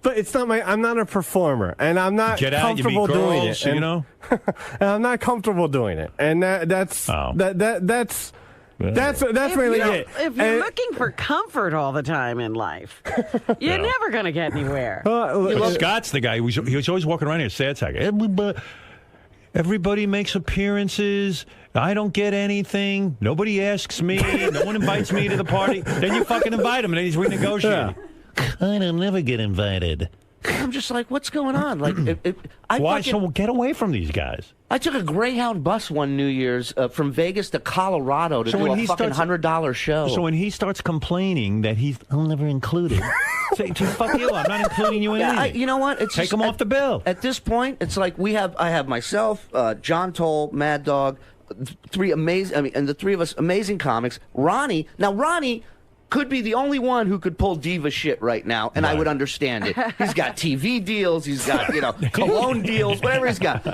But it's not I'm not a performer, and I'm not comfortable doing it. And I'm not comfortable doing it, and that's mainly it. If you're looking for comfort all the time in life, you're never going to get anywhere. Scott's the guy. He was always walking around here, sad sack. Everybody makes appearances. I don't get anything. Nobody asks me. No one invites me to the party. Then you fucking invite him, and then he's renegotiating. I don't never get invited. I'm just like, what's going on? Like, why? So get away from these guys. I took a Greyhound bus one New Year's from Vegas to Colorado to do a fucking $100 show. So when he starts complaining that I'm never included, say, fuck you, I'm not including you in anything. You know what? Take him off the bill. At this point, it's like I have myself, John Toll, Mad Dog, and the three of us amazing comics. Ronnie, could be the only one who could pull diva shit right now, and I would understand it. He's got TV deals, he's got, cologne deals, whatever he's got.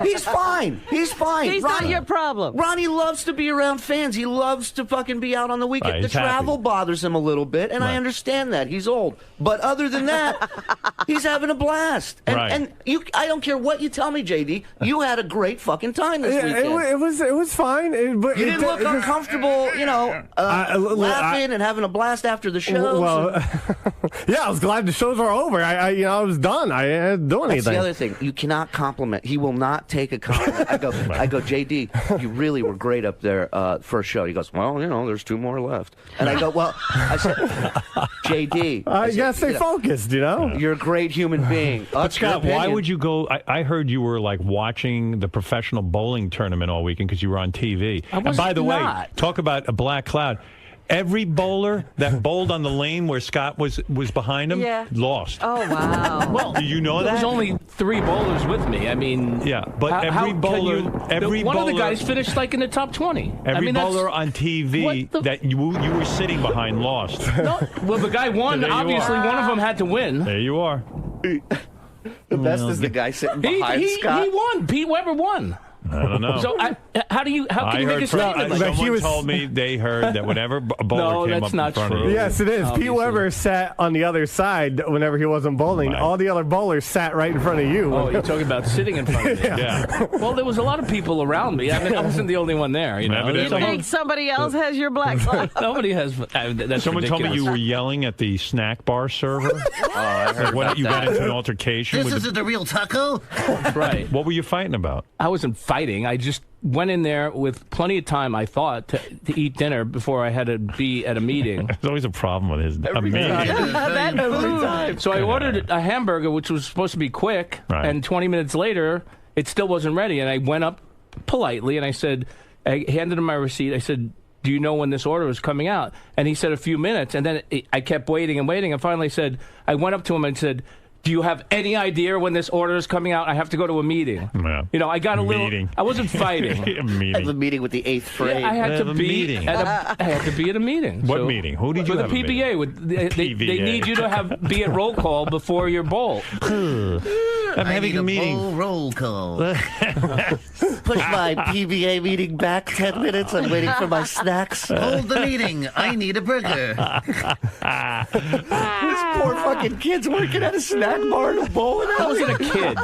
He's fine. He's fine. He's not your problem. Ronnie loves to be around fans. He loves to fucking be out on the weekend. Right, the travel bothers him a little bit, and I understand that. He's old. But other than that, he's having a blast. And I don't care what you tell me, JD, you had a great fucking time this weekend. It was fine. But you didn't look uncomfortable, laughing and having a blast after the show. Well, yeah, I was glad the shows were over. I was done. I didn't do anything. That's the other thing. You cannot compliment. He will not take a compliment. I go, JD, you really were great up there first show. He goes, well, there's 2 more left. And I go, well, I said, JD, you gotta stay focused. You're a great human being. But Scott, why would you go? I heard you were like watching the professional bowling tournament all weekend because you were on TV. And by the way, talk about a black cloud. Every bowler that bowled on the lane where Scott was behind him lost. Oh, wow. Well, do you know that? There was only 3 bowlers with me. I mean, but every bowler, one of the guys finished like in the top 20. Every bowler on TV that you were sitting behind lost. No, well, the guy won. Obviously, one of them had to win. There you are. The best is the guy sitting behind Scott. He won. Pete Weber won. I don't know. So how can you make a statement? Someone told me they heard that whenever a bowler came up in front of you. Yes, it is. Obviously. Pete Weber sat on the other side whenever he wasn't bowling. Right. All the other bowlers sat right in front of you. Oh, you're talking about sitting in front of me. Yeah. Well, there was a lot of people around me. I mean, I wasn't the only one there. You think somebody else has your black cloud? Nobody has. That's someone ridiculous. told me you were yelling at the snack bar server. I heard about you got into an altercation. This isn't a real taco. That's right. What were you fighting about? I wasn't fighting. I just went in there with plenty of time, I thought, to eat dinner before I had to be at a meeting. There's always a problem with his meeting. Every time. So I ordered a hamburger, which was supposed to be quick, and 20 minutes later, it still wasn't ready. And I went up politely, and I handed him my receipt. I said, do you know when this order was coming out? And he said a few minutes, and then I kept waiting and waiting, and finally I went up to him and said, do you have any idea when this order is coming out? I have to go to a meeting. Yeah. I got a little. I wasn't fighting. I have a meeting with the 8th frame. I had to be at a meeting. What meeting? Who did you have? The PBA. They need you to be at roll call before your bowl. I'm having a meeting. Roll call. Push my PBA meeting back 10 minutes. I'm waiting for my snacks. Hold the meeting. I need a burger. This poor fucking kid's working at a snack bar in a bowling alley. I wasn't a kid.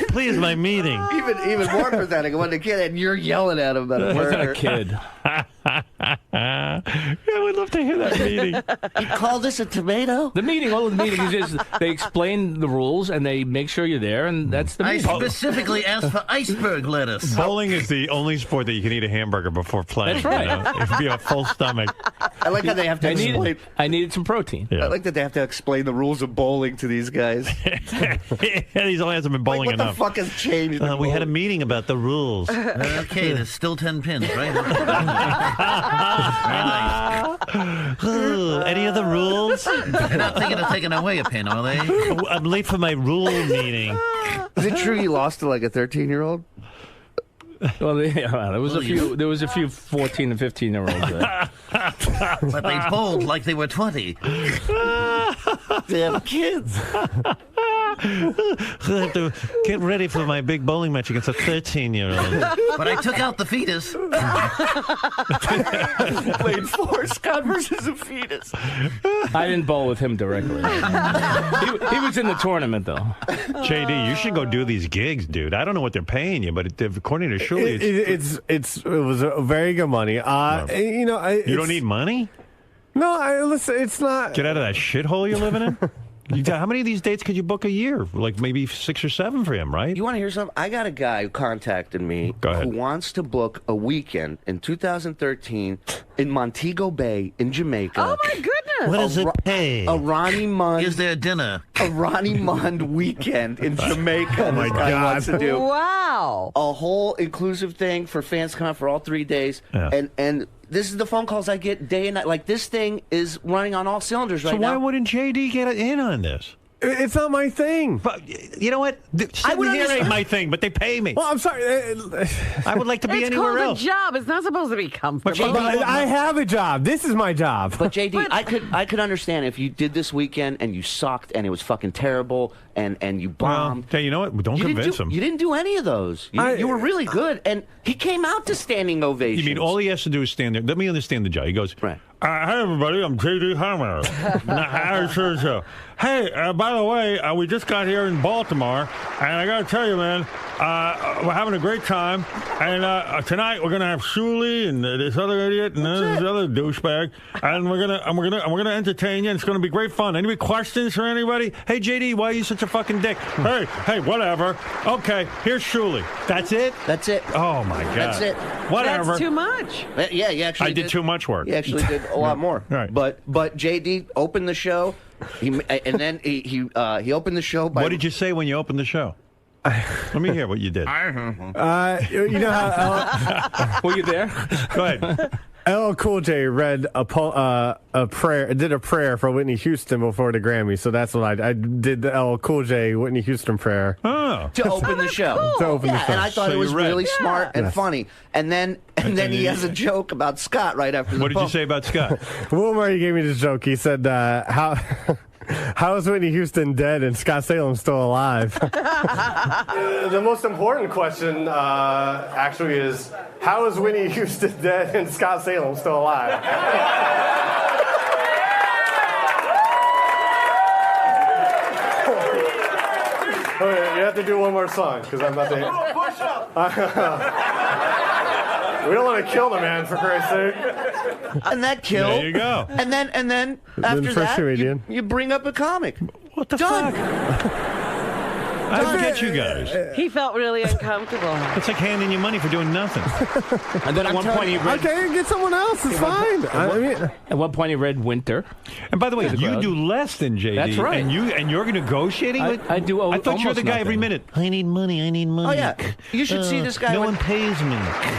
Please, my meeting. Even more pathetic when the kid and you're yelling at him about a burger. I wasn't a kid. I would love to hear that meeting. You call this a tomato? The meeting is just they explain the rules and they make sure you're there, and that's the meeting. I specifically asked for iceberg lettuce. Bowling is the only sport that you can eat a hamburger before playing. That's right. It would be a full stomach. I like how they have to explain. I needed some protein. Yeah. I like that they have to explain the rules of bowling to these guys. These only hasn't been bowling enough. What the fuck has changed? We had a meeting about the rules. Okay, there's still 10 pins, right? Very nice. Any other rules? They're not thinking of taking away a pin, are they? I'm late for my rule meeting. Is it true you lost to like a 13-year-old? Well, there was a few 14 and 15-year-olds there. But they bowled like they were 20. Damn kids. I have to get ready for my big bowling match against a 13-year-old. But I took out the fetus. Played 4 Scott versus a fetus. I didn't bowl with him directly. He was in the tournament, though. JD, you should go do these gigs, dude. I don't know what they're paying you, but according to Shuli, it was a very good money. You don't need money? No, listen, it's not. Get out of that shithole you're living in. How many of these dates could you book a year? Like maybe 6 or 7 for him, right? You want to hear something? I got a guy who contacted me who wants to book a weekend in 2013 in Montego Bay in Jamaica. Oh, my goodness. What does it pay? A Ronnie Mund. Is there dinner? A Ronnie Mund weekend in Jamaica. Oh, my God. Wants to do. Wow. A whole inclusive thing for fans to come out for all 3 days. Yeah. And this is the phone calls I get day and night. Like, this thing is running on all cylinders right now. So why wouldn't JD get in on this? It's not my thing. But you know what? Sitting here ain't my thing, but they pay me. Well, I'm sorry. I would like to be anywhere else. It's called a job. It's not supposed to be comfortable. But I have a job. This is my job. But JD, I could understand if you did this weekend and you sucked and it was fucking terrible and you bombed. Well, hey, you know what? Don't convince him. You didn't do any of those. You were really good, and he came out to standing ovations. You mean all he has to do is stand there? Let me understand the job. He goes, right. Hi, everybody. I'm JD Hammer. Hey, by the way, we just got here in Baltimore, and I got to tell you, man, we're having a great time. And tonight we're gonna have Shuli and this other idiot and this other douchebag, and we're gonna entertain you. And it's gonna be great fun. Any questions for anybody? Hey, JD, why are you such a fucking dick? Hey, whatever. Okay, here's Shuli. That's it. That's it. Oh my God. That's it. Whatever. That's too much. Yeah, you actually. I did too much work. You actually did a lot more. Right. But JD opened the show. He opened the show by. What did you say when you opened the show? Let me hear what you did. You know how were you there? Go ahead. LL Cool J read a prayer, did a prayer for Whitney Houston before the Grammy, so that's what I did. The LL Cool J Whitney Houston prayer to open the show. Cool. To open the show. And I thought it was really smart and funny. And then he has a joke about Scott right after. What did you say about Scott? Will Murray gave me this joke. He said, How is Whitney Houston dead and Scott Salem still alive? The most important question, actually, is how is Whitney Houston dead and Scott Salem still alive? Okay, you have to do one more song because I'm about to. Push up. We don't want to kill the man, for Christ's sake. And that killed. There you go. And then after that, you bring up a comic. What the fuck? I don't get you guys. He felt really uncomfortable. It's like handing you money for doing nothing. And then at one point he read... Okay, get someone else. It's fine. At one point he read Winter. And by the way, you do less than JD. That's right. And you're negotiating with... I do I thought you were the guy every minute. I need money. Oh, yeah. You should see this guy. No one pays me.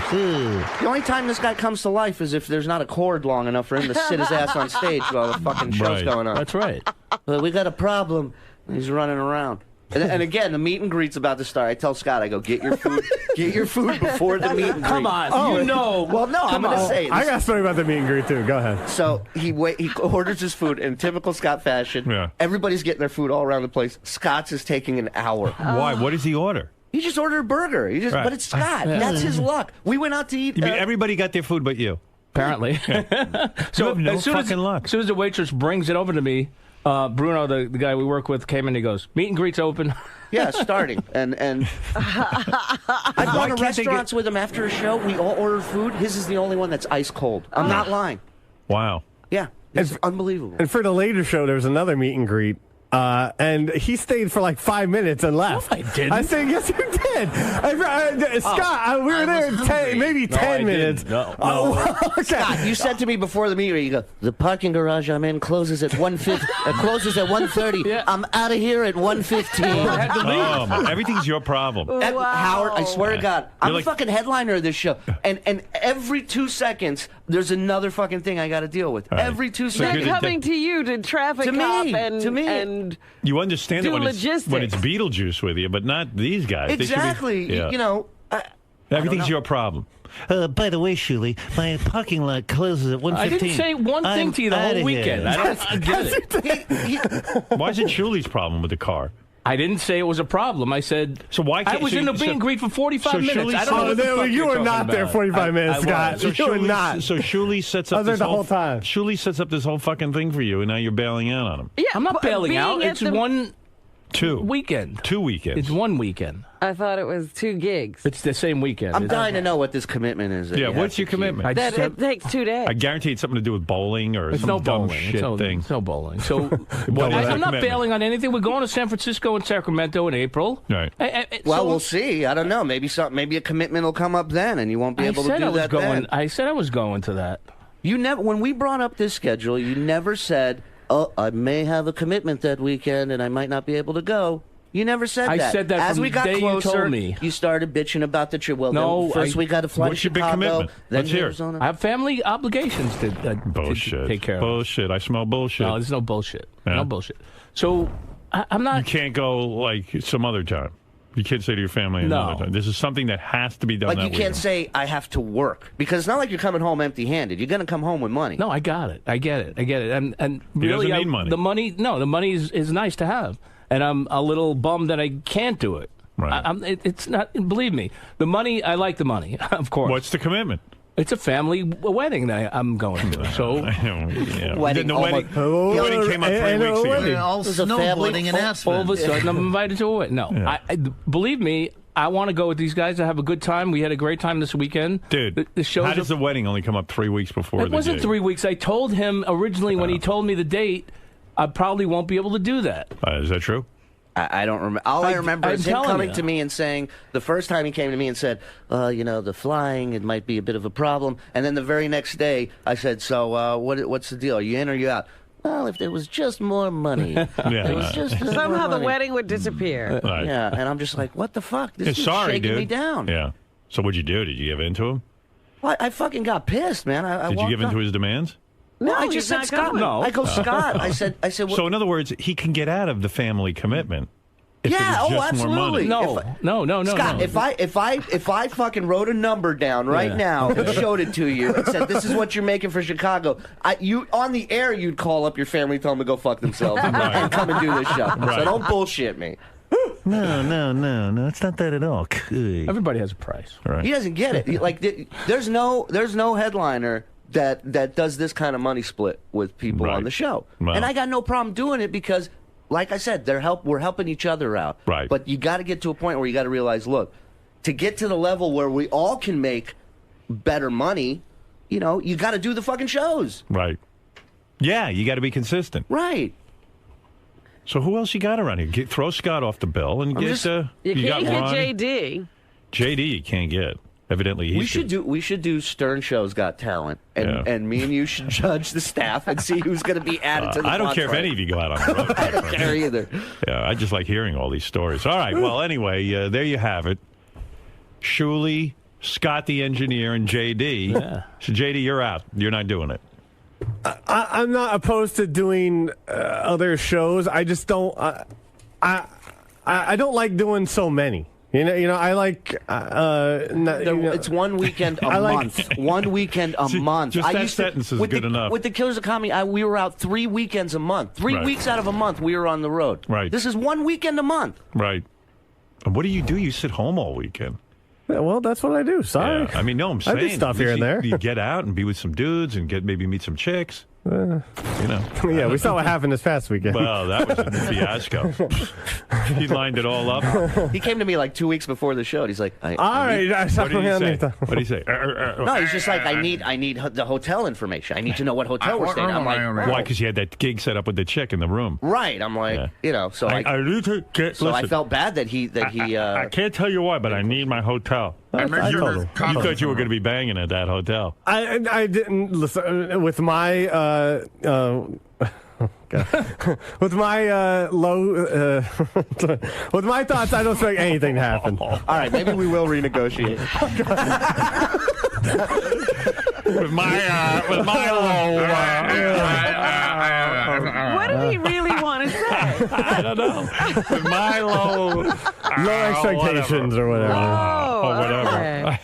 The only time this guy comes to life is if there's not a cord long enough for him to sit his ass on stage while the fucking show's going on. That's right. Well, we got a problem. He's running around. And again, the meet and greet's about to start. I tell Scott, I go, get your food before the meet and greet. Come on, you know. Well, no, I'm going to say it. I got a story about the meet and greet too. Go ahead. So he orders his food in typical Scott fashion. Yeah. Everybody's getting their food all around the place. Scott's is taking an hour. Why? What does he order? He just ordered a burger. But it's Scott. That's his luck. We went out to eat. You mean everybody got their food but you? Apparently. So as soon as the waitress brings it over to me, Bruno, the guy we work with, came in and he goes, meet and greet's open. Yeah, starting. And I've gone to restaurants with him after a show. We all order food. His is the only one that's ice cold. I'm not lying. Wow. Yeah, it's unbelievable. And for the later show, there was another meet and greet. And he stayed for like 5 minutes and left. No, I didn't. I said, yes, you did. Scott, we were there maybe 10 minutes. No. Okay. Scott, you said to me before the meeting, you go, the parking garage I'm in closes at 1:30. Yeah. I'm out of here at 1:15. Everything's your problem. Howard, I swear to God, I'm a fucking headliner of this show. And every 2 seconds, there's another fucking thing I got to deal with. Right. Every 2 They're seconds. coming to you to traffic To cop me. and You understand it do when it's logistics. Beetlejuice with you, but not these guys. Exactly. They should be, You know. Everything's your problem. By the way, Shuli, my parking lot closes at 1:15. I didn't say one thing to you the whole weekend. I don't get it. Why is it Shuli's problem with the car? I didn't say it was a problem. I said so. Why can't I was in the meet and greet for 45 minutes. I don't know what the fuck you you're were not talking there about. 45 minutes, Scott. So you were not. So Shuli sets up the whole time. Shuli sets up this whole fucking thing for you, and now you're bailing out on him. Yeah, I'm not bailing being out. at It's the- one Two weekend. 2 weekends. It's one weekend. I thought it was 2 gigs. It's the same weekend. I'm dying to know what this commitment is. Yeah, what's your commitment? That it takes 2 days. I guarantee it's something to do with bowling or It's some no dumb bowling. shit thing. It's no bowling. So What is I'm the not commitment? bailing on anything. We're going to San Francisco and Sacramento in April. Right. Well, we'll see. I don't know. Maybe a commitment will come up then, and you won't be able to do that then. I said I was going to that. You never. When we brought up this schedule, you never said, "Oh, I may have a commitment that weekend, and I might not be able to go." You never said I that. said that As from we got the day closer, you told me. you started bitching about the trip. Well, No, then first we got to fly to What's your big Chicago, commitment? then Let's hear it. Arizona. I have family obligations to Bullshit. take care of. Bullshit. I smell bullshit. No, there's no bullshit. Yeah. No bullshit. So I'm not. You can't go like some other time. You can't say to your family another time. This is something that has to be done. Like that you can't weekend. say I have to work because it's not like you're coming home empty-handed. You're going to come home with money. No, I got it. I get it. And He really, doesn't need money. The money. No, the money is nice to have, and I'm a little bummed that I can't do it. Right. It's not. Believe me, the money. I like the money, of course. What's the commitment? It's a family wedding that I'm going to. So Wedding. The wedding came up 3 weeks ago. All snowboarding in Aspen. All of a sudden, I'm invited to a wedding. No, Yeah. I believe me. I want to go with these guys. I have a good time. We had a great time this weekend. Dude, the shows how does the wedding only come up 3 weeks before It wasn't gig? 3 weeks. I told him originally when he told me the date, I probably won't be able to do that. Is that true? I don't remember. All I remember I'm is him telling coming you. to me and saying, the first time he came to me and said, the flying, it might be a bit of a problem. And then the very next day, I said, so what's the deal? Are you in or you out? Well, if there was just more money. It was just more Somehow the money. wedding would disappear. Right. Yeah, and I'm just like, what the fuck? This Yeah, is sorry, shaking dude. me down. Yeah. So what'd you do? Did you give in to him? Well, I fucking got pissed, man. I Did you give in to his demands? No, I he's just said not Scott. going. No. I go Scott. I said. What? So in other words, he can get out of the family commitment. If Yeah, it was just more absolutely. money. No. Scott, if I fucking wrote a number down right now and showed it to you and said this is what you're making for Chicago, you on the air you'd call up your family, tell them to go fuck themselves and come and do this show. Right. So don't bullshit me. No. It's not that at all. Everybody has a price. Right. He doesn't get it. Like there's no headliner that does this kind of money split with people Right. on the show, Well. and I got no problem doing it because. Like I said, we're helping each other out. Right. But you got to get to a point where you got to realize, look, to get to the level where we all can make better money, you got to do the fucking shows. Right. Yeah, you got to be consistent. Right. So who else you got around here? Throw Scott off the bill and get. You got can't get Ronnie. JD. JD, you can't get. Evidently, We should do Stern Show's Got Talent, and me and you should judge the staff and see who's going to be added to the I don't care if contract. any of you go out on the road. I don't care either. Yeah, I just like hearing all these stories. All right, well, anyway, there you have it. Shuley, Scott the engineer, and JD. Yeah. So, JD, you're out. You're not doing it. I'm not opposed to doing other shows. I just don't. I don't like doing so many. I like. It's one weekend a month. One weekend a month. Just that sentence is good enough. With the Killers of Comedy, we were out 3 weekends a month. 3 Right. weeks out of a month, we were on the road. Right. This is one weekend a month. Right. And what do? You sit home all weekend. Yeah, well, that's what I do. Sorry. Yeah. I mean, no, I'm saying. I do stuff here and there. You get out and be with some dudes and maybe meet some chicks. Yeah, we saw what happened this past weekend. Well, that was a fiasco. He lined it all up. He came to me like 2 weeks before the show. And he's like, What did he say? What did he say? No, he's just like, I need the hotel information. I need to know what hotel we're staying at. I'm like, Why? Because you had that gig set up with the chick in the room. right. I'm like, so I need to get. so I listen, felt bad that he. I can't tell you why, but I need my hotel. I You thought you were going to be banging at that hotel. I didn't listen with my with my low with my thoughts. I don't expect anything to happen. All right, maybe we will renegotiate. with my low. What did he really want to say? I don't know. With my low expectations or whatever. Okay.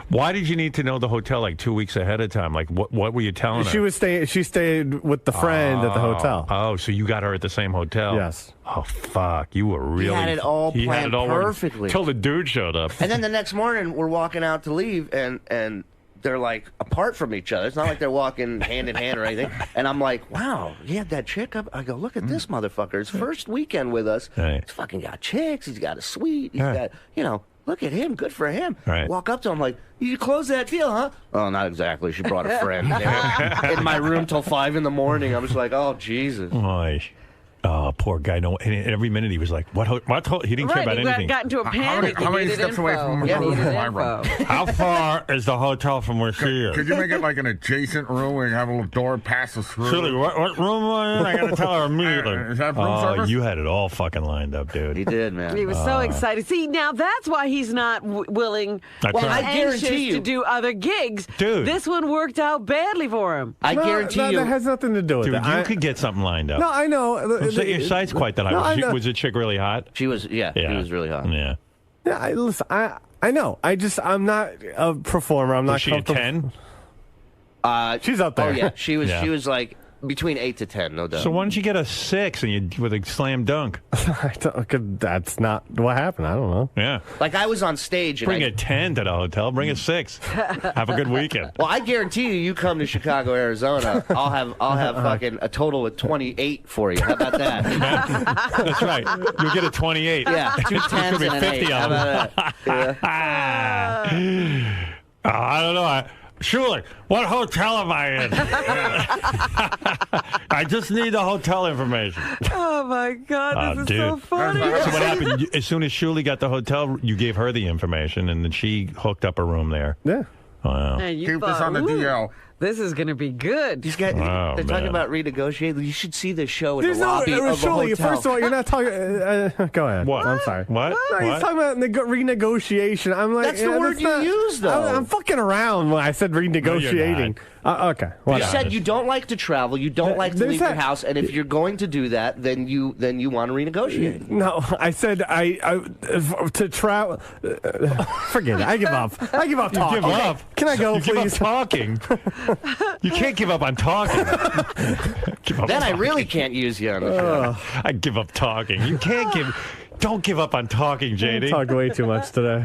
Why did you need to know the hotel like 2 weeks ahead of time? Like, what were you telling her? She stayed with the friend at the hotel. Oh, so you got her at the same hotel? Yes. Oh, fuck. You were really... He had it all planned perfectly. Until the dude showed up. And then the next morning, we're walking out to leave, and they're like apart from each other. It's not like they're walking hand in hand or anything. And I'm like, wow, he had that chick up. I go, look at this motherfucker. His first weekend with us. Right. He's fucking got chicks. He's got a suite. He's got, look at him. Good for him. Right. Walk up to him like, you closed that deal, huh? Oh, not exactly. She brought a friend in my room till 5 in the morning. I'm just like, oh, Jesus. Oy. Oh, poor guy. No, and every minute he was like, what? He didn't care about anything. Got into a panic. How many steps away from my room? How far is the hotel from where she is? Could you make it like an adjacent room where you have a little door passes through? Silly, what room am I in? I got to tell her immediately. Is that room service? You had it all fucking lined up, dude. He did, man. He was so excited. See, now that's why he's not willing That's or right. I guarantee anxious you. to do other gigs. Dude. This one worked out badly for him. I guarantee you. That has nothing to do with Dude, that. you could get something lined up. No, I know. Your site's quite that high. No, I know. Was the chick really hot? She was, yeah, she was really hot. Yeah. Yeah, listen, I know. I'm not a performer. I'm not Was she a comfortable. 10? She's up there. Oh yeah, she was. Yeah. She was like between 8 to 10, no doubt. So why don't you get a 6 with a slam dunk? That's not what happened. I don't know. Yeah. Like I was on stage. And Bring a 10 to the hotel. Bring a 6. Have a good weekend. Well, I guarantee you come to Chicago, Arizona, I'll have fucking a total of 28 for you. How about that? That's right. You'll get a 28. Yeah, 2 There's 10s gonna be and an 50 8. How of them. about that? Yeah. I don't know. Schuler, what hotel am I in? I just need the hotel information. Oh my God, this is dude. so funny. So what happened? As soon as Shuli got the hotel, you gave her the information, and then she hooked up a room there. Yeah. Wow. And you Keep thought, this on the "Ooh, DL." This is going to be good. These guys, Oh, they're talking man. about renegotiating. You should see this show in There's the lobby of a surely, hotel. first of all, you're not talking. Go ahead. What? I'm sorry. What? No, he's What? talking about renegotiation. I'm like, That's the word you not- use, though. I'm fucking around when I said renegotiating. Okay. You whatever. said you don't like to travel, you don't like to There's leave your that- house, and if you're going to do that, then you want to renegotiate. No, I said I to travel. Forget it. I give up. I give up You talking. give up. Can I go, You give up please? talking. You can't give up on talking. Give up Then I talking. really can't use you on the show. I give up talking. You can't give. Don't give up on talking, I JD. talked way too much today.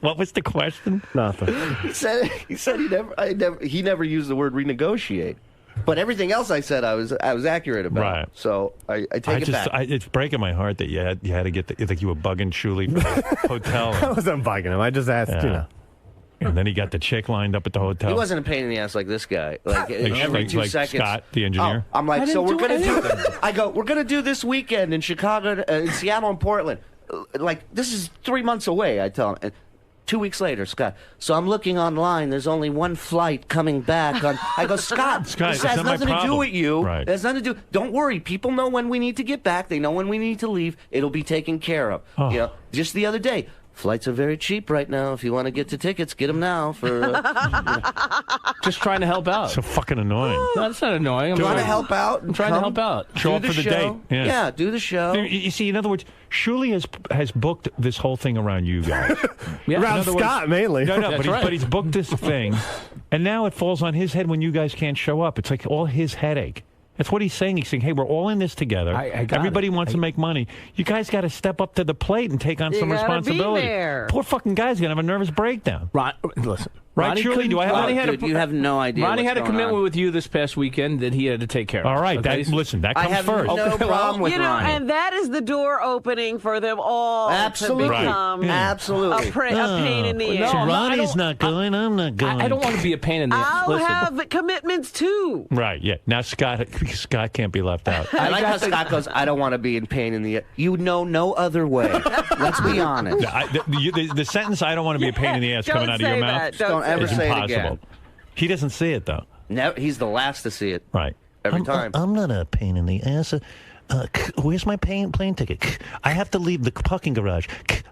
What was the question? Nothing. He said he never used the word renegotiate, but everything else I said I was accurate about. Right. So I take it back. It's breaking my heart that you had to get like you were bugging Shuli for the hotel. I wasn't bugging him. I just asked, Yeah. you know. And then he got the chick lined up at the hotel. He wasn't a pain in the ass like this guy. Like every 2 like seconds. Scott, the engineer. Oh, I'm like, I so didn't we're do gonna do. anything. I go, we're gonna do this weekend in Chicago, in Seattle, and Portland. Like this is 3 months away. I tell him. And 2 weeks later, Scott. So I'm looking online. There's only one flight coming back. I go, Scott. Scott, this it's has not my nothing to do problem. with you. Right. It has nothing to do. Don't worry. People know when we need to get back. They know when we need to leave. It'll be taken care of. Oh. You know. Just the other day. Flights are very cheap right now. If you want to get the tickets, get them now. For Just trying to help out. So fucking annoying. No, that's not annoying. I'm trying to help out. I'm trying to help out. Show Do up the for the show. date. Yeah, do the show. You see, in other words, Shuli has booked this whole thing around you guys. Yeah. Around In other words- Scott, mainly. No, That's but right. he's booked this thing, and now it falls on his head when you guys can't show up. It's like all his headache. That's what he's saying. He's saying, hey, we're all in this together. I got Everybody it. wants to make money. You guys got to step up to the plate and take on You some gotta be responsibility. there. Poor fucking guy's going to have a nervous breakdown. Listen. Right, Ronnie Shirley? couldn't- Do I have Ronnie a- had Dude, you have no idea. Ronnie what's had a going commitment on. with you this past weekend that he had to take care of. All right. Okay? Listen, that I comes have first. no problem with You know, Ronnie. and that is the door opening for them all Absolutely. to become Right. Absolutely. a pain in the No, ass. I'm not- I Ronnie's don't- not going. I'm not going. I don't want to be a pain in the ass. I'll Listen. have commitments too. Right, yeah. Now Scott can't be left out. I like how Scott goes, I don't want to be in pain in the... You know no other way. Let's be honest. The sentence, I don't want to be a pain in the ass Don't coming out of your say mouth, that. Don't ever is say it impossible. again. He doesn't see it, though. No, he's the last to see it. Right. Every time. I'm not a pain in the ass. Where's my plane ticket? I have to leave the parking garage.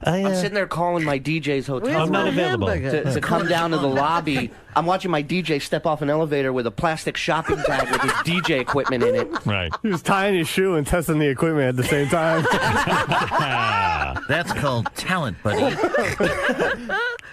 I'm sitting there calling my DJ's hotel Where's I'm not my available. hamburger? to come down to the lobby. I'm watching my DJ step off an elevator with a plastic shopping bag with his DJ equipment in it. Right. He was tying his shoe and testing the equipment at the same time. That's called talent, buddy.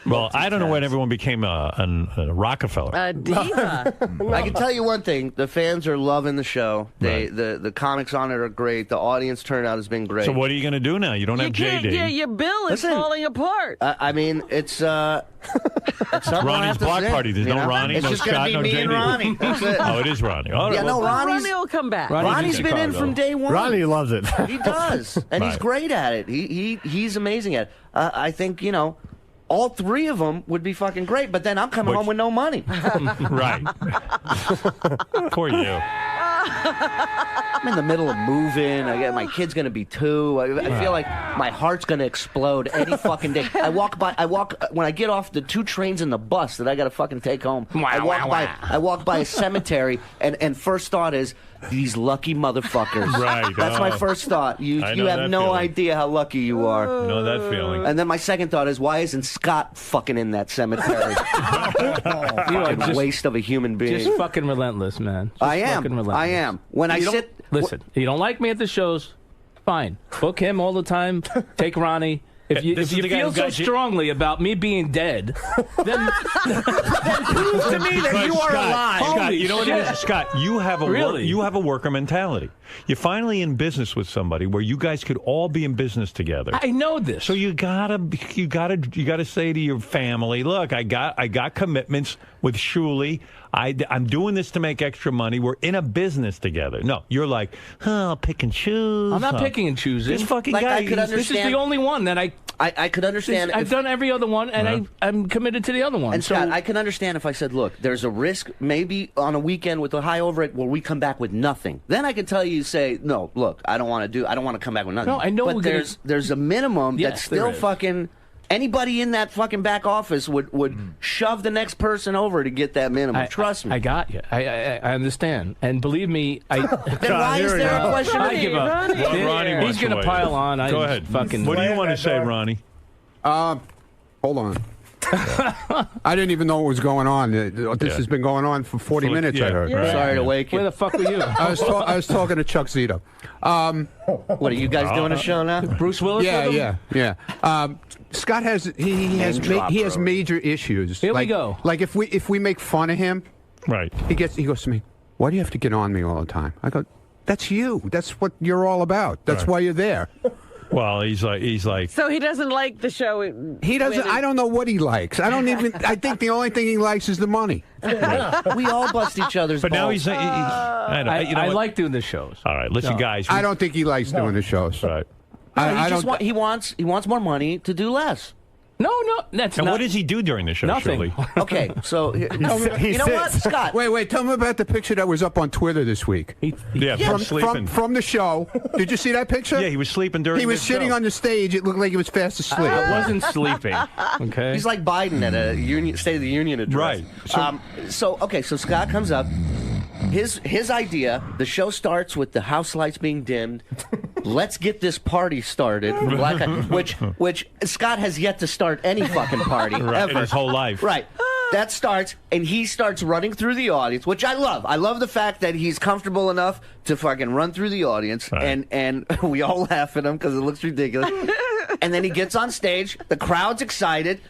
Well, I don't know when everyone became a Rockefeller. A diva. I can tell you one thing: the fans are loving the show. The comics on it are great. The audience turnout has been great. So what are you going to do now? You don't You have can't JD. get your bill is Listen. falling apart. I mean, it's something I Ronnie's have to block say, party. There's you no know? Ronnie, It's no just gonna Scott, be no me JD. and Ronnie. That's it. Oh, it is Ronnie. All right, Yeah, no, well, Ronnie's Ronnie will come back. Ronnie's been in from day one. Ronnie loves it. He does, and he's Right. great at it. He's amazing at it. I think all three of them would be fucking great, but then I'm coming home with no money. Right. Poor you. I'm in the middle of moving. My kid's gonna be 2. I feel like my heart's gonna explode any fucking day. I walk when I get off the 2 trains and the bus that I gotta fucking take home. I walk by a cemetery, and first thought is, these lucky motherfuckers. Right. That's my first thought. You have no idea how lucky you are. I know that feeling. And then my second thought is, why isn't Scott fucking in that cemetery? You are a waste of a human being. Just fucking relentless, man. Just I am. fucking relentless. I am. When I sit. Listen, you don't like me at the shows, fine. Book him all the time. Take Ronnie. If you feel so strongly about me being dead, then prove to me that you are alive. Scott, you know what it is, Scott? You have a worker mentality. You're finally in business with somebody where you guys could all be in business together. I know this. So you gotta say to your family, look, I got commitments with Shuli. I'm doing this to make extra money. We're in a business together. No, you're like, I'll pick and choose. I'm not picking and choosing. This fucking Like, guy. I could This is the only one that I could understand. I've done every other one, and I'm committed to the other one. And Scott, I can understand if I said, look, there's a risk maybe on a weekend with a high overrate where we come back with nothing. Then I can tell you, say, no, look, I don't want to come back with nothing. No, I know. But there's a minimum that's still fucking. Anybody in that fucking back office would shove the next person over to get that minimum. Trust me. I got you. I understand. And believe me, then why is there a question? I give up. Ronnie He's going to pile on. Go ahead. Fucking. What do you want to say, Ronnie? Hold on. I didn't even know what was going on. This has been going on for 40 minutes, I heard. Yeah. Sorry to wake you. Where the fuck were you? I was talking to Chuck Zito. What are you guys doing a show now? Bruce Willis? Yeah. Scott has major issues. Here we go. Like if we make fun of him, right? He goes to me, why do you have to get on me all the time? I go, that's you. That's what you're all about. That's why you're there. Well, he's like. So he doesn't like the show. He doesn't. I don't know what he likes. I think the only thing he likes is the money. We all bust each other's But balls. now he's. I like doing the shows. All right, listen, guys. I don't think he likes doing the shows. Right. He wants more money to do less. No, that's and not. what does he do during the show? Nothing. Shirley? Okay, so you know what, Scott? Wait. Tell me about the picture that was up on Twitter this week. From the show. Did you see that picture? Yeah, he was sleeping during. He was sitting on the stage. It looked like he was fast asleep. I wasn't sleeping. Okay. He's like Biden at a State of the Union address. Right. So Scott comes up. His idea. The show starts with the house lights being dimmed. Let's get this party started. Which Scott has yet to start any fucking party ever in his whole life. Right. That starts, and he starts running through the audience, which I love. I love the fact that he's comfortable enough to fucking run through the audience, and we all laugh at him because it looks ridiculous. And then he gets on stage. The crowd's excited.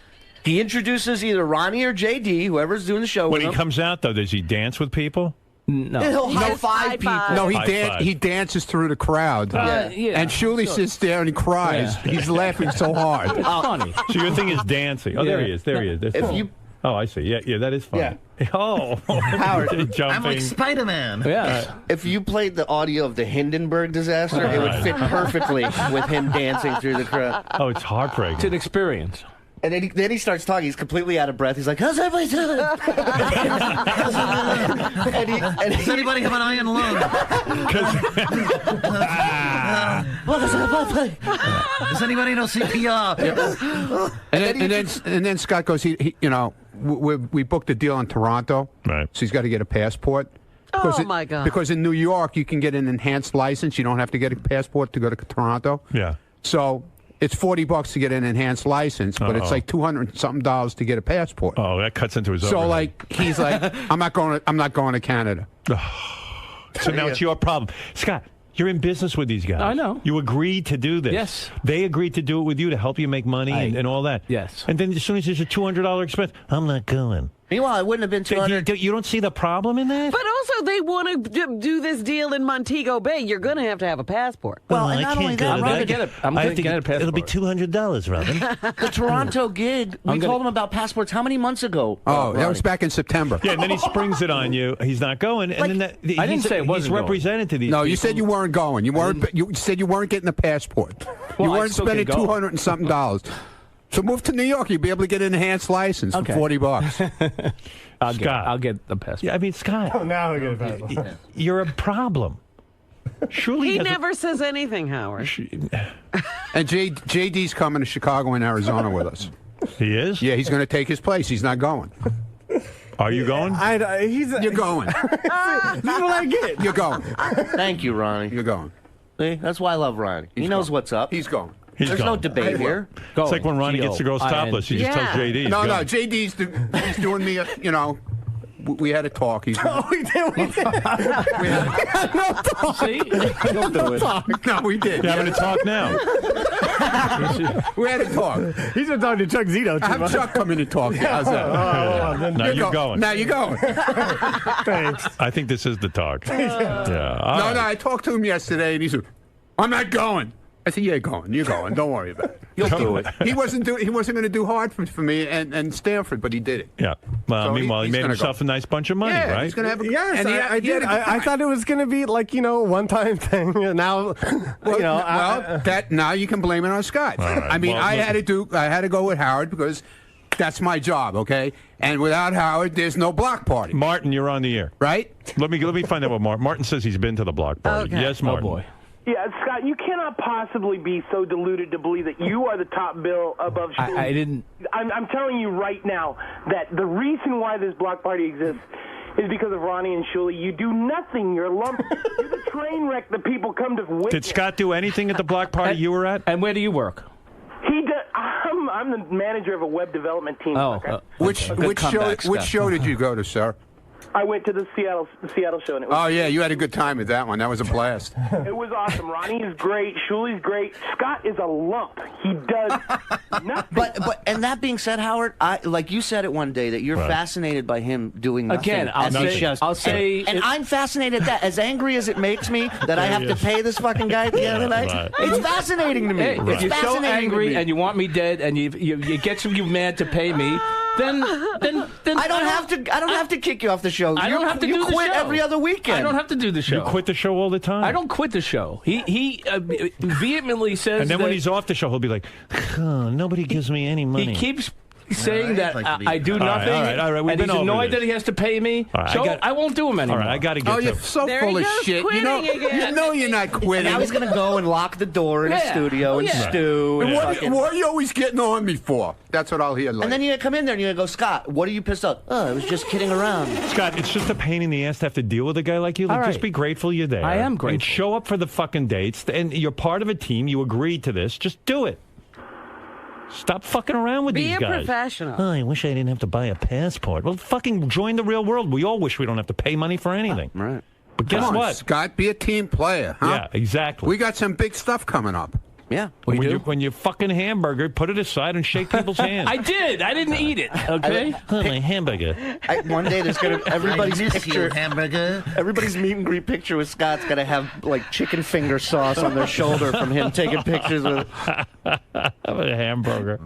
He introduces either Ronnie or JD, whoever's doing the show. When he comes out, though, does he dance with people? No. He'll high five people. No, he dances through the crowd. And Shuli sits there and he cries. Yeah. He's laughing so hard. It's funny. So your thing is dancing. Oh, there he is. There he is. If you Oh, I see. Yeah, that is fun. Yeah. Oh, Howard, jumping. I'm like Spider-Man. Yeah. If you played the audio of the Hindenburg disaster, it would fit perfectly with him dancing through the crowd. Oh, it's heartbreaking. It's an experience. And then he starts talking. He's completely out of breath. He's like, "How's everybody doing? Does anybody have an iron lung? Does anybody know CPR?" And then Scott goes, we booked a deal in Toronto, right? So he's got to get a passport. My God! Because in New York you can get an enhanced license. You don't have to get a passport to go to Toronto. Yeah. So it's $40 to get an enhanced license, but it's like $200-something to get a passport. Oh, that cuts into his. So overhead. he's like, I'm not going to Canada. So now it's your problem, Scott. You're in business with these guys. I know. You agreed to do this. Yes. They agreed to do it with you to help you make money and all that. Yes. And then as soon as there's a $200 expense, I'm not going. Meanwhile, it wouldn't have been $200. You don't see the problem in that? But also, they want to do this deal in Montego Bay. You're going to have a passport. Well, and not only that, I'm going to get it. I'm going to get a passport. It'll be $200, Robin. The Toronto gig, we told him about passports how many months ago? Oh, that was back in September. Yeah, and then he springs it on you. He's not going. And then I didn't say it wasn't he's represented to these No, people. you said you weren't going. You said you weren't getting a passport. Well, you I weren't still spending can go. $200 and something. So move to New York. You'll be able to get an enhanced license for $40. I'll get the passport. Yeah, I mean, Scott. Oh, now I get a passport. You're a problem. Surely He never says anything, Howard. And JD's coming to Chicago and Arizona with us. He is? Yeah, he's going to take his place. He's not going. Are you going? You're going. This is what I get. You're going. Thank you, Ronnie. You're going. See, that's why I love Ronnie. He knows what's up. He's going. He's There's going. no debate here. It's like when Ronnie gets the girls topless. He just tells JD. No, JD's he's doing me, we had a talk. We did. We had no talk. See? Don't do it. No, we did. You're having a talk now. We had a talk. He's been talking to Chuck Zito. I have Chuck come in and talk. How's that? Now you're going. Now you're going. Thanks. I think this is the talk. Yeah. No, I talked to him yesterday, and he said, "I'm not going." I said, "You're going. You're going. Don't worry about it. You'll do it." He wasn't going to do Hartford for me and Stanford, but he did it. Yeah. Well, So meanwhile, he he's made gonna himself go. a nice bunch of money, Yeah, right? he's going to have a Yes, and I did. I thought it was going to be like, one-time thing. And now, now you can blame it on Scott. right. I mean, Well, I had to go with Howard because that's my job, okay? And without Howard, there's no block party. Martin, you're on the air. Right? Let me find out what Martin. Martin says he's been to the block party. Okay. Yes, Martin. Oh, boy. Yeah, Scott, you cannot possibly be so deluded to believe that you are the top bill above Shuli. I didn't. I'm telling you right now that the reason why this block party exists is because of Ronnie and Shuli. You do nothing. You're a lump. You're the train wreck that people come to witness. Did Scott do anything at the block party you were at? And where do you work? He does. I'm the manager of a web development team. Oh, Which show did you go to, sir? I went to the Seattle show, and it was Oh, yeah, you had a good time at that one. That was a blast. It was awesome. Ronnie is great. Shuli's great. Scott is a lump. He does nothing. But and that being said, Howard, like you said it one day that you're fascinated by him doing nothing. Again, I'll say, and I'm fascinated at that. As angry as it makes me that I have to pay this fucking guy at the end of the night, it's fascinating to me. Hey, if you're so angry and you want me dead and you get you mad to pay me, then I don't have to kick you off the show. I don't have to do the show. You quit every other weekend. I don't have to do the show. You quit the show all the time. I don't quit the show. He vehemently says. And then when he's off the show, he'll be like, oh, nobody gives me any money. He keeps saying that I do nothing, all right, and he's annoyed that he has to pay me. Right, So I won't do him anymore. All right, I got to get. Oh, you're so There full he of goes, shit. You quitting know again. you're not quitting. And now he's going to go and lock the door in his studio and stew. And And, what are you always getting on me for? That's what I'll hear later. and then you come in there and you go, Scott, what are you pissed off? Oh, I was just kidding around. Scott, it's just a pain in the ass to have to deal with a guy like you. Like, All just right. be grateful you're there. I am grateful. And show up for the fucking dates. And you're part of a team. You agreed to this. Just do it. Stop fucking around with Be these a guys. professional. Oh, I wish I didn't have to buy a passport. Well, fucking join the real world. We all wish we don't have to pay money for anything. Right. But guess Come on, what? Scott, be a team player, huh? Yeah, exactly. We got some big stuff coming up. Yeah. When you fucking hamburger, put it aside and shake people's hands. I did. I didn't eat it. Okay. Oh, my hamburger. One day there's gonna everybody's picture, hamburger. everybody's meet and greet picture with Scott's gonna have like chicken finger sauce on their shoulder from him taking pictures with a hamburger.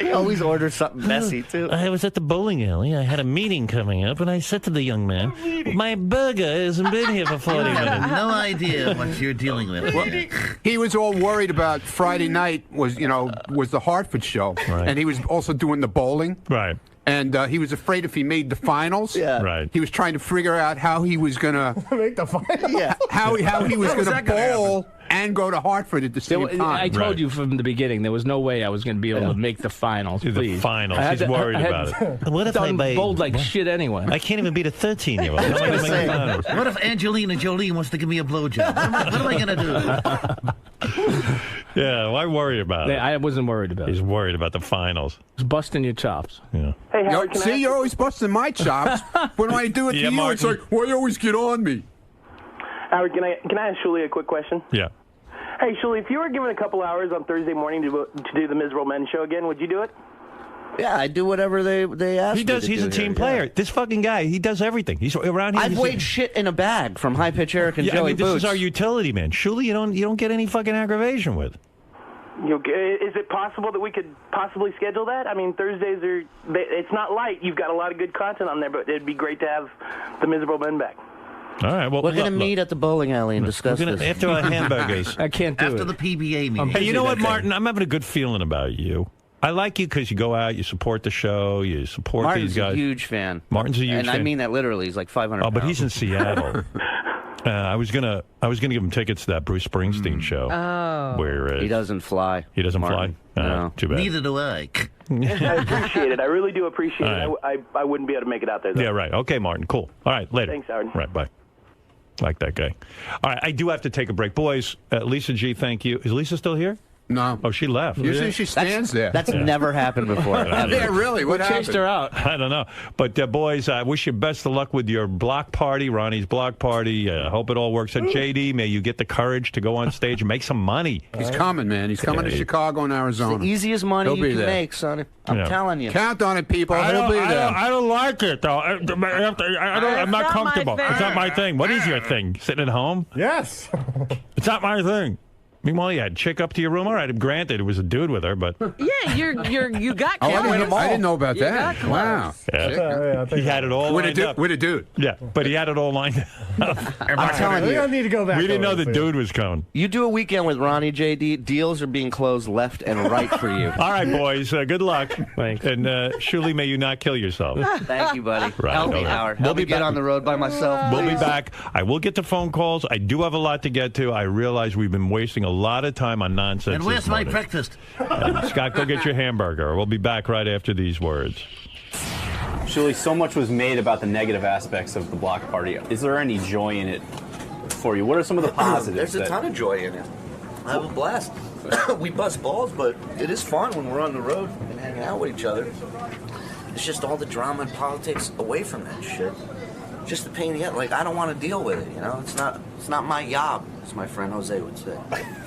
He always orders something messy too. I was at the bowling alley. I had a meeting coming up, and I said to the young man, my burger hasn't been here for 40 minutes. No idea what you're dealing with. He was all worried about Friday night was the Hartford show, and he was also doing the bowling. Right. And he was afraid if he made the finals, Right. he was trying to figure out how he was gonna Make the final. yeah, how he was gonna bowl and go to Hartford at the same time. I told you from the beginning there was no way I was going to be able to make the finals. The Please. finals. I had He's worried I had about it. What if I buy... bowled like shit anyway? I can't even beat a 13-year-old. How am I going to make the finals? What if Angelina Jolie wants to give me a blowjob? What am I going to do? Yeah, why worry about it? I wasn't worried about He's it. worried about the finals. It's busting your chops. Yeah. Hey, Howard, can I You're always busting my chops. When I do it Yeah, to you, Martin. it's like, why you always get on me? Howard, can I ask Shuli a quick question? Yeah. Hey, Shuli, if you were given a couple hours on Thursday morning to do the Miserable Men show again, would you do it? Yeah, I do whatever they ask. He me does. to He's do a team here, player. yeah. This fucking guy, he does everything. He's around here. I've he's weighed shit in a bag from High Pitch Eric and yeah, Joey I mean, this Boots. is our utility man. Surely you don't get any fucking aggravation with. Is it possible that we could possibly schedule that? I mean, Thursdays it's not light. You've got a lot of good content on there, but it'd be great to have the Miserable Men back. All right. Well, We're going to meet at the bowling alley and discuss this. After our hamburgers. I can't do After it. the PBA meeting. Hey, you know what, Martin? I'm having a good feeling about you. I like you because you go out, you support the show, you support Martin's these guys. a huge fan. Martin's a huge and fan. I mean that literally. He's like 500 Oh, but he's in pounds. Seattle. I was gonna give him tickets to that Bruce Springsteen show. Oh. Where He doesn't fly. He doesn't Martin. fly? No. Too bad. Neither do I. I appreciate it. I really do appreciate All it. I wouldn't be able to make it out there, though. Yeah, right. Okay, Martin. Cool. All right, later. Thanks, Howard. Right, bye. Like that guy. All right, I do have to take a break. Boys, Lisa G, thank you. Is Lisa still here? No. Oh, she left. Usually she stands there. That's never happened before. Yeah, really? What happened? Chased her out. I don't know. But, boys, I wish you best of luck with your block party, Ronnie's block party. Hope it all works out. JD, may you get the courage to go on stage and make some money. He's coming, man. He's coming to Chicago and Arizona. It's the easiest money He'll you be can there. make, sonny. I'm telling you. Count on it, people. I He'll be there. don't like it, though. I'm not comfortable. It's not my thing. What is your thing? Sitting at home? Yes. It's not my thing. Meanwhile, you had a chick up to your room. All right, granted, it was a dude with her, but Yeah, you got Oh, close. I didn't know about You that. got close. Wow. he had it all With a lined dude. up. With a dude. Yeah, but he had it all lined up. I'm telling We you. don't need to go back. We didn't know over the this. dude was coming. You do a weekend with Ronnie, JD, deals are being closed left and right for you. All right, boys. Good luck. Thanks. And Shuli, may you not kill yourself. Thank you, buddy. Right, Help me, all right. Howard. We'll Help me be get back. on the road by myself. We'll be please. back. I will get to phone calls. I do have a lot to get to. I realize we've been wasting a lot of time on nonsense. And where's this my morning. breakfast? Scott, go get your hamburger. We'll be back right after these words. Shuli, so much was made about the negative aspects of the block party. Is there any joy in it for you? What are some of the positives? There's a ton of joy in it. I have a blast. We bust balls, but it is fun when we're on the road and hanging out with each other. It's just all the drama and politics away from that shit. Just the pain in the head. Like, I don't want to deal with it, you know? It's not my job, as my friend Jose would say.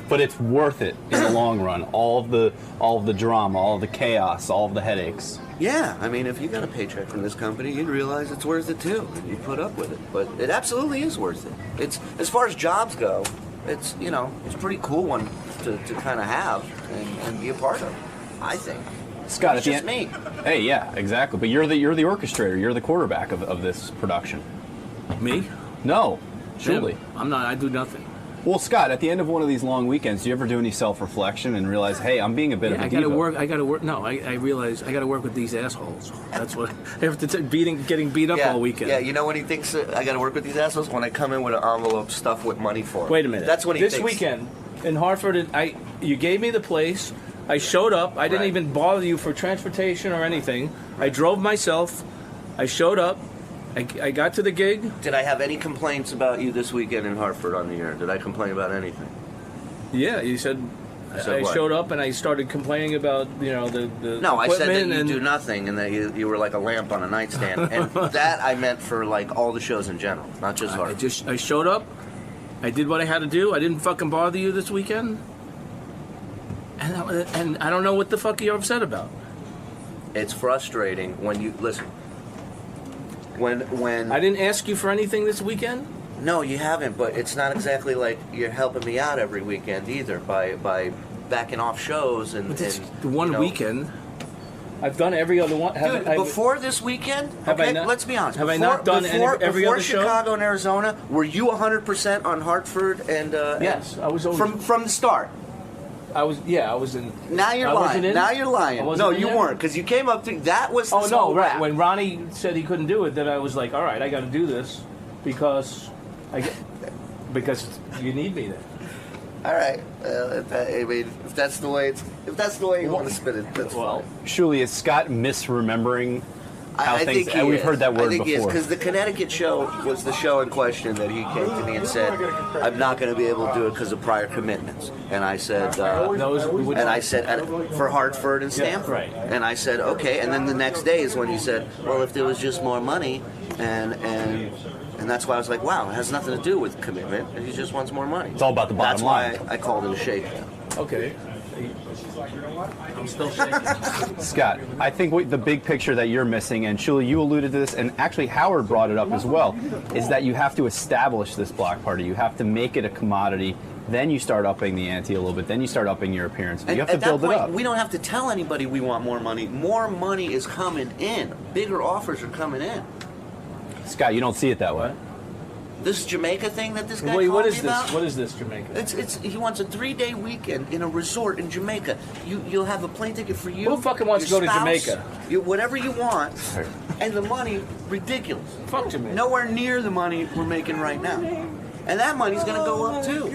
But it's worth it in the long run. All of the drama, all of the chaos, all of the headaches. Yeah, I mean, if you got a paycheck from this company, you'd realize it's worth it too, and you put up with it. But it absolutely is worth it. It's, as far as jobs go, it's, you know, it's a pretty cool one to kind of have and be a part of, I think. Scott, it's at just the me. Hey, yeah, exactly. But you're the orchestrator. You're the quarterback of this production. Me? No, Shuli. Yeah, I'm not. I do nothing. Well, Scott, at the end of one of these long weekends, do you ever do any self-reflection and realize, hey, I'm being a bit of a I gotta diva? work. I gotta work. No, I realize I gotta work with these assholes. That's what. After getting beat up all weekend. Yeah, you know when he thinks I got to work with these assholes? When I come in with an envelope stuffed with money for him. Wait a minute. That's when he this thinks. weekend in Hartford, you gave me the place. I showed up. I didn't even bother you for transportation or anything. I drove myself. I showed up. I got to the gig. Did I have any complaints about you this weekend in Hartford on the air? Did I complain about anything? Yeah, you said. I what? showed up and I started complaining about the No, I said that equipment you and do nothing and that you were like a lamp on a nightstand. And that I meant for like all the shows in general, not just Hartford. I showed up. I did what I had to do. I didn't fucking bother you this weekend. And I don't know what the fuck you're upset about. It's frustrating when you listen. When I didn't ask you for anything this weekend. No, you haven't. But it's not exactly like you're helping me out every weekend either by backing off shows and. But it's and, one you know, weekend. I've done every other one. Dude, before this weekend, have okay, I not, let's be honest. Have I not done every before other show? Chicago and Arizona, were you 100% on Hartford and? Yes, I was always, from the start. I was. Yeah, I was in. Now you're lying. Now you're lying. No, you weren't, because you came up to that was. Oh no, right. When Ronnie said he couldn't do it, then I was like, all right, I got to do this because you need me there. All right. I mean, if that's the way you want to spin it, that's fine. Shuli, is Scott misremembering how I things? think he We've is. heard that word I think before. because the Connecticut show was the show in question that he came to me and said, "I'm not going to be able to do it because of prior commitments." And I said, for Hartford and Stamford. Right. And I said, okay. And then the next day is when he said, well, if there was just more money, and that's why I was like, wow, it has nothing to do with commitment. He just wants more money. It's all about the bottom line. That's why I called it a shakedown. Okay. I'm still shaking. Scott, I think the big picture that you're missing, and Shuli, you alluded to this, and actually Howard brought it up as well, is that you have to establish this block party. You have to make it a commodity. Then you start upping the ante a little bit. Then you start upping your appearance. You have to build it up. We don't have to tell anybody we want more money. More money is coming in. Bigger offers are coming in. Scott, you don't see it that way. This Jamaica thing that this guy Wait, called what me is about? this? What is this, Jamaica? He wants a 3-day weekend in a resort in Jamaica. You'll have a plane ticket for you. Who fucking wants your to go to spouse, Jamaica? Whatever you want, and the money ridiculous. Fuck Jamaica. Nowhere near the money we're making right now, and that money's going to go up too.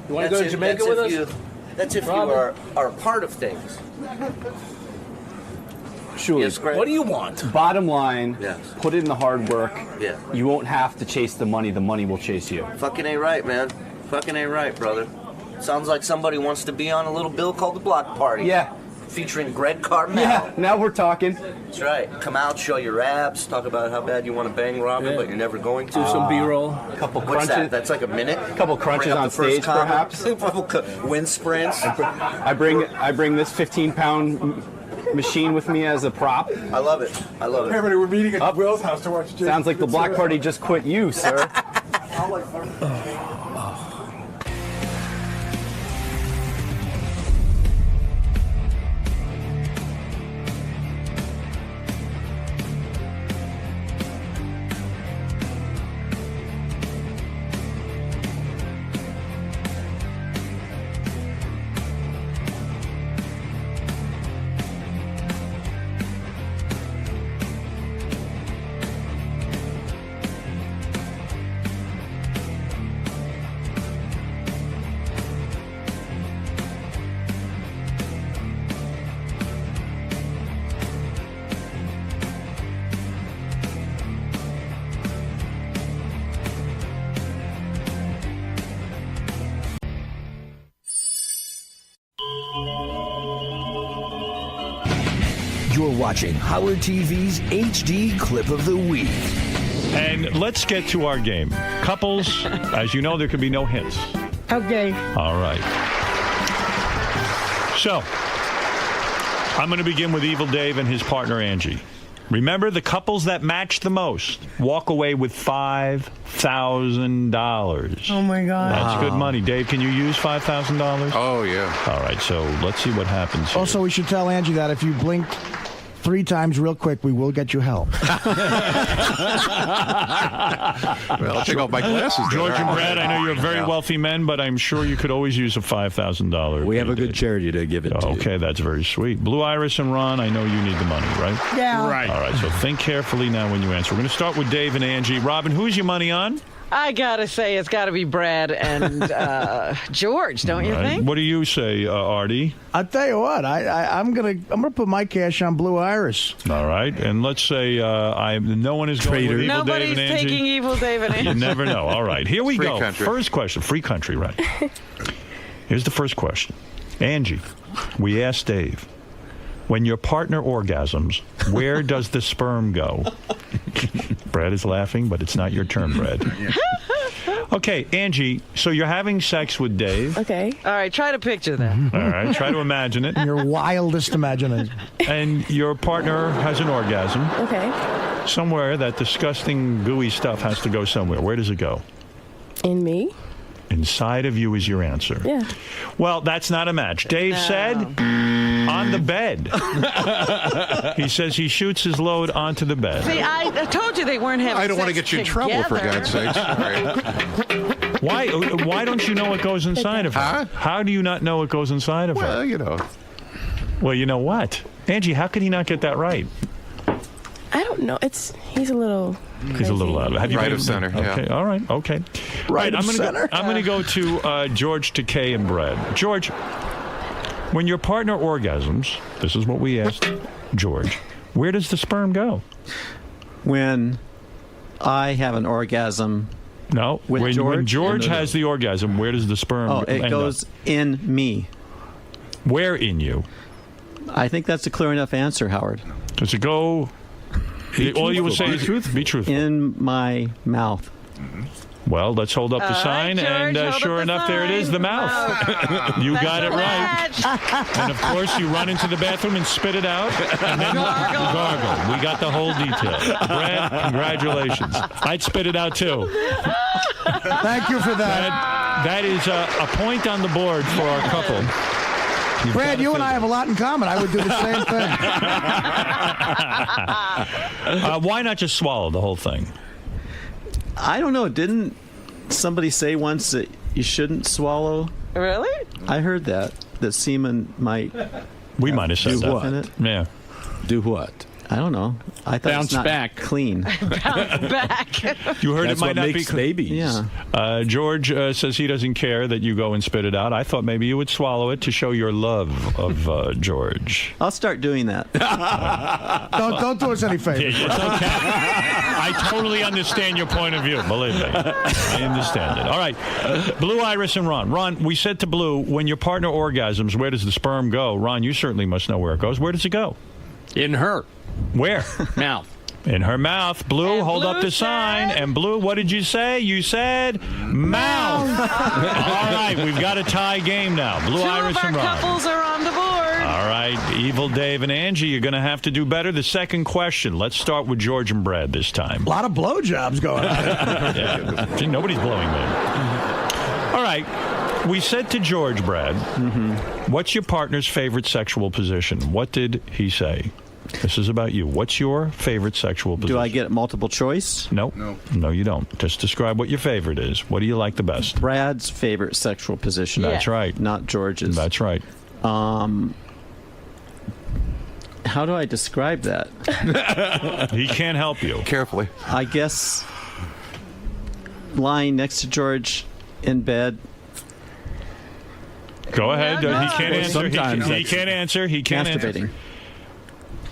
You want to go to Jamaica with us? That's if you are a part of things. Shuli, Yes, Greg? What do you want? Bottom line, Yes. put in the hard work. Yeah. You won't have to chase the money will chase you. Fucking ain't right, man. Fucking ain't right, brother. Sounds like somebody wants to be on a little bill called The Block Party. Yeah. Featuring Greg Carmel. Yeah, now we're talking. That's right. Come out, show your abs, talk about how bad you want to bang Robin, but you're never going to. Do some B-roll. A couple What's crunches. that? That's like a minute? A couple crunches Bring up on the first stage, comment. perhaps. Wind sprints. I bring this 15-pound machine with me as a prop. I love it. I love it. Everybody, we're meeting at Will's house to watch Jason. Sounds like the block party just quit you, sir. You're watching Howard TV's HD Clip of the Week. And let's get to our game. Couples, as you know, there could be no hints. Okay. All right. So, I'm going to begin with Evil Dave and his partner, Angie. Remember, the couples that match the most walk away with $5,000. Oh, my God. That's good money. Dave, can you use $5,000? Oh, yeah. All right, so let's see what happens here. Also, we should tell Angie that if you blink 3 times real quick, we will get you help. Well, I'll take off my glasses. George and Brad, I know you're very wealthy men, but I'm sure you could always use a $5,000. We have a good charity to give it to. Okay, that's very sweet. Blue Iris and Ron, I know you need the money, right? Yeah. Right. All right, so think carefully now when you answer. We're going to start with Dave and Angie. Robin, who's your money on? I gotta say, it's gotta be Brad and George, don't you think? What do you say, Artie? I'll tell you what, I'm gonna put my cash on Blue Iris. All right, and let's say no one is going with Evil Nobody's Dave and Angie. taking Evil Dave and Angie. You never know. All right, here we Free go. country. First question, free country, right? Here's the first question. Angie, we asked Dave, when your partner orgasms, where does the sperm go? Brad is laughing, but it's not your turn, Brad. Okay, Angie, so you're having sex with Dave. Okay. All right, try to picture that. All right, try to imagine it. Your wildest imagination. And your partner has an orgasm. Okay. Somewhere that disgusting, gooey stuff has to go somewhere. Where does it go? In me? Inside of you is your answer. Yeah. Well, that's not a match. Dave said on the bed. He says he shoots his load onto the bed. See, I told you they weren't having I don't want to sex get you in trouble, for together. God's sakes. All right. Why don't you know what goes inside of her? Huh? How do you not know what goes inside of her? Well, you know. Well, you know what? Angie, how could he not get that right? I don't know. He's a little crazy. He's a little out of it. Have you Right been- of center, yeah. Okay, all right, okay. Right of I'm gonna center? I'm going to go to George, Takei, and Brad. George, when your partner orgasms, this is what we asked George, where does the sperm go? When I have an orgasm. No, with when George. George has the orgasm, where does the sperm Oh, it end goes up? in me. Where in you? I think that's a clear enough answer, Howard. Does it go... all you will say is be truthful. In my mouth. Well, let's hold up the All sign, right, and George, hold sure up the enough, there it is, the mouth. You That's got it the right. match. And of course, you run into the bathroom and spit it out, and then gargle. We got the whole detail. Brad, congratulations. I'd spit it out too. Thank you for that. That is a point on the board for our couple. Brad, you and I have a lot in common. I would do the same thing. Why not just swallow the whole thing? I don't know. Didn't somebody say once that you shouldn't swallow? Really? I heard that semen might. We might have said that. In it. Yeah. Do what? I don't know. I thought Bounce it's not back. Clean. Bounce back. You heard That's it might what not makes be babies. Yeah. George says he doesn't care that you go and spit it out. I thought maybe you would swallow it to show your love of George. I'll start doing that. Don't do us any favors. It's okay. I totally understand your point of view. Believe me, I understand it. All right, Blue, Iris, and Ron. Ron, we said to Blue, when your partner orgasms, where does the sperm go? Ron, you certainly must know where it goes. Where does it go? In her Where? mouth. In her mouth. Blue, And hold Blue up the sign. said- And Blue, what did you say? You said mouth. All right, we've got a tie game now. Blue, Two Iris, of our and Ron. couples are on the board. All right, Evil Dave and Angie, you're going to have to do better. The second question. Let's start with George and Brad this time. A lot of blowjobs going on. Yeah. See, nobody's blowing me. All right. We said to George, Brad, what's your partner's favorite sexual position? What did he say? This is about you. What's your favorite sexual position? Do I get multiple choice? Nope. No, you don't. Just describe what your favorite is. What do you like the best? Brad's favorite sexual position. That's right. Not George's. That's right. How do I describe that? He can't help you. Carefully. I guess lying next to George in bed. Go ahead. No, He can't no. answer. Sometimes He can't answer. He can't Masturbating. answer.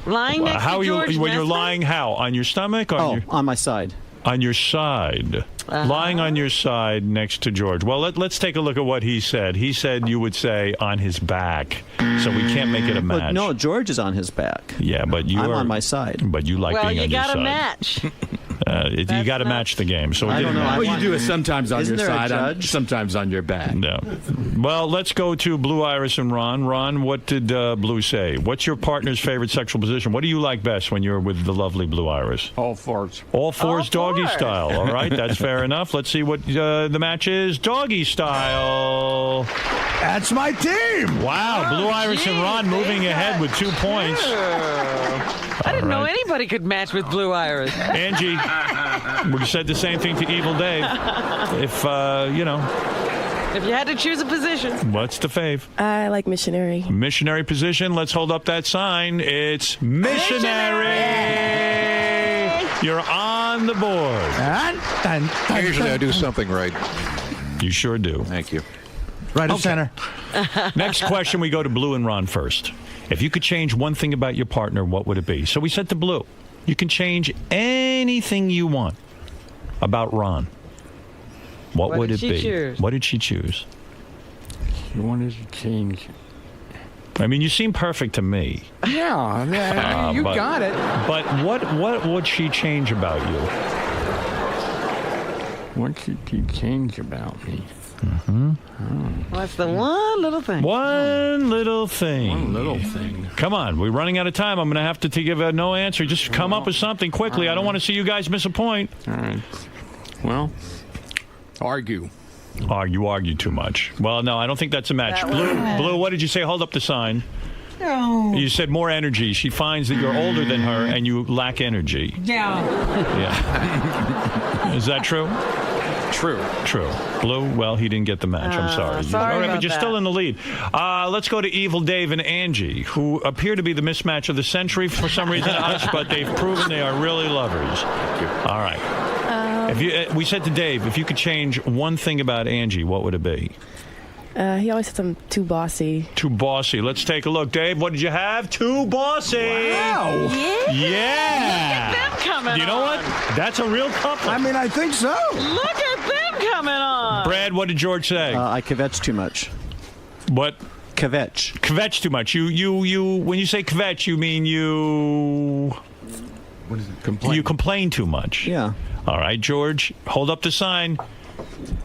Lying next How to you George when you're Nesbitt? lying? How on your stomach? On my side. On your side. Lying on your side next to George. Well, let's take a look at what he said. He said you would say on his back, so we can't make it a match. But no, George is on his back. Yeah, but I'm on my side. But you like Well, being you on your got side. a match. You got to match the game. So it I didn't don't know. matter. Well, you do it sometimes on Isn't your there a side, judge? sometimes on your back. No. Well, let's go to Blue, Iris, and Ron. Ron, what did Blue say? What's your partner's favorite sexual position? What do you like best when you're with the lovely Blue Iris? All fours. All fours, All doggy fours. style. All right, that's fair enough. Let's see what the match is. Doggy style. That's my team. Wow, Blue, Iris, and Ron moving ahead with 2 points. I didn't know anybody could match with Blue Iris. Angie, we said the same thing to Evil Dave. If, If you had to choose a position. what's the fave? I like missionary. Missionary position. Let's hold up that sign. It's missionary. You're on the board. Usually I do something right. You sure do. Thank you. Right in center. Next question, we go to Blue and Ron first. If you could change one thing about your partner, what would it be? So we said to Blue, you can change anything you want about Ron. What would did it she be? choose? What did she choose? She wanted to change. I mean, you seem perfect to me. Yeah, you but- got it. But what would she change about you? What should she change about me? What's the one little thing? One little thing. One little thing. Come on, we're running out of time. I'm going to have to give a no answer. Just come up with something quickly. I don't want to see you guys miss a point. All right. Well, argue. You argue too much. Well, no, I don't think that's a match. Blue, what did you say? Hold up the sign. No. You said more energy. She finds that you're older than her and you lack energy. Yeah. Yeah. Is that true? True. Blue, well, he didn't get the match. I'm sorry. Sorry All right, about but you're that. still in the lead. Let's go to Evil Dave and Angie, who appear to be the mismatch of the century for some reason to us, but they've proven they are really lovers. All right. We said to Dave, if you could change one thing about Angie, what would it be? He always says I'm too bossy. Too bossy. Let's take a look. Dave, what did you have? Too bossy. Wow. Yeah. Look at them coming You know on. what? That's a real couple. I mean, I think so. Look at them coming on. Brad, what did George say? I kvetch too much. What? Kvetch. Kvetch too much. You. When you say kvetch, you mean you. What is it? Complain. You complain too much. Yeah. All right, George, hold up the sign.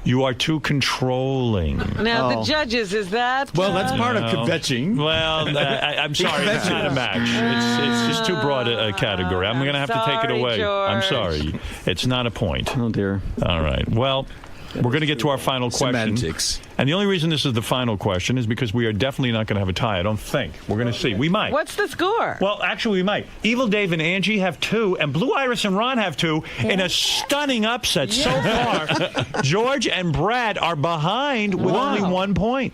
You are too controlling. Now, the judges, is that... Well, that's part of No. kvetching. Well, I'm sorry, it's not a match. It's just too broad a category. I'm going to have to take it sorry, away. I'm George. sorry. It's not a point. Oh, dear. All right. Well, we're going to get to our final question. Semantics. And the only reason this is the final question is because we are definitely not going to have a tie. I don't think. We're going to see. We might. What's the score? Well, actually, we might. Evil Dave and Angie have 2, and Blue Iris and Ron have 2 in a stunning upset so far. George and Brad are behind with only 1 point.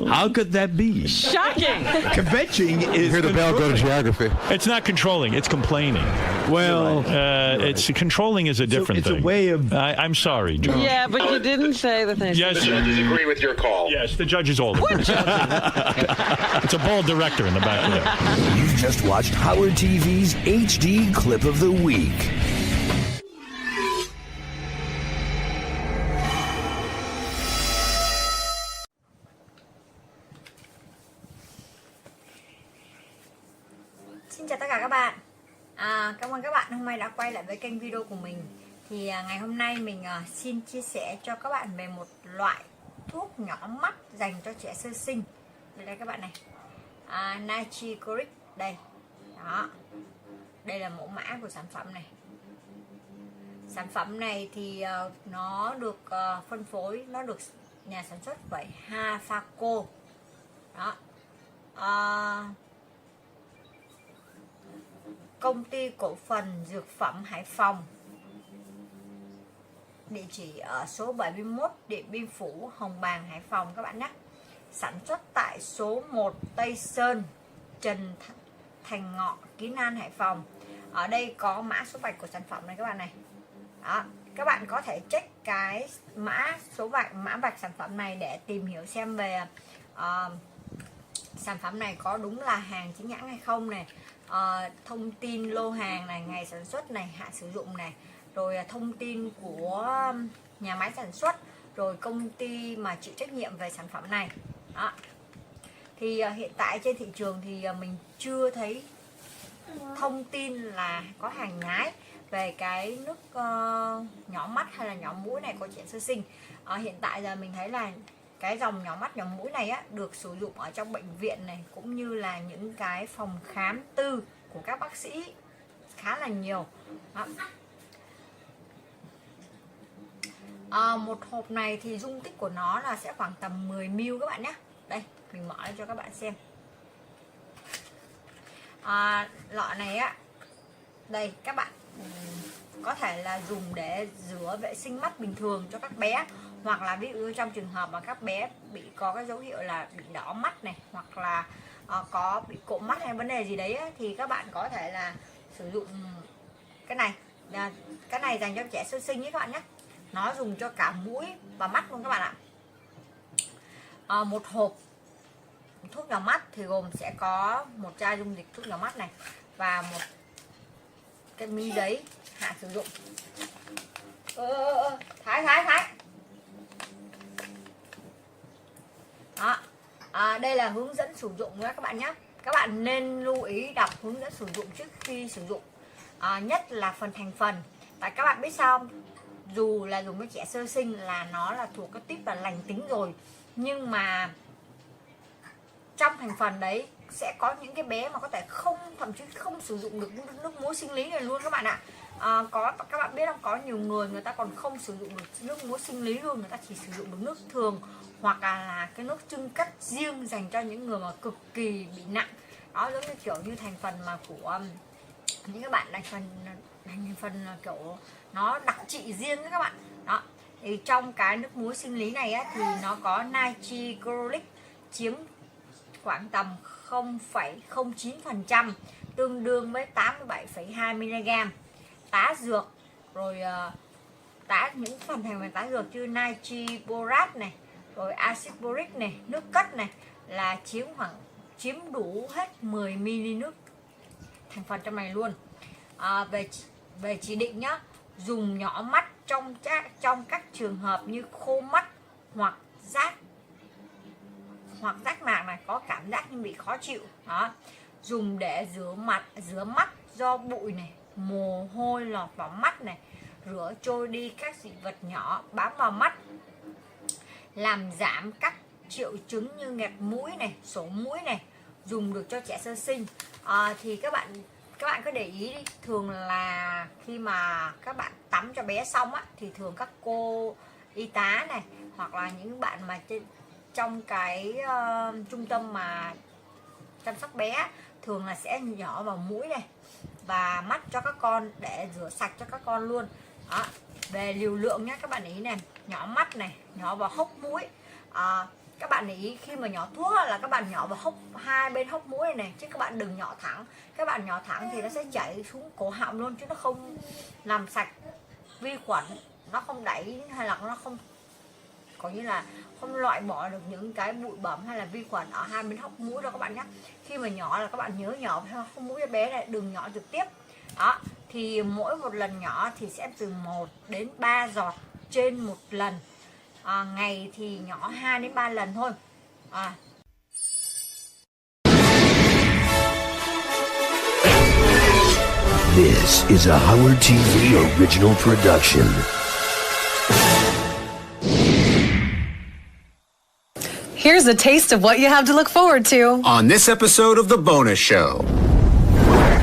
How could that be? Shocking. Kvetching is. Hear the bell go to geography. It's not controlling. It's complaining. Well, it's controlling is a different thing. It's a way of. I'm sorry, George. Yeah, but you didn't say the thing. Yes, The judges agree with your call. Yes, the judge is older. What judge? It's a bald director in the back there. You've just watched Howard TV's HD Clip of the Week. Xin chào tất cả các bạn. Cảm ơn các bạn hôm nay đã quay lại với kênh video của mình. Thì ngày hôm nay mình xin chia sẻ cho các bạn về một loại thuốc nhỏ mắt dành cho trẻ sơ sinh. Đây các bạn này, Newlyweird đây. Đó, đây là mẫu mã của sản phẩm này. Sản phẩm này thì nó được phân phối, nó được nhà sản xuất bởi Hafaco. Đó. Công ty cổ phần dược phẩm Hải Phòng. Địa chỉ ở số 71 Điện Biên Phủ, Hồng Bàng, Hải Phòng các bạn nhé. Sản xuất tại số 1 Tây Sơn, Trần Thành Ngọ, Kiến An, Hải Phòng. Ở đây có mã số vạch của sản phẩm này các bạn này. Đó, các bạn có thể check cái mã số vạch, mã vạch sản phẩm này để tìm hiểu xem về sản phẩm này có đúng là hàng chính hãng hay không này. Thông tin lô hàng này, ngày sản xuất này, hạn sử dụng này, rồi thông tin của nhà máy sản xuất, rồi công ty mà chịu trách nhiệm về sản phẩm này. Đó. Thì hiện tại trên thị trường thì mình chưa thấy thông tin là có hàng nhái về cái nước nhỏ mắt hay là nhỏ mũi này của trẻ sơ sinh. Hiện tại giờ mình thấy là cái dòng nhỏ mắt nhỏ mũi này á, được sử dụng ở trong bệnh viện này, cũng như là những cái phòng khám tư của các bác sĩ khá là nhiều. Một hộp này thì dung tích của nó là sẽ khoảng tầm 10ml các bạn nhé. Đây, mình mở lên cho các bạn xem. Lọ này á, đây các bạn có thể là dùng để rửa vệ sinh mắt bình thường cho các bé, hoặc là ví dụ trong trường hợp mà các bé bị có cái dấu hiệu là bị đỏ mắt này, hoặc là có bị cộm mắt hay vấn đề gì đấy á, thì các bạn có thể là sử dụng cái này. Cái này dành cho trẻ sơ sinh nhé các bạn nhé. Nó dùng cho cả mũi và mắt luôn các bạn ạ. Một hộp thuốc nhỏ mắt thì gồm sẽ có một chai dung dịch thuốc nhỏ mắt này và một cái miếng giấy hạn sử dụng. Thái. Đó. Đây là hướng dẫn sử dụng nữa các bạn nhé. Các bạn nên lưu ý đọc hướng dẫn sử dụng trước khi sử dụng, nhất là phần thành phần. Tại các bạn biết sao không? Dù là dùng với trẻ sơ sinh là nó là thuộc cái típ là lành tính rồi, nhưng mà trong thành phần đấy sẽ có những cái bé mà có thể thậm chí không sử dụng được nước muối sinh lý này luôn các bạn ạ. Các bạn biết không, có nhiều người ta còn không sử dụng được nước muối sinh lý luôn, người ta chỉ sử dụng được nước thường, hoặc là cái nước chưng cất riêng dành cho những người mà cực kỳ bị nặng. Đó, giống như kiểu như thành phần mà của những các bạn thành phần kiểu nó đặc trị riêng các bạn. Đó, thì trong cái nước muối sinh lý này á, thì nó có Newlyweird chiếm khoảng tầm 0,09%, tương đương với 87,2mg. Tá dược, rồi những phần thành phần tá dược như natri borat này, rồi axit boric này, nước cất này là chiếm đủ hết 10ml nước thành phần trong này luôn. Về chỉ định nhá, dùng nhỏ mắt trong các trường hợp như khô mắt hoặc rác mạc này, có cảm giác như bị khó chịu. Đó, dùng để rửa mắt do bụi này, mồ hôi lọt vào mắt này, rửa trôi đi các dị vật nhỏ bám vào mắt, làm giảm các triệu chứng như nghẹt mũi này, sổ mũi này, dùng được cho trẻ sơ sinh. Thì các bạn có để ý đi, thường là khi mà các bạn tắm cho bé xong á, thì thường các cô y tá này hoặc là những bạn mà trong cái trung tâm mà chăm sóc bé thường là sẽ nhỏ vào mũi này và mắt cho các con để rửa sạch cho các con luôn. Đó. Về liều lượng nhé các bạn ý này, nhỏ mắt này, nhỏ vào hốc mũi. Các bạn ý khi mà nhỏ thuốc là các bạn nhỏ vào hai bên hốc mũi này chứ các bạn đừng nhỏ thẳng. Các bạn nhỏ thẳng thì nó sẽ chảy xuống cổ họng luôn chứ nó không làm sạch vi khuẩn, nó không đẩy hay là nó không có như là không loại bỏ được những cái bụi bẩn hay là vi khuẩn ở hai bên hốc mũi đâu các bạn nhé. Khi mà nhỏ là các bạn nhớ nhỏ vào hốc mũi cho bé này, đừng nhỏ trực tiếp. Đó, thì mỗi một lần nhỏ thì sẽ từ 1 đến 3 giọt trên một lần. Ngày thì nhỏ 2 đến 3 lần thôi. This is a Howard TV original production. Here's a taste of what you have to look forward to on this episode of The Bonus Show.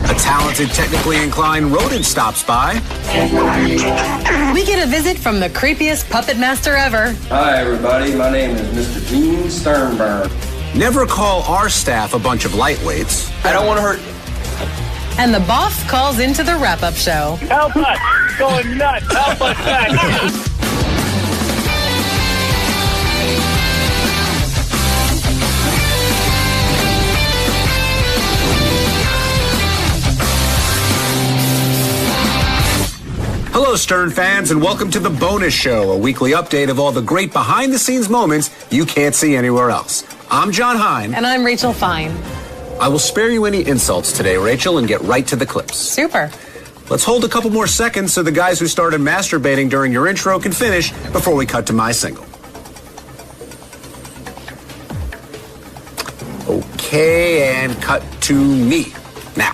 A talented, technically inclined rodent stops by. We get a visit from the creepiest puppet master ever. Hi, everybody. My name is Mr. Gene Sternberg. Never call our staff a bunch of lightweights. I don't want to hurt you. And the boss calls into the wrap-up show. Help us! Going nuts! Help us back! Hello, Stern fans, and welcome to The Bonus Show, a weekly update of all the great behind-the-scenes moments you can't see anywhere else. I'm John Hine. And I'm Rachel Fine. I will spare you any insults today, Rachel, and get right to the clips. Super. Let's hold a couple more seconds so the guys who started masturbating during your intro can finish before we cut to my single. Okay, and cut to me. Now,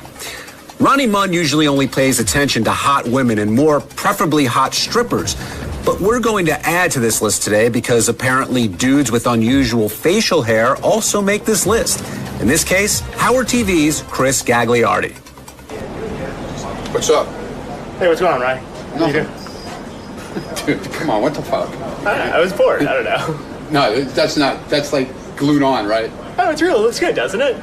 Ronnie Munn usually only pays attention to hot women and more preferably hot strippers. But we're going to add to this list today because apparently dudes with unusual facial hair also make this list. In this case, Howard TV's Chris Gagliardi. What's up? Hey, what's going on, Ryan? Nothing. Dude, come on, what the fuck? I was bored, I don't know. No, that's like glued on, right? Oh, it's real, it looks good, doesn't it?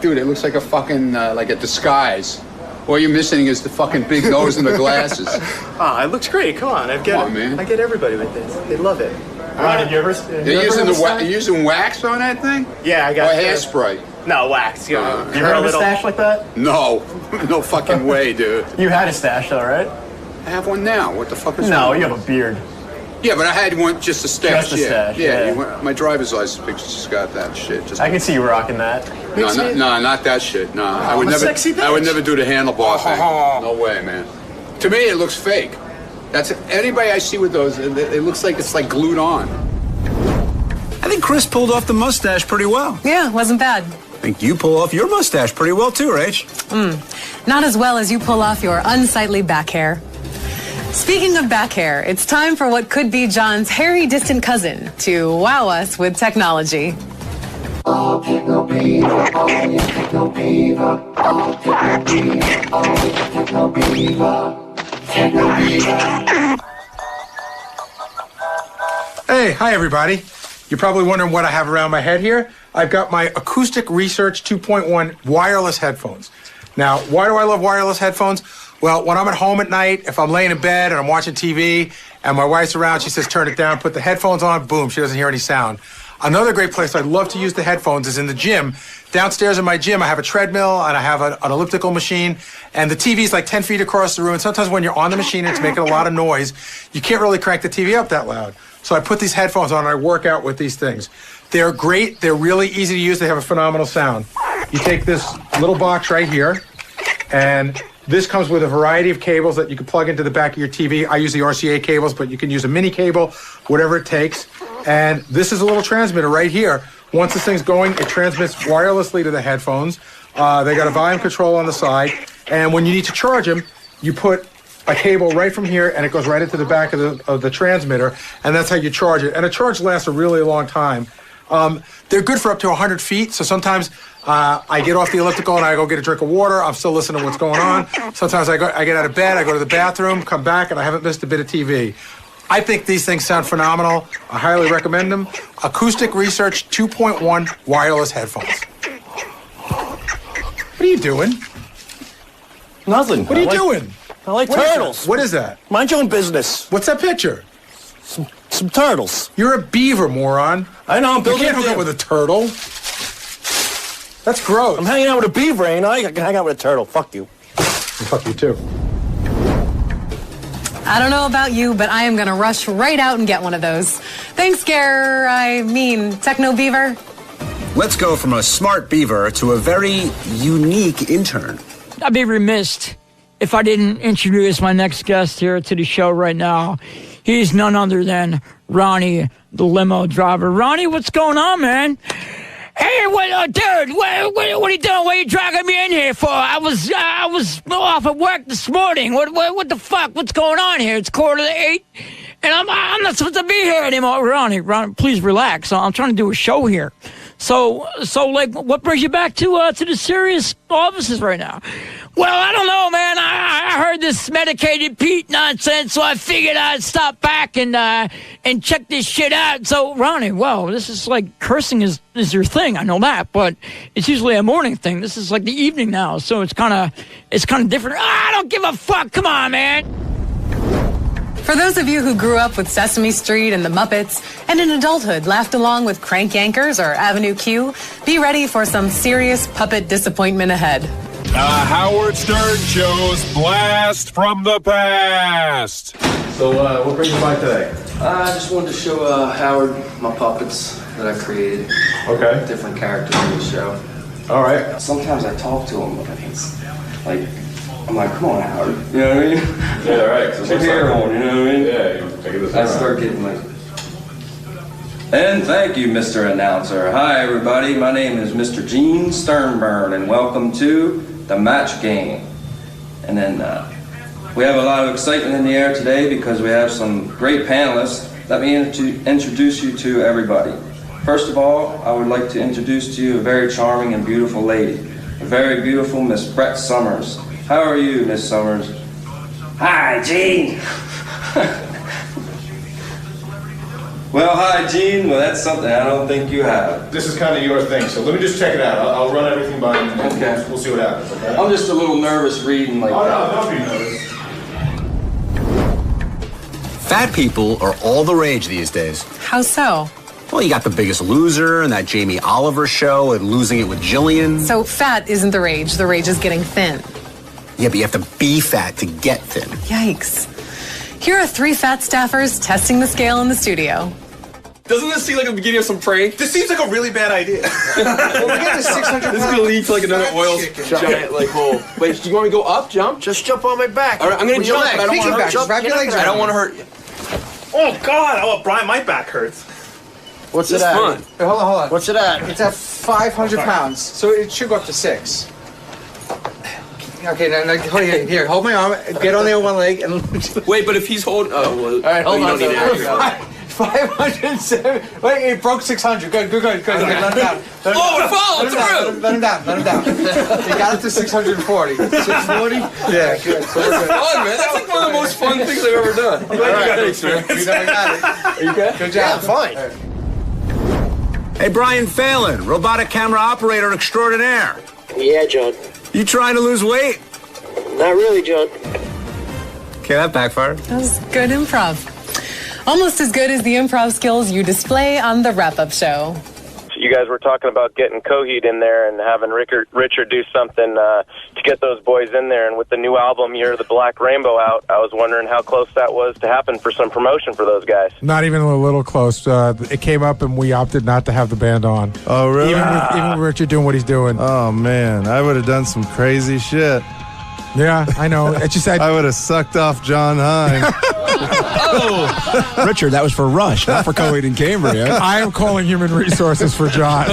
Dude, it looks like a fucking, like a disguise. All you're missing is the fucking big nose and the glasses. It looks great. Come on, I get everybody with this. They love it. Ron, did you ever? You're using wax on that thing? Yeah, I got. Or hairspray? No, wax. You heard of a stash like that? No, no fucking way, dude. You had a stash, though, right? I have one now. What the fuck is that? No, you have a beard. Yeah, but I had one just a stash. Just a stash. Yeah. My driver's license picture just got that shit. I can see you rocking that. No, not that shit. No, I would never. Sexy bitch. I would never do the handlebar thing. No way, man. To me, it looks fake. That's anybody I see with those. It looks like it's like glued on. I think Chris pulled off the mustache pretty well. Yeah, wasn't bad. I think you pull off your mustache pretty well too, Rach. Not as well as you pull off your unsightly back hair. Speaking of back hair, it's time for what could be John's hairy distant cousin to wow us with technology. Hey, hi everybody. You're probably wondering what I have around my head here. I've got my Acoustic Research 2.1 wireless headphones. Now, why do I love wireless headphones? Well, when I'm at home at night, if I'm laying in bed and I'm watching TV and my wife's around, she says, turn it down, put the headphones on, boom, she doesn't hear any sound. Another great place I love to use the headphones is in the gym. Downstairs in my gym, I have a treadmill and I have an elliptical machine, and the TV's like 10 feet across the room. And sometimes when you're on the machine and it's making a lot of noise, you can't really crank the TV up that loud. So I put these headphones on and I work out with these things. They're great. They're really easy to use. They have a phenomenal sound. You take this little box right here, and this comes with a variety of cables that you can plug into the back of your TV. I use the RCA cables, but you can use a mini cable, whatever it takes. And this is a little transmitter right here. Once this thing's going, it transmits wirelessly to the headphones. They got a volume control on the side. And when you need to charge them, you put a cable right from here, and it goes right into the back of the transmitter, and that's how you charge it. And a charge lasts a really long time. They're good for up to 100 feet, so sometimes I get off the elliptical and I go get a drink of water. I'm still listening to what's going on. Sometimes I get out of bed, I go to the bathroom, come back, and I haven't missed a bit of TV. I think these things sound phenomenal. I highly recommend them. Acoustic Research 2.1 wireless headphones. What are you doing? Nothing. What are you doing? I like What is turtles. that? What is that? Mind your own business. What's that picture? Some turtles. You're a beaver, moron. I know, I'm building You can't hook up with a turtle. That's gross. I'm hanging out with a beaver, ain't I? I can hang out with a turtle. Fuck you. Fuck you, too. I don't know about you, but I am going to rush right out and get one of those. Thanks, Techno Beaver. Let's go from a smart beaver to a very unique intern. I'd be remiss if I didn't introduce my next guest here to the show right now. He's none other than Ronnie, the limo driver. Ronnie, what's going on, man? Hey, dude, what are you doing? What are you dragging me in here for? I was off at work this morning. What the fuck? What's going on here? It's 7:45, and I'm not supposed to be here anymore. Ronnie, please relax. I'm trying to do a show here. So, like, what brings you back to the serious offices right now? Well, I don't know, man. I heard this medicated Pete nonsense, so I figured I'd stop back and check this shit out. So, Ronnie, well, this is like cursing is your thing. I know that, but it's usually a morning thing. This is like the evening now, so it's kind of different. I don't give a fuck. Come on, man. For those of you who grew up with Sesame Street and the Muppets, and in adulthood laughed along with Crank Yankers or Avenue Q, be ready for some serious puppet disappointment ahead. Howard Stern Show's Blast from the Past. So, what brings you by today? I just wanted to show Howard my puppets that I created. Okay. Different characters in the show. All right. Sometimes I talk to him, but he's like, I'm like, come on, Howard. You know what I mean? Yeah, right. Put your hair on, you know what I mean? Yeah, you take this. I start getting like. And thank you, Mr. Announcer. Hi, everybody. My name is Mr. Gene Sternburn, and welcome to the match game. And then we have a lot of excitement in the air today because we have some great panelists. Let me introduce you to everybody. First of all, I would like to introduce to you a very charming and beautiful lady, a very beautiful Miss Brett Summers. How are you, Miss Summers? Hi, Gene. Well, hi, Gene. Well, that's something I don't think you have. This is kind of your thing, so let me just check it out. I'll run everything by you, and okay. We'll see what happens, okay? I'm just a little nervous reading like that. Oh, no, don't be nervous. Fat people are all the rage these days. How so? Well, you got The Biggest Loser and that Jamie Oliver show and Losing It with Jillian. So fat isn't the rage is getting thin. Yeah, but you have to be fat to get thin. Yikes. Here are 3 fat staffers testing the scale in the studio. Doesn't this seem like the beginning of some prank? This seems like a really bad idea. Well, we get this 600 This is going to lead to like another oil giant like hole. Wait, do you want me to go up, jump? Just jump on my back. All right, I'm going to jump, but I don't want to hurt you. Wrap your legs I don't around want to hurt you. Oh, God. Oh, Brian, my back hurts. What's This it is at? fun. Hey, hold on. What's it at? It's at 500 pounds, so it should go up to 6. Okay, now here, hold my arm, get on there with one leg, and Wait, but if he's holding, well, all right, hold on. you don't need to. 507. Wait, it broke 600. Good. Okay, let him down. Oh, it followed through. Let him down. He got it to 640. 640? Yeah, good. So we're good. Fun, man. That's like one of the most fun things I've ever done. I'm glad you got it, man. You never got it. Are you good? Good job. Yeah, fine. Hey, Brian Phelan, robotic camera operator extraordinaire. Yeah, John. You trying to lose weight? Not really, John. Okay, that backfired. That was good improv. Almost as good as the improv skills you display on the wrap-up show. You guys were talking about getting Coheed in there and having Richard do something to get those boys in there. And with the new album, Year of the Black Rainbow out, I was wondering how close that was to happen for some promotion for those guys. Not even a little close. It came up and we opted not to have the band on. Oh, really? Even with Richard doing what he's doing. Oh, man. I would have done some crazy shit. Yeah, I know. It just said I would have sucked off John Hine. Oh, Richard, that was for Rush, not for Coheed and Cambria. I am calling human resources for John.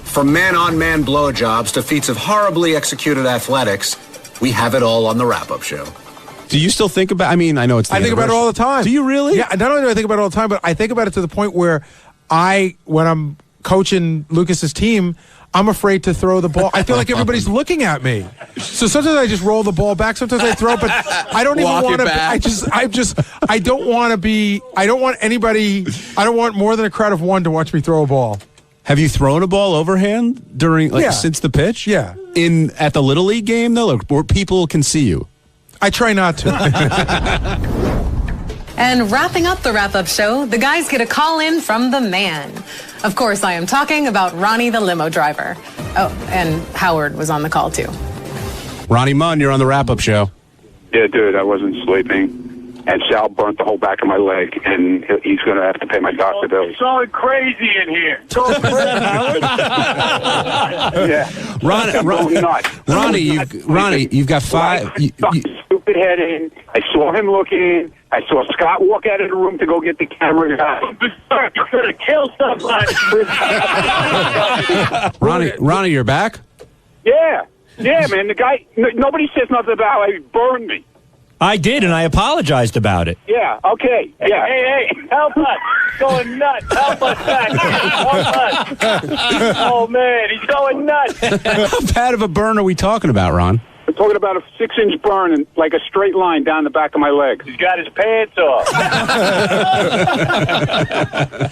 From man-on-man blowjobs to feats of horribly executed athletics, we have it all on the wrap-up show. Do you still think about? I mean, I know it's. I think about it all the time. Do you really? Yeah. Not only do I think about it all the time, but I think about it to the point where when I'm coaching Lucas's team, I'm afraid to throw the ball. I feel like everybody's looking at me. So sometimes I just roll the ball back. Sometimes I throw it, but I don't even want to. I don't want to be. I don't want anybody. I don't want more than a crowd of one to watch me throw a ball. Have you thrown a ball overhand during, since the pitch? Yeah. At the Little League game, though, where people can see you? I try not to. And wrapping up the wrap-up show, the guys get a call in from the man. Of course, I am talking about Ronnie the limo driver. Oh, and Howard was on the call, too. Ronnie Munn, you're on the wrap-up show. Yeah, dude, I wasn't sleeping. And Sal burnt the whole back of my leg, and he's going to have to pay my doctor bills. It's all crazy in here. It's all crazy. Yeah. Ronnie, you've got five. Stupid head in. I saw him looking. I saw Scott walk out of the room to go get the camera guy. You're going to kill somebody. Ronnie, you're back? Yeah, man. The guy, nobody says nothing about how he burned me. I did, and I apologized about it. Yeah, okay. Yeah. Hey, help us. He's going nuts. Help us back. Help us. Oh, man, he's going nuts. How bad of a burn are we talking about, Ron? We're talking about a 6-inch burn and like a straight line down the back of my leg. He's got his pants off.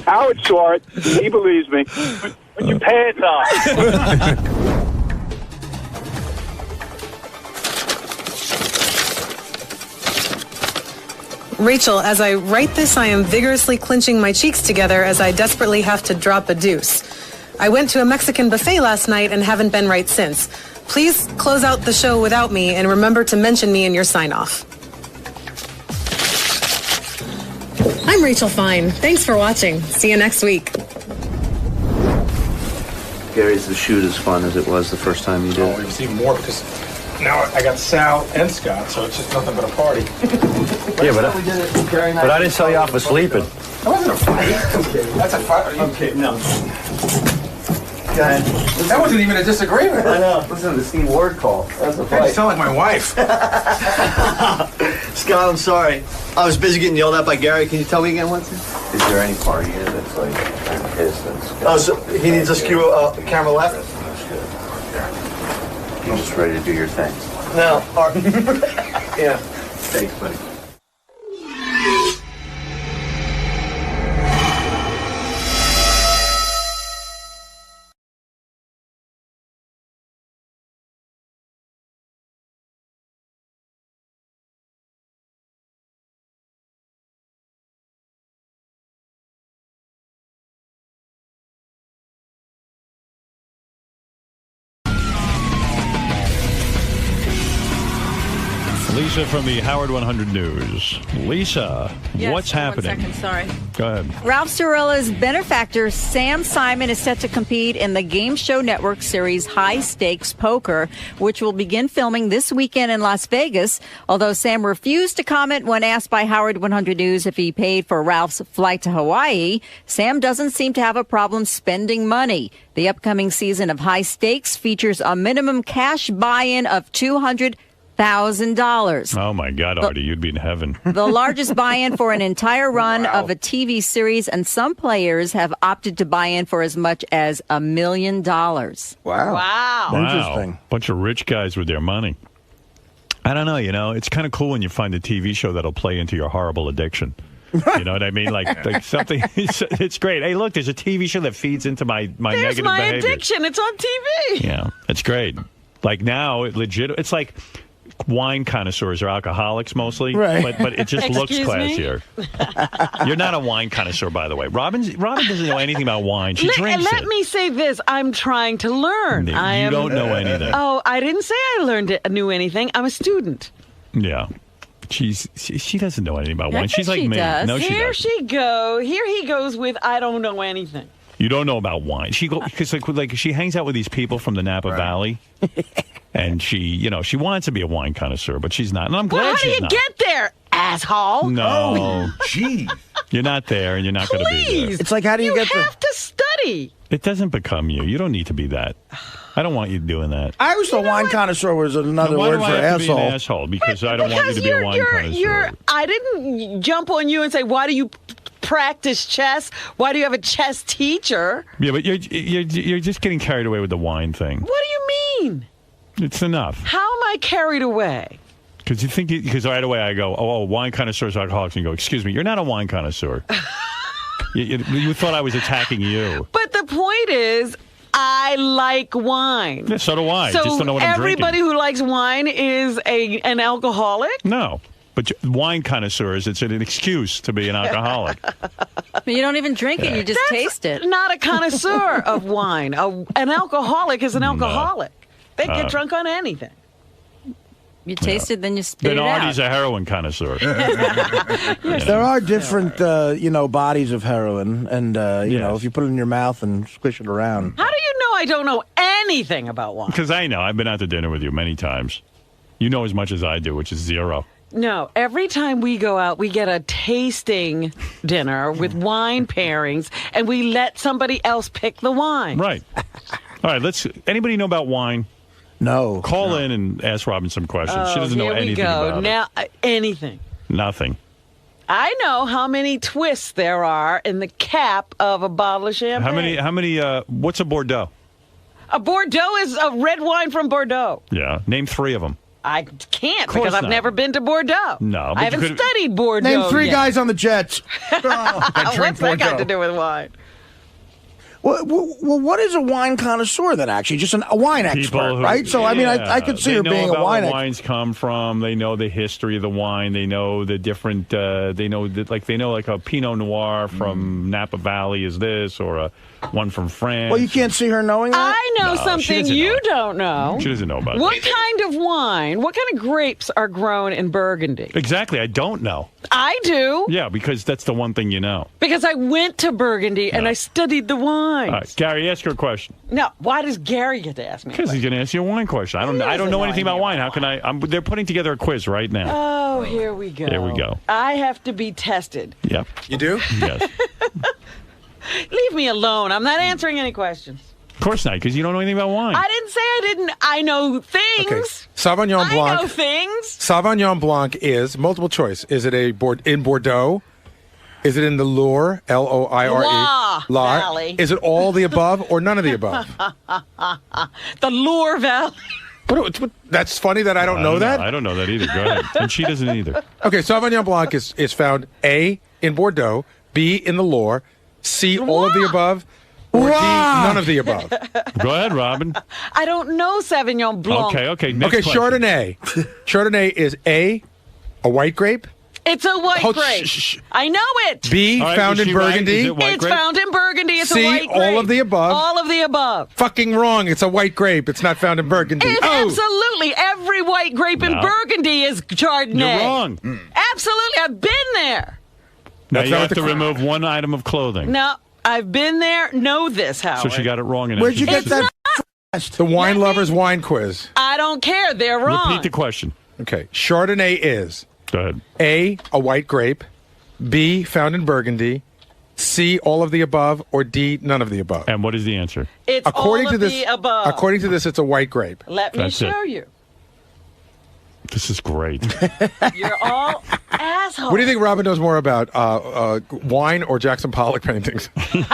Howard saw it. He believes me. Put your pants on. Rachel, as I write this, I am vigorously clenching my cheeks together as I desperately have to drop a deuce. I went to a Mexican buffet last night and haven't been right since. Please close out the show without me and remember to mention me in your sign-off. I'm Rachel Fine. Thanks for watching. See you next week. Gary, is the shoot as fun as it was the first time you did it? Oh, it's even more because now I got Sal and Scott, so it's just nothing but a party. Yeah, but I didn't tell you off for sleeping. That wasn't a fight. That's a fight. Okay, no. That wasn't even a disagreement. I know. Listen to the Steve Ward call. That's a fight. You sound like my wife. Scott, I'm sorry. I was busy getting yelled at by Gary. Can you tell me again once? Is there any part here that's like pissed? Oh, so he needs us cue camera left? You're just ready to do your thing. No. Yeah. Thanks, buddy. Lisa from the Howard 100 News. Lisa, yes, what's happening? 1 second, sorry. Go ahead. Ralph Cirillo's benefactor, Sam Simon, is set to compete in the Game Show Network series High Stakes Poker, which will begin filming this weekend in Las Vegas. Although Sam refused to comment when asked by Howard 100 News if he paid for Ralph's flight to Hawaii, Sam doesn't seem to have a problem spending money. The upcoming season of High Stakes features a minimum cash buy-in of $200,000. Oh, my God, Artie, you'd be in heaven. The largest buy-in for an entire run of a TV series, and some players have opted to buy in for as much as $1 million. Wow. Interesting. Bunch of rich guys with their money. I don't know, it's kind of cool when you find a TV show that'll play into your horrible addiction. You know what I mean? Like something, it's great. Hey, look, there's a TV show that feeds into my negative behavior. There's my addiction. It's on TV. Yeah, it's great. Like now, it's like wine connoisseurs are alcoholics mostly, right? But it just looks classier. You're not a wine connoisseur, by the way. Robin doesn't know anything about wine. She drinks Let it. me say this: I'm trying to learn. You don't know anything. Oh, I didn't say I knew anything. I'm a student. Yeah. She doesn't know anything about wine. She's like she me. Does. No, she doesn't. Here he goes with I don't know anything. You don't know about wine. Because like she hangs out with these people from the Napa Valley, and she wants to be a wine connoisseur, but she's not. And I'm glad she's not. How do you get there, asshole? No, jeez, you're not there, and you're not going to be there. It's like how do you get there? You have to study. It doesn't become you. You don't need to be that. I don't want you doing that. I always thought wine connoisseur was another word for asshole. Be an asshole because I don't want you to be a wine connoisseur. I didn't jump on you and say, why do you practice chess? Why do you have a chess teacher? Yeah, but you're just getting carried away with the wine thing. What do you mean? It's enough. How am I carried away? Because because right away I go, oh, wine connoisseurs, alcoholics, and you go, excuse me, you're not a wine connoisseur. you thought I was attacking you. But the point is, I like wine. Yeah, so do I. So just don't know what I'm drinking. everybody who likes wine is an alcoholic? No. But wine connoisseurs, it's an excuse to be an alcoholic. But you don't even drink it, you just taste it. Not a connoisseur of wine. An alcoholic is an alcoholic. They get drunk on anything. You taste it, then you spit it out. Then Artie's a heroin connoisseur. There are different, bodies of heroin, and if you put it in your mouth and squish it around. How do you know I don't know anything about wine? Because I know. I've been out to dinner with you many times. You know as much as I do, which is zero. No, every time we go out, we get a tasting dinner with wine pairings, and we let somebody else pick the wine. Right. All right, anybody know about wine? No. Call in and ask Robin some questions. She doesn't know anything about now, anything. Nothing. I know how many twists there are in the cap of a bottle of champagne. How many, what's a Bordeaux? A Bordeaux is a red wine from Bordeaux. Yeah. Name 3 of them. I can't because I've never been to Bordeaux. No. I haven't studied Bordeaux Name 3 yet. guys on the Jets. What's that got to do with wine? Well, what is a wine connoisseur then, actually? Just a wine expert, right? So, I could see her being a wine expert. They know where wines come from. They know the history of the wine. They know the different, they know like a Pinot Noir from Napa Valley is this, or one from France. Well, you can't see her knowing that? I know something you don't know. She doesn't know about What kind of wine, what kind of grapes are grown in Burgundy? Exactly. I don't know. I do. Yeah, because that's the one thing you know. Because I went to Burgundy and I studied the wine. All right, Gary, ask her a question. No, why does Gary get to ask me? Because he's going to ask you a wine question. I don't know anything about wine. How can I? They're putting together a quiz right now. Oh, here we go. There we go. I have to be tested. Yep. You do? Yes. Leave me alone. I'm not answering any questions. Of course not, because you don't know anything about wine. I didn't say I didn't. I know things. Okay. Sauvignon Blanc. I know things. Sauvignon Blanc is multiple choice. Is it in Bordeaux? Is it in the Loire? Loire. Valley. Is it all the above or none of the above? The Loire Valley. That's funny that I don't know that. I don't know that either. Go ahead. And she doesn't either. Okay, Sauvignon Blanc is found A, in Bordeaux, B, in the Loire, C, all of the above, or D, none of the above. Go ahead, Robin. I don't know Sauvignon Blanc. Okay. Next question. Chardonnay. Chardonnay is A, white grape. It's a white grape. I know it. B, found in Burgundy. It's found in Burgundy. It's C, a white grape. all of the above. All of the above. Fucking wrong. It's a white grape. It's not found in Burgundy. It's absolutely every white grape in Burgundy is Chardonnay. You're wrong. Absolutely. I've been there. Now you have to remove one item of clothing. No, I've been there. Know this, Howard. So she got it wrong. Where'd you get that? The Wine Lovers Wine Quiz. I don't care. They're wrong. Repeat the question. Okay. Chardonnay is... Go ahead. A, white grape. B, found in Burgundy. C, all of the above. Or D, none of the above. And what is the answer? It's all of the above. According to this, it's a white grape. Let me show you. This is great. You're all assholes. What do you think Robin knows more about, wine or Jackson Pollock paintings?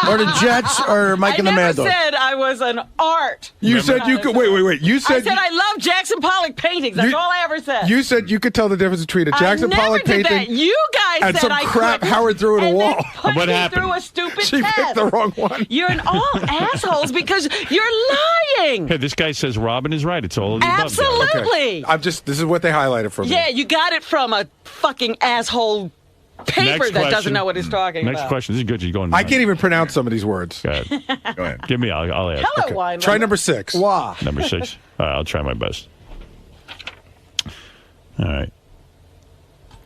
Or the Jets or Mike and the Mad Dog? I never said I was an art. You said you could... Wait. You said... I said I love Jackson Pollock paintings. That's all I ever said. You said you could tell the difference between a Jackson Pollock painting... That. You guys and said some I crap couldn't. Howard threw at a wall. What happened? Through a stupid She test. picked the wrong one. You're all assholes because you're lying. Hey, this guy says Robin is right. It's all of the above. Absolutely. Okay. This is what they highlighted for me. Yeah, you got it from a fucking asshole paper that doesn't know what he's talking about. Next question. This is good. You're going. I can't even pronounce some of these words. Go ahead. Give me. I'll ask. Hello, wine. Try number 6. Wow. Number 6. All right, I'll try my best. All right.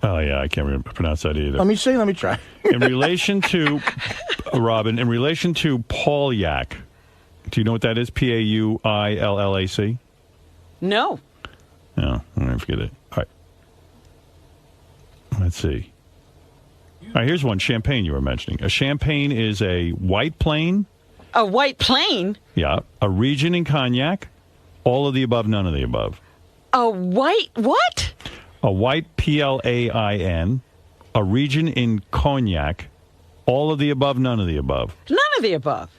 Oh yeah, I can't pronounce that either. Let me see. Let me try. In relation to Robin, in relation to Pauliac, do you know what that is? Pauillac. No. No, I'm gonna forget it. All right. Let's see. All right, here's one. Champagne you were mentioning. A champagne is a white plain. A white plain? Yeah. A region in cognac. All of the above, none of the above. A white what? A white, Plain. A region in cognac. All of the above, none of the above. None of the above.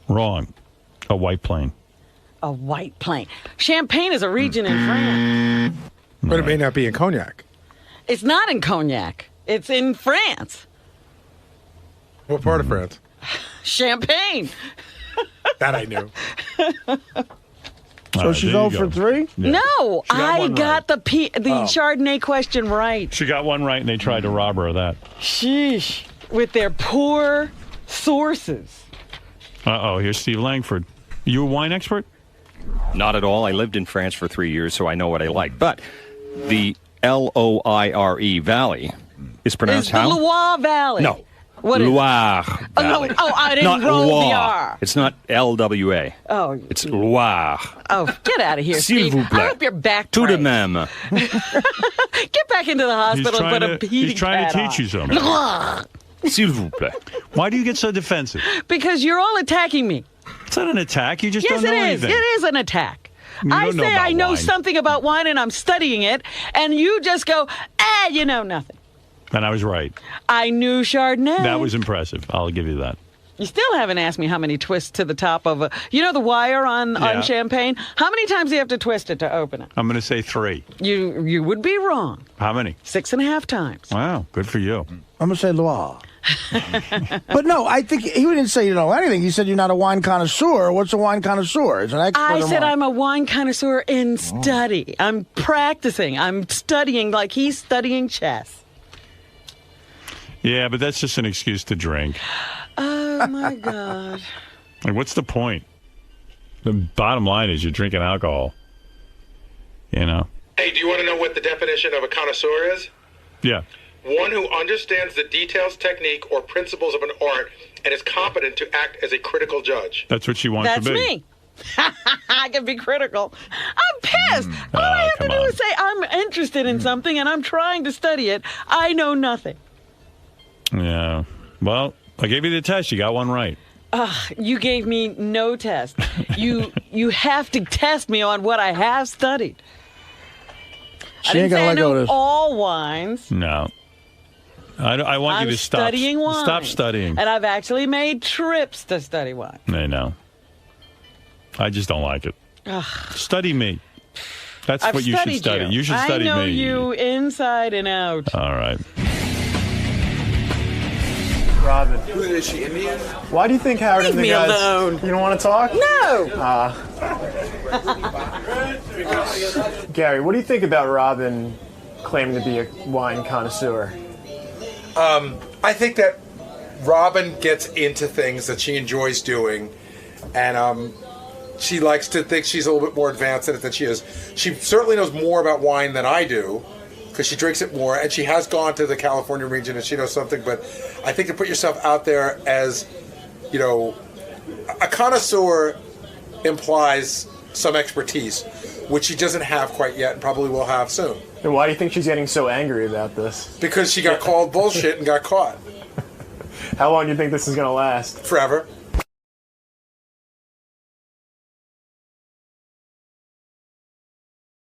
Wrong. A white plane. A white plane. Champagne is a region in France. But it may not be in Cognac. It's not in Cognac. It's in France. What part of France? Champagne. That I knew. So she's 0 for 3? Yeah. No, I got the Chardonnay question right. She got one right, and they tried to rob her of that. Sheesh. With their poor sources. Uh-oh, here's Steve Langford. You a wine expert? Not at all. I lived in France for 3 years, so I know what I like. But the Loire Valley is pronounced how? The Loire Valley. No. What is Loire Valley. I didn't Not roll Loire. the R. It's not LWA. Oh. It's Loire. Oh, get out of here, S'il Steve. vous plaît. I hope your back Tout de breaks. même. Get back into the hospital and put a heating He's trying to pad teach you on. something. S'il vous plaît. Why do you get so defensive? Because you're all attacking me. It's not an attack. You just Yes, don't know it is. anything. It is an attack. You I don't know say about I know wine. something about wine and I'm studying it, and you just go, you know nothing. And I was right. I knew Chardonnay. That was impressive. I'll give you that. You still haven't asked me how many twists to the top of the wire on champagne? How many times do you have to twist it to open it? I'm going to say 3. You would be wrong. How many? 6.5 times. Wow, good for you. I'm going to say Loire. But no, I think he didn't say you know anything. He said you're not a wine connoisseur. What's a wine connoisseur? It's an expert. I in said wine. I'm a wine connoisseur in study. I'm practicing. I'm studying like he's studying chess. Yeah, but that's just an excuse to drink. Oh, my God. Like, what's the point? The bottom line is you're drinking alcohol. You know? Hey, do you want to know what the definition of a connoisseur is? Yeah. One who understands the details, technique, or principles of an art and is competent to act as a critical judge. That's what she wants That's to be. me. I can be critical. I'm pissed. All I have to do is say I'm interested in something and I'm trying to study it. I know nothing. Yeah. Well, I gave you the test. You got one right. You gave me no test. You have to test me on what I have studied. I didn't say I know all wines. No. I want I'm you to stop studying wine. Stop studying. And I've actually made trips to study wine. I know. I just don't like it. Ugh. Study me. That's I've what you should studied study. You should study me. I know you inside and out. All right. Robin. Is she Indian? Why do you think Howard and the guys... Leave me alone. You don't want to talk? No. Gary, what do you think about Robin claiming to be a wine connoisseur? I think that Robin gets into things that she enjoys doing, and she likes to think she's a little bit more advanced at it than she is. She certainly knows more about wine than I do, because she drinks it more, and she has gone to the California region and she knows something, but I think to put yourself out there as, you know, a connoisseur implies some expertise, which she doesn't have quite yet and probably will have soon. And why do you think she's getting so angry about this? Because she got called bullshit and got caught. How long do you think this is going to last? Forever.